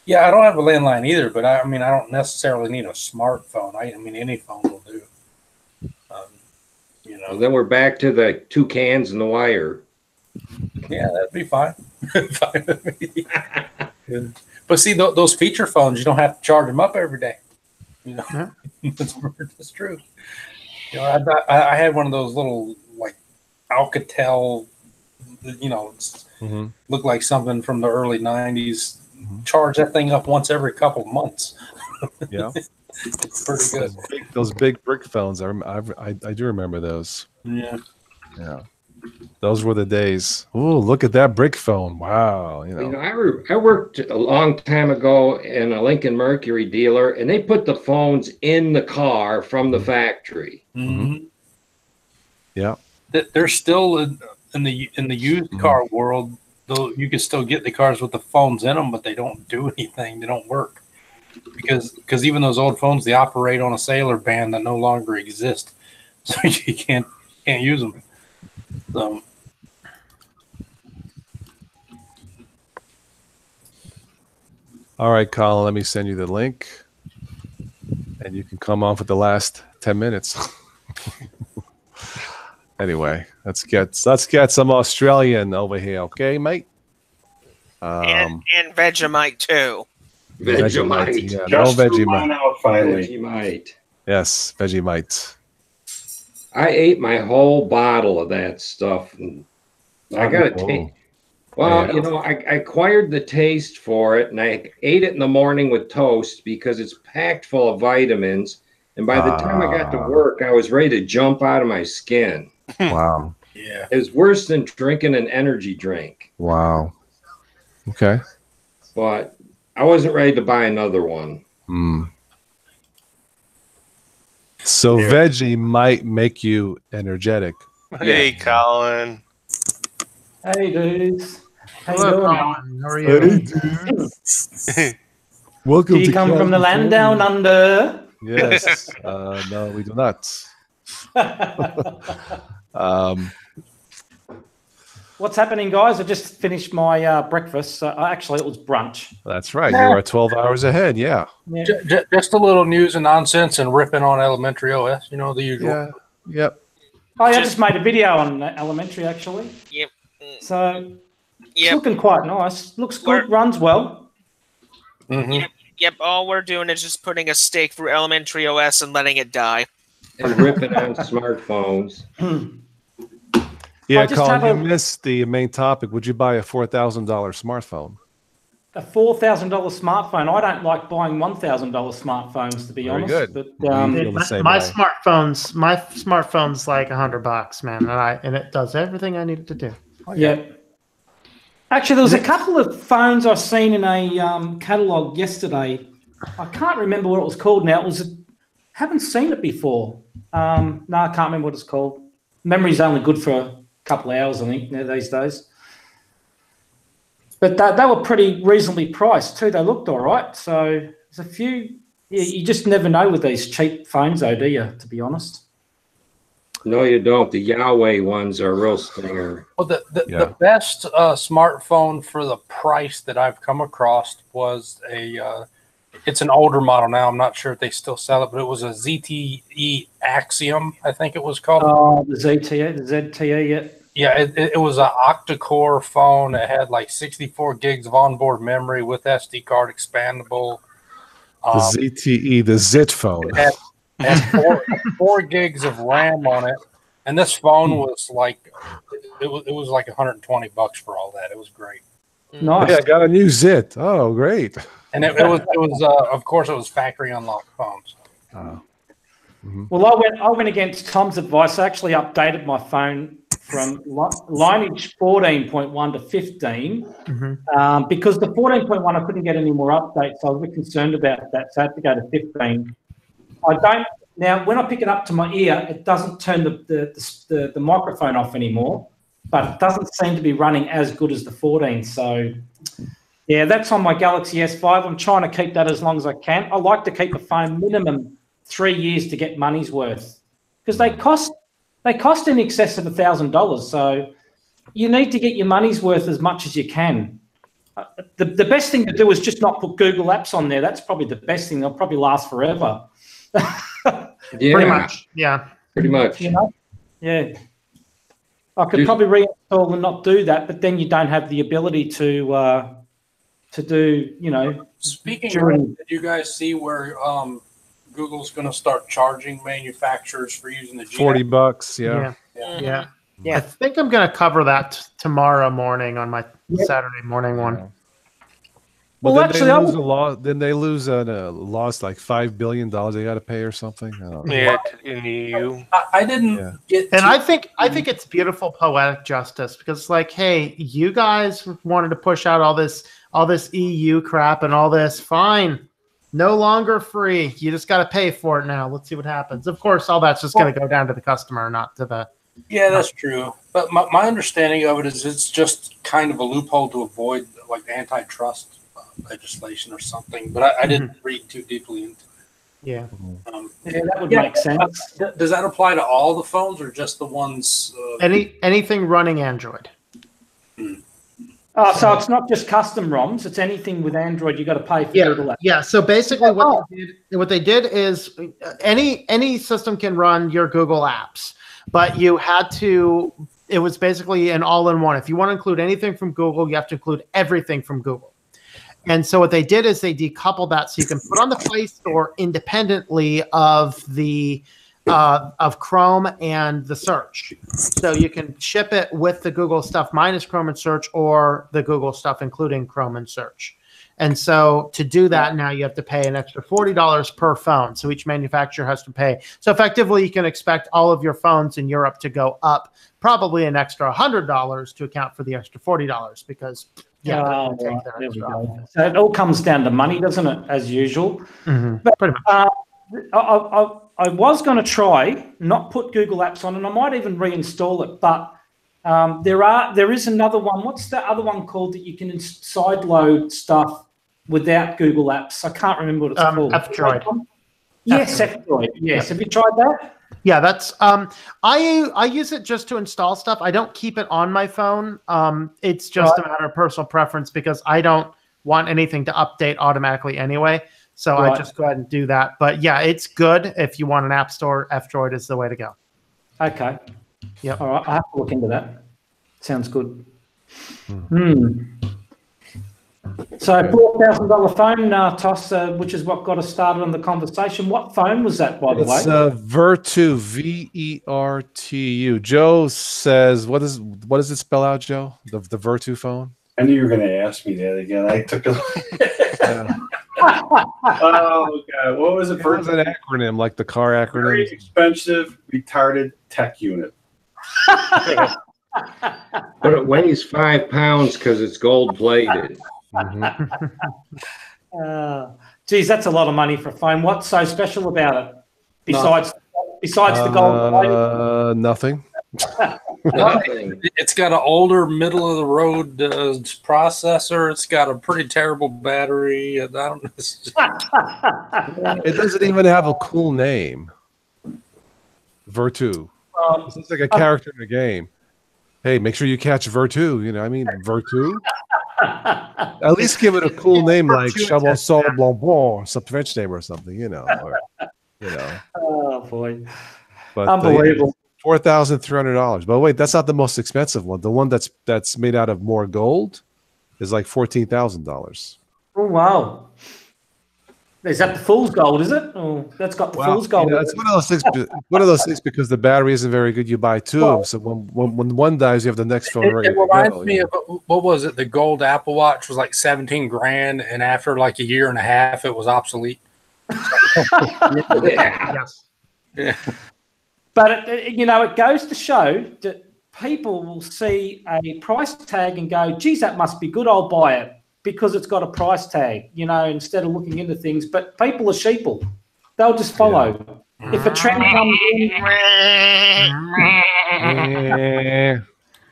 [SPEAKER 7] Yeah, I don't have a landline either, but I mean, I don't necessarily need a smartphone. I mean, any phone will do.
[SPEAKER 4] Well, then we're back to the 2 cans and the wire.
[SPEAKER 7] Yeah, that'd be fine. But see, those feature phones, you don't have to charge them up every day. That's true. I had one of those little like Alcatel, looked like something from the early '90s. Charge that thing up once every couple of months.
[SPEAKER 1] Yeah.
[SPEAKER 7] It's pretty good.
[SPEAKER 1] Those big brick phones. I do remember those.
[SPEAKER 7] Yeah.
[SPEAKER 1] Yeah. Those were the days. Oh, look at that brick phone. Wow.
[SPEAKER 4] I worked a long time ago in a Lincoln Mercury dealer, and they put the phones in the car from the factory.
[SPEAKER 7] Mm-hmm.
[SPEAKER 1] Yeah.
[SPEAKER 7] They're still in the used car world, though. You can still get the cars with the phones in them, but they don't do anything. They don't work because even those old phones, they operate on a sailor band that no longer exists, so you can't use them. So.
[SPEAKER 1] All right, Colin, let me send you the link, and you can come on for the last 10 minutes. Anyway, let's get some Australian over here, okay, mate?
[SPEAKER 6] And Vegemite too.
[SPEAKER 4] Vegemite.
[SPEAKER 1] Yeah,
[SPEAKER 2] Just
[SPEAKER 1] no
[SPEAKER 2] threw mine
[SPEAKER 1] Vegemite.
[SPEAKER 2] out finally.
[SPEAKER 4] Vegemite.
[SPEAKER 1] Yes, Vegemite.
[SPEAKER 4] I ate my whole bottle of that stuff. And I got to take. Well, you know, I acquired the taste for it, and I ate it in the morning with toast because it's packed full of vitamins. And by the time I got to work, I was ready to jump out of my skin.
[SPEAKER 1] Wow.
[SPEAKER 7] Yeah.
[SPEAKER 4] It was worse than drinking an energy drink.
[SPEAKER 1] Wow. Okay.
[SPEAKER 4] But I wasn't ready to buy another one.
[SPEAKER 1] So veggie might make you energetic.
[SPEAKER 8] Hey, Colin.
[SPEAKER 9] Hey, dudes.
[SPEAKER 3] Hello, Colin. How are you?
[SPEAKER 1] Welcome
[SPEAKER 9] Do you come from the land down under?
[SPEAKER 1] Yes. No, we do not.
[SPEAKER 9] What's happening, guys? I just finished my breakfast. Actually, it was brunch.
[SPEAKER 1] That's right. You are 12 hours ahead. Yeah.
[SPEAKER 7] Just a little news and nonsense and ripping on elementary OS. You know, the usual.
[SPEAKER 1] Yeah. Yep.
[SPEAKER 9] Oh, yeah, I just made a video on elementary, actually.
[SPEAKER 6] Yep.
[SPEAKER 9] So it's looking quite nice. Looks good. Runs well.
[SPEAKER 6] Yep. All we're doing is just putting a stake through elementary OS and letting it die.
[SPEAKER 4] And ripping on smartphones.
[SPEAKER 1] Yeah, Colin, you missed the main topic. Would you buy a $4,000 smartphone?
[SPEAKER 9] A $4,000 smartphone. I don't like buying $1,000 smartphones, to be honest.
[SPEAKER 1] Good.
[SPEAKER 9] But
[SPEAKER 3] my smartphone's like $100, man, and it does everything I need it to do.
[SPEAKER 9] Yeah. Actually, there was a couple of phones I've seen in a catalog yesterday. I can't remember what it was called now. Haven't seen it before. No, I can't remember what it's called. Memory's only good for a couple of hours, I think, these days. But they were pretty reasonably priced too. They looked all right. So there's a few. You just never know with these cheap phones, though, do you? To be honest.
[SPEAKER 4] No, you don't. The Yahweh ones are a real stinger.
[SPEAKER 7] Well, the best smartphone for the price that I've come across was it's an older model now. I'm not sure if they still sell it, but it was a ZTE Axiom, I think it was called.
[SPEAKER 9] Oh, the ZTE, yeah.
[SPEAKER 7] Yeah, it was an octa-core phone. It had like 64 gigs of onboard memory with SD card expandable.
[SPEAKER 1] The ZTE, the ZIT phone.
[SPEAKER 7] It had 4 gigs of RAM on it, and this phone was like it was like $120 for all that. It was great.
[SPEAKER 9] Nice.
[SPEAKER 1] Yeah, I got a new ZIT. Oh, great.
[SPEAKER 7] And it was of course it was factory unlocked phones.
[SPEAKER 9] Well, I went against Tom's advice. I actually updated my phone from lineage 14.1 to 15 because the 14.1 I couldn't get any more updates. So I was a bit concerned about that, so I had to go to 15. Now when I pick it up to my ear, it doesn't turn the microphone off anymore, but it doesn't seem to be running as good as the 14. So yeah, that's on my Galaxy S5. I'm trying to keep that as long as I can. I like to keep a phone minimum 3 years to get money's worth because they cost in excess of $1,000. So you need to get your money's worth as much as you can. The best thing to do is just not put Google Apps on there. That's probably the best thing. They'll probably last forever.
[SPEAKER 3] Pretty much. Yeah.
[SPEAKER 4] Pretty much.
[SPEAKER 9] You know? Yeah. I could probably reinstall and not do that, but then you don't have the ability to do, you know.
[SPEAKER 7] Speaking of, did you guys see where Google's going to start charging manufacturers for using the
[SPEAKER 1] $40?
[SPEAKER 3] Yeah. I think I'm going to cover that tomorrow morning on my Saturday morning one.
[SPEAKER 1] Well, actually, then they lose a loss like $5 billion they got to pay or something.
[SPEAKER 8] Yeah, in the EU.
[SPEAKER 7] I didn't get.
[SPEAKER 3] And I think it's beautiful poetic justice because it's like, hey, you guys wanted to push out all this EU crap and all this. Fine, no longer free. You just got to pay for it now. Let's see what happens. Of course, all that's just going to go down to the customer, not to the.
[SPEAKER 7] Yeah, that's true. But my understanding of it is it's just kind of a loophole to avoid like antitrust legislation or something, but I didn't read too deeply into it.
[SPEAKER 3] Yeah.
[SPEAKER 9] That would make sense.
[SPEAKER 7] Does that apply to all the phones or just the ones?
[SPEAKER 3] Anything running Android.
[SPEAKER 9] So it's not just custom ROMs; it's anything with Android. You got to pay for Google Apps.
[SPEAKER 3] Yeah. So basically, what they did is any system can run your Google Apps, but you had to. It was basically an all-in-one. If you want to include anything from Google, you have to include everything from Google. And so what they did is they decoupled that so you can put on the Play Store independently of the of Chrome and the search. So you can ship it with the Google stuff minus Chrome and search, or the Google stuff including Chrome and search. And so to do that, now you have to pay an extra $40 per phone. So each manufacturer has to pay. So effectively, you can expect all of your phones in Europe to go up probably an extra $100 to account for the extra $40 because, yeah.
[SPEAKER 9] So it all comes down to money, doesn't it, as usual?
[SPEAKER 3] Mm-hmm.
[SPEAKER 9] But I was going to try not put Google Apps on, and I might even reinstall it, but there is another one. What's the other one called that you can sideload stuff without Google Apps? I can't remember what it's called.
[SPEAKER 3] F-Droid.
[SPEAKER 9] Yes, F-Droid. Yes. Have you tried that?
[SPEAKER 3] Yeah, that's I use it just to install stuff. I don't keep it on my phone. It's just a matter of personal preference because I don't want anything to update automatically anyway. So I just go ahead and do that. But yeah, it's good if you want an app store. F-Droid is the way to go.
[SPEAKER 9] Okay. Yeah. All right. I have to look into that. Sounds good. So $4,000 phone, TOS, which is what got us started on the conversation. What phone was that, by the way?
[SPEAKER 1] It's Vertu, V-E-R-T-U. Joe says, what does it spell out, Joe? The Vertu phone?
[SPEAKER 2] I knew you were going to ask me that again. I took a Oh, God. What was it?
[SPEAKER 1] It was an acronym, like the car acronym.
[SPEAKER 2] Very expensive, retarded tech unit.
[SPEAKER 4] But it weighs 5 pounds because it's gold-plated.
[SPEAKER 9] Geez, that's a lot of money for a phone. What's so special about it? Besides the gold?
[SPEAKER 1] Nothing.
[SPEAKER 7] It's got an older, middle-of-the-road processor. It's got a pretty terrible battery. I don't know.
[SPEAKER 1] It doesn't even have a cool name. Vertu. It's like a character in a game. Hey, make sure you catch Vertu. You know, I mean, Vertu. At least give it a cool name like Chabanson Blancbon, some French name or something, you know. Or, you know.
[SPEAKER 9] Oh, boy.
[SPEAKER 1] But,
[SPEAKER 9] unbelievable.
[SPEAKER 1] $4,300. But wait, that's not the most expensive one. The one that's made out of more gold is like $14,000.
[SPEAKER 9] Oh, wow. Is that the fool's gold, is it? Oh, that's got the fool's gold.
[SPEAKER 1] Yeah, it's one of those things. One of those things because the battery isn't very good. You buy two of them, so when one dies, you have the next phone ready.
[SPEAKER 7] It reminds me of what was it? The gold Apple Watch was like 17 grand, and after like a year and a half, it was obsolete.
[SPEAKER 3] Yes.
[SPEAKER 9] Yeah. But it goes to show that people will see a price tag and go, "Geez, that must be good. I'll buy it." Because it's got a price tag, instead of looking into things. But people are sheeple. They'll just follow. Yeah. If a trend comes in,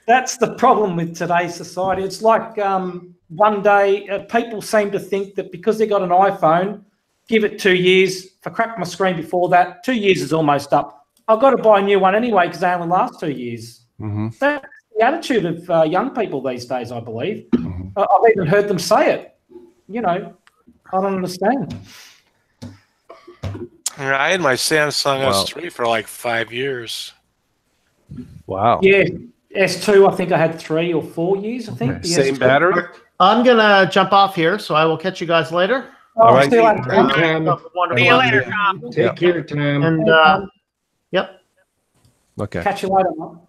[SPEAKER 9] that's the problem with today's society. It's like one day people seem to think that because they got an iPhone, give it 2 years. If I cracked my screen before that, 2 years is almost up. I've got to buy a new one anyway because they only last 2 years.
[SPEAKER 1] Mm-hmm.
[SPEAKER 9] That's the attitude of young people these days, I believe. I've even heard them say it. I don't understand.
[SPEAKER 8] I had my Samsung S3 for like 5 years.
[SPEAKER 1] Wow.
[SPEAKER 9] Yeah, S2, I think I had 3 or 4 years, I think.
[SPEAKER 1] Okay. Same battery?
[SPEAKER 3] I'm going to jump off here, so I will catch you guys later.
[SPEAKER 1] All right.
[SPEAKER 9] See you later,
[SPEAKER 4] Tom. Take care, Tom.
[SPEAKER 3] And, yep.
[SPEAKER 1] Okay.
[SPEAKER 9] Catch you later, Mom.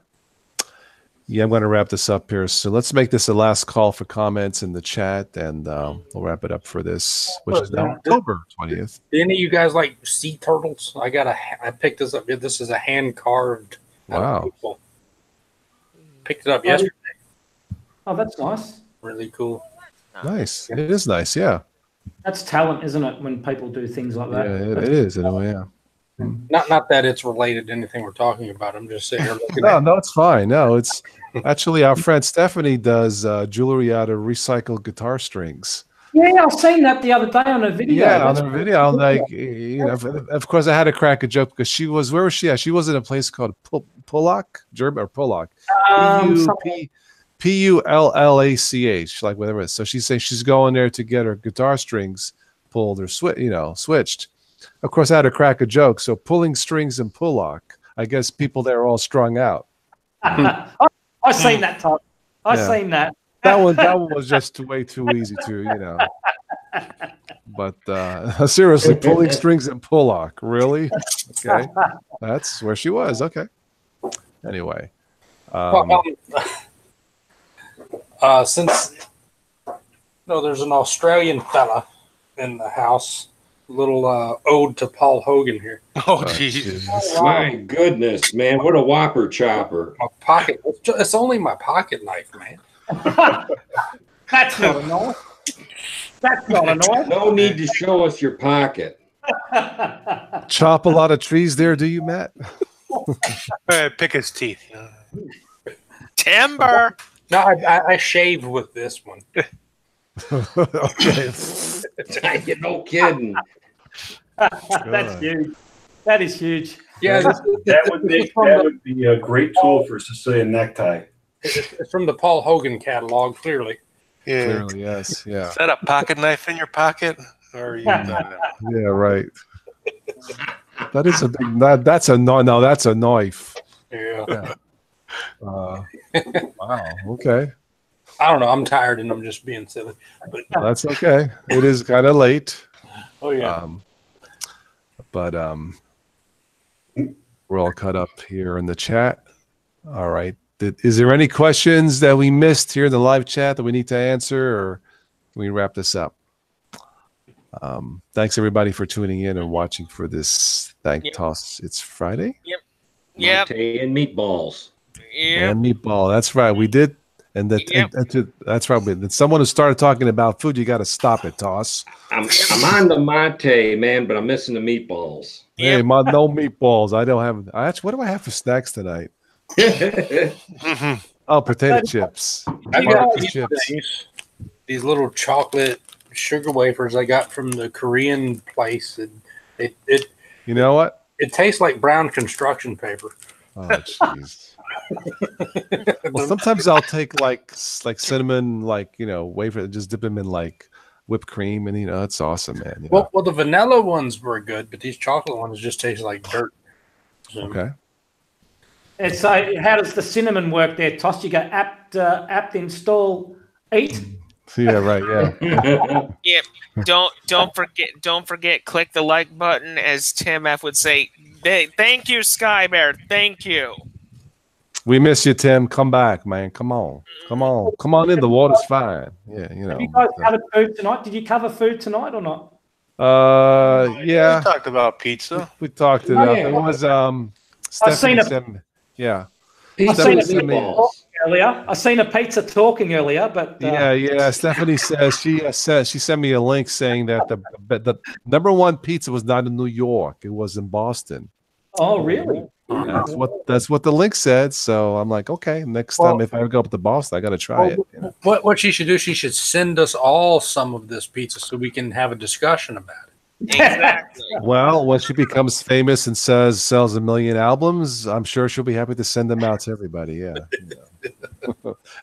[SPEAKER 1] Yeah, I'm going to wrap this up here. So let's make this the last call for comments in the chat, and we'll wrap it up for this, which is now October 20th.
[SPEAKER 7] Do any of you guys like sea turtles? I picked this up. This is a hand carved.
[SPEAKER 1] Wow.
[SPEAKER 7] Picked it up yesterday.
[SPEAKER 9] Oh, that's nice.
[SPEAKER 7] Really cool.
[SPEAKER 1] Nice. It is nice. Yeah.
[SPEAKER 9] That's talent, isn't it? When people do things like that.
[SPEAKER 1] Yeah, it is in a way. Yeah.
[SPEAKER 7] Not that it's related to anything we're talking about. I'm just saying.
[SPEAKER 1] No, it's fine. No, it's actually our friend Stephanie does jewelry out of recycled guitar strings.
[SPEAKER 9] Yeah, I've seen that the other day on a video.
[SPEAKER 1] Yeah, on her video. I'm like, of course, I had to crack a joke because she was, where was she at? She was in a place called Pullack, German or Pullack. Pullach, like whatever it is. So she's saying she's going there to get her guitar strings pulled or switched. Of course, I had to crack a joke. So pulling strings in Pullack, I guess people there are all strung out.
[SPEAKER 9] I've seen that, Todd. I've seen that.
[SPEAKER 1] That one was just way too easy to, But seriously, pulling strings at Pullock, really? Okay, that's where she was. Okay. Anyway,
[SPEAKER 7] since there's an Australian fella in the house. Little ode to Paul Hogan here.
[SPEAKER 8] Oh, jeez.
[SPEAKER 4] My goodness, man. What a whopper chopper.
[SPEAKER 7] My pocket. It's only my pocket knife, man.
[SPEAKER 9] That's not a knife. That's not a knife.
[SPEAKER 4] No need to show us your pocket.
[SPEAKER 1] Chop a lot of trees there, do you, Matt?
[SPEAKER 8] Pick his teeth.
[SPEAKER 6] Timber.
[SPEAKER 7] No, I shave with this one.
[SPEAKER 1] Okay.
[SPEAKER 4] No kidding.
[SPEAKER 9] That's huge. That is huge.
[SPEAKER 7] Yeah,
[SPEAKER 2] that would be a great tool for Sicilian necktie.
[SPEAKER 7] It's from the Paul Hogan catalog, clearly.
[SPEAKER 8] Yeah.
[SPEAKER 1] Clearly, yes. Yeah.
[SPEAKER 8] Is that a pocket knife in your pocket? Or are you
[SPEAKER 1] Yeah, right. That is a big. That's a no. That's a knife.
[SPEAKER 7] Yeah.
[SPEAKER 1] Wow. Okay.
[SPEAKER 7] I don't know. I'm tired and I'm just being silly. But
[SPEAKER 1] That's okay. It is kind of late.
[SPEAKER 7] oh yeah.
[SPEAKER 1] But we're all caught up here in the chat. All right. Is there any questions that we missed here in the live chat that we need to answer, or can we wrap this up? Thanks everybody for tuning in and watching for this TOS. It's Friday.
[SPEAKER 6] Yep.
[SPEAKER 4] Latte and meatballs.
[SPEAKER 1] And meatball. That's right. We did. And that's right. And someone who started talking about food, you got to stop it, TOS.
[SPEAKER 4] I'm on the mate, man, but I'm missing the meatballs.
[SPEAKER 1] Hey, no meatballs. I don't have. What do I have for snacks tonight? Oh, potato chips.
[SPEAKER 7] I got
[SPEAKER 1] chips.
[SPEAKER 7] These little chocolate sugar wafers I got from the Korean place, and it
[SPEAKER 1] You know what?
[SPEAKER 7] it tastes like brown construction paper.
[SPEAKER 1] Oh, jeez. Well, sometimes I'll take like cinnamon, wafer, and just dip them in like whipped cream, and it's awesome, man.
[SPEAKER 7] Well, the vanilla ones were good, but these chocolate ones just taste like dirt. So.
[SPEAKER 1] Okay.
[SPEAKER 9] And so, how does the cinnamon work there, TOS? You go apt install eat.
[SPEAKER 1] Yeah, right. Yeah.
[SPEAKER 6] Yep. Don't forget. Click the like button, as Tim F would say. Thank you, Sky Bear. Thank you.
[SPEAKER 1] We miss you, Tim. Come back, man. Come on in. The water's fine. Yeah,
[SPEAKER 9] Have you guys covered food tonight? Did you cover food tonight or not?
[SPEAKER 1] Yeah.
[SPEAKER 8] We talked about pizza.
[SPEAKER 1] We talked about it. It was Stephanie sent me. Yeah.
[SPEAKER 9] I seen a pizza talking earlier, but
[SPEAKER 1] yeah. Stephanie says she sent me a link saying that the number one pizza was not in New York; it was in Boston.
[SPEAKER 9] Oh, really?
[SPEAKER 1] That's what the link said. So I'm like, okay, next time if I ever go up to Boston, I got to try it.
[SPEAKER 7] What she should do? She should send us all some of this pizza so we can have a discussion about it.
[SPEAKER 6] Exactly.
[SPEAKER 1] Well, when she becomes famous and sells 1 million albums, I'm sure she'll be happy to send them out to everybody. Yeah.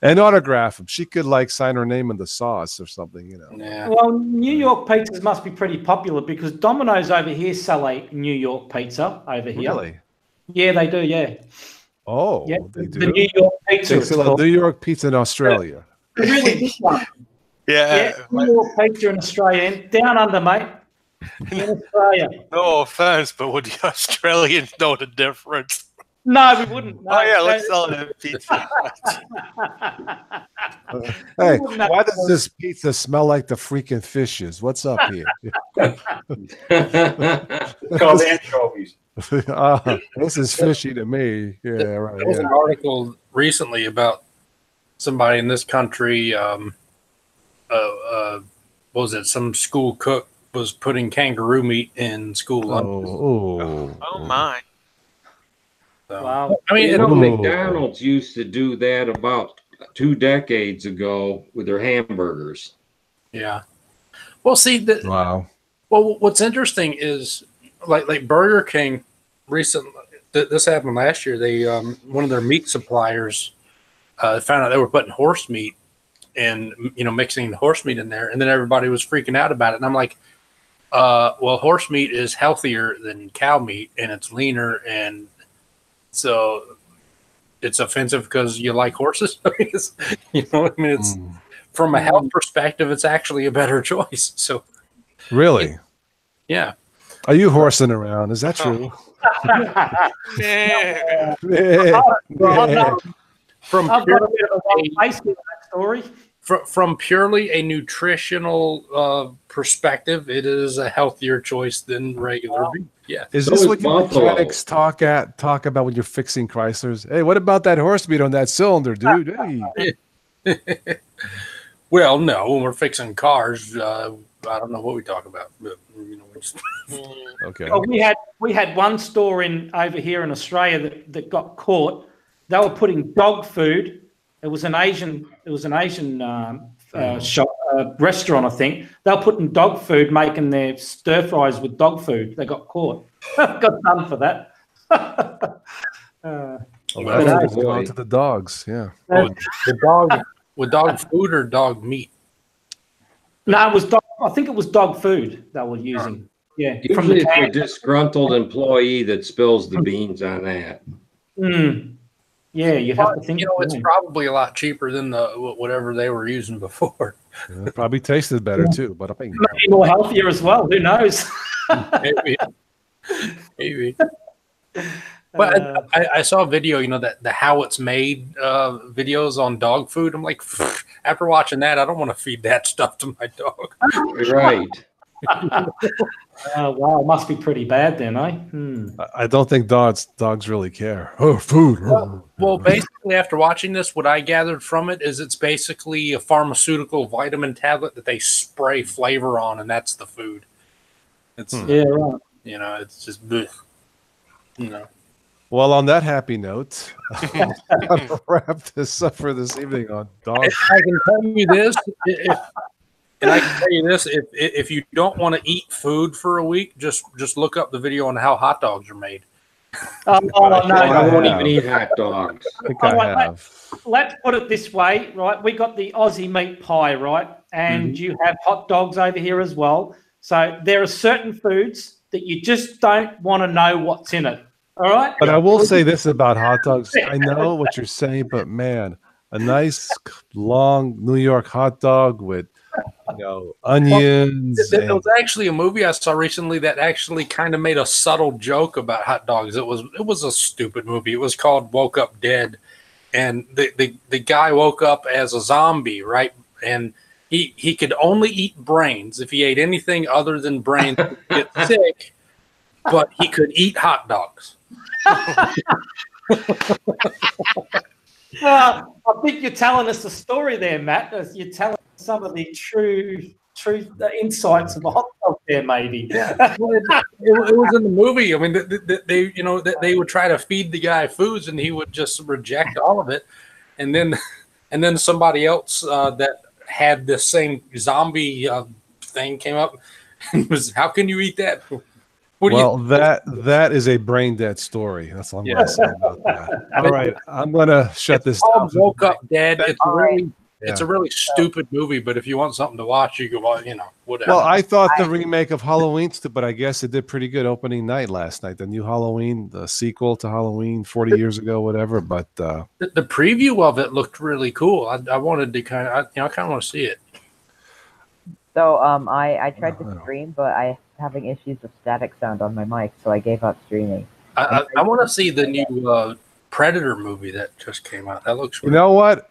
[SPEAKER 1] And autograph them. She could sign her name in the sauce or something,
[SPEAKER 7] Yeah.
[SPEAKER 9] Well, New York pizzas must be pretty popular because Domino's over here sell a New York pizza over here.
[SPEAKER 1] Really?
[SPEAKER 9] Yeah, they do. Yeah.
[SPEAKER 1] Oh,
[SPEAKER 9] yeah,
[SPEAKER 1] they do.
[SPEAKER 9] The New York pizza.
[SPEAKER 1] They sell a New York pizza in Australia.
[SPEAKER 9] The really big one.
[SPEAKER 8] Yeah.
[SPEAKER 9] New York pizza in Australia. And down under, mate. In Australia.
[SPEAKER 8] No offense, but would the Australians know the difference?
[SPEAKER 9] No, we wouldn't. No,
[SPEAKER 8] oh yeah, let's sell it in pizza.
[SPEAKER 1] Hey, why does this pizza smell like the freaking fishes? What's up here?
[SPEAKER 2] Called anchovies.
[SPEAKER 1] This is fishy to me. Yeah, right.
[SPEAKER 7] There was an article recently about somebody in this country. What was it? Some school cook was putting kangaroo meat in school lunches.
[SPEAKER 6] Oh my.
[SPEAKER 7] So,
[SPEAKER 9] wow.
[SPEAKER 4] I mean, McDonald's used to do that about 2 decades ago with their hamburgers.
[SPEAKER 7] Yeah. Well, see,
[SPEAKER 1] wow.
[SPEAKER 7] Well, what's interesting is like Burger King recently. This happened last year. They one of their meat suppliers found out they were putting horse meat and mixing the horse meat in there, and then everybody was freaking out about it. And I'm like, well, horse meat is healthier than cow meat, and it's leaner, and so it's offensive because you like horses. It's from a health perspective, it's actually a better choice. So,
[SPEAKER 1] really,
[SPEAKER 7] yeah.
[SPEAKER 1] Are you horsing around? Is that true?
[SPEAKER 7] From purely a nutritional perspective, it is a healthier choice than regular beef. Yeah.
[SPEAKER 1] Is this what your mechanics talk about when you're fixing Chryslers? Hey, what about that horse meat on that cylinder, dude? Hey.
[SPEAKER 7] Well, no, when we're fixing cars, I don't know what we talk about. But,
[SPEAKER 1] okay.
[SPEAKER 9] Well, we had one store over here in Australia that got caught. They were putting dog food. It was an Asian shop, restaurant, I think. They were putting dog food, making their stir fries with dog food. They got caught. Got done for that.
[SPEAKER 1] That's going to the dogs. Yeah.
[SPEAKER 7] The dog with dog food or dog meat?
[SPEAKER 9] No, it was dog. I think it was dog food they were using. Yeah.
[SPEAKER 4] Usually it's a disgruntled employee that spills the beans on that.
[SPEAKER 9] Yeah, you have to think.
[SPEAKER 7] It's probably a lot cheaper than whatever they were using before.
[SPEAKER 1] Yeah, it probably tasted better too, but I think
[SPEAKER 9] maybe more healthier as well. Who knows?
[SPEAKER 7] Maybe. But I saw a video, that the how it's made videos on dog food. I'm like, after watching that, I don't want to feed that stuff to my dog.
[SPEAKER 4] Right.
[SPEAKER 9] Wow, it must be pretty bad then, eh?
[SPEAKER 1] I don't think dogs really care. Oh, food.
[SPEAKER 7] Well, basically, after watching this, what I gathered from it is it's basically a pharmaceutical vitamin tablet that they spray flavor on, and that's the food. It's
[SPEAKER 9] yeah, right.
[SPEAKER 7] It's just bleh.
[SPEAKER 1] Well, on that happy note, I'm going to wrap this up for this evening on dogs.
[SPEAKER 7] I can tell you this. If you don't want to eat food for a week, just look up the video on how hot dogs are made.
[SPEAKER 4] I won't even eat hot dogs.
[SPEAKER 1] I think I have.
[SPEAKER 9] Let's put it this way, right? We got the Aussie meat pie, right? And you have hot dogs over here as well. So there are certain foods that you just don't want to know what's in it. All right.
[SPEAKER 1] But I will say this about hot dogs. I know what you're saying, but man, a nice long New York hot dog with onions.
[SPEAKER 7] There was actually a movie I saw recently that actually kind of made a subtle joke about hot dogs. It was a stupid movie. It was called Woke Up Dead, and the guy woke up as a zombie, right? And he could only eat brains. If he ate anything other than brains, he would get sick. But he could eat hot dogs.
[SPEAKER 9] I think you're telling us a story there, Matt. You're telling some of the true insights of a hot dog there, maybe.
[SPEAKER 7] Yeah, it was in the movie. I mean, they would try to feed the guy foods, and he would just reject all of it. And then somebody else that had the same zombie thing came up and was, "How can you eat that?"
[SPEAKER 1] Well, that is a brain dead story. That's all I'm going to say about that. All right, I'm going to shut this down.
[SPEAKER 7] Woke Up Dead. It's a really stupid movie, but if you want something to watch, you go, whatever.
[SPEAKER 1] Well, I thought the remake of Halloween, but I guess it did pretty good opening night last night. The new Halloween, the sequel to Halloween 40 years ago, whatever. But
[SPEAKER 7] the preview of it looked really cool. I wanted to kind of want to see it.
[SPEAKER 5] So I tried to stream, but I'm having issues with static sound on my mic, so I gave up streaming.
[SPEAKER 7] I want to see the new Predator movie that just came out. That looks really
[SPEAKER 1] You know what?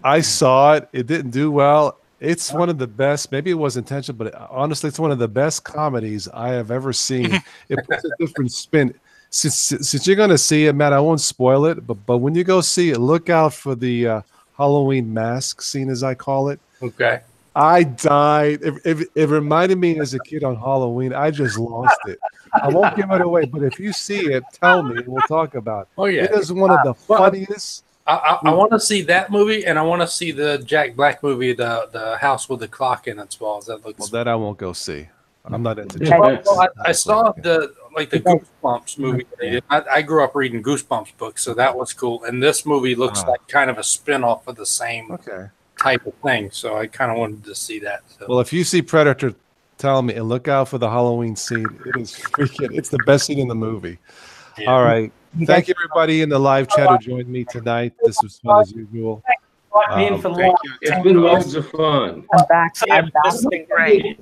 [SPEAKER 1] I saw it. It didn't do well. It's one of the best. Maybe it was intentional, but honestly, it's one of the best comedies I have ever seen. It puts a different spin. Since you're going to see it, Matt, I won't spoil it, but when you go see it, look out for the Halloween mask scene, as I call it.
[SPEAKER 7] Okay.
[SPEAKER 1] I died. It reminded me as a kid on Halloween. I just lost it. I won't give it away, but if you see it, tell me and we'll talk about it.
[SPEAKER 7] Oh, yeah.
[SPEAKER 1] It is one of the funniest.
[SPEAKER 7] I want to see that movie, and I want to see the Jack Black movie, the House with the Clock in its walls. That looks.
[SPEAKER 1] Well, that I won't go see. I'm not into.
[SPEAKER 7] I saw the Goosebumps movie. I grew up reading Goosebumps books, so that was cool. And this movie looks like kind of a spin-off of the same type of thing. So I kind of wanted to see that. So.
[SPEAKER 1] Well, if you see Predator, tell me, and look out for the Halloween scene. It is freaking. It's the best scene in the movie. Yeah. All right. Thank you, everybody in the live chat who joined me tonight. This was fun as usual.
[SPEAKER 9] invite me in for live.
[SPEAKER 4] It's been loads of fun.
[SPEAKER 5] I'm back. I'm back.
[SPEAKER 6] This has been great.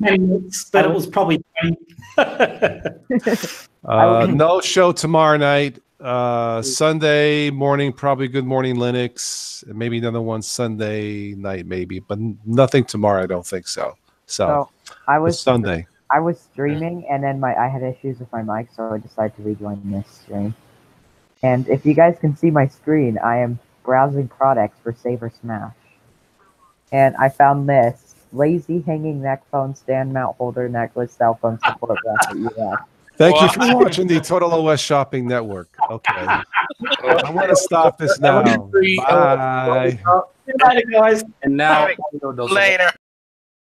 [SPEAKER 9] But it was probably 20.
[SPEAKER 1] No show tomorrow night. Sunday morning, probably Good Morning Linux. And maybe another one Sunday night, maybe, but nothing tomorrow. I don't think so. So
[SPEAKER 5] I was
[SPEAKER 1] Sunday.
[SPEAKER 5] I was streaming, and then I had issues with my mic, so I decided to rejoin this stream. And if you guys can see my screen, I am browsing products for Saber Smash. And I found this lazy hanging neck phone stand mount holder necklace cell phone support bracelet.
[SPEAKER 1] Thank you for watching the Total OS Shopping Network. Okay. I want to stop this now. Bye.
[SPEAKER 9] Good night, guys.
[SPEAKER 10] And now,
[SPEAKER 6] Later.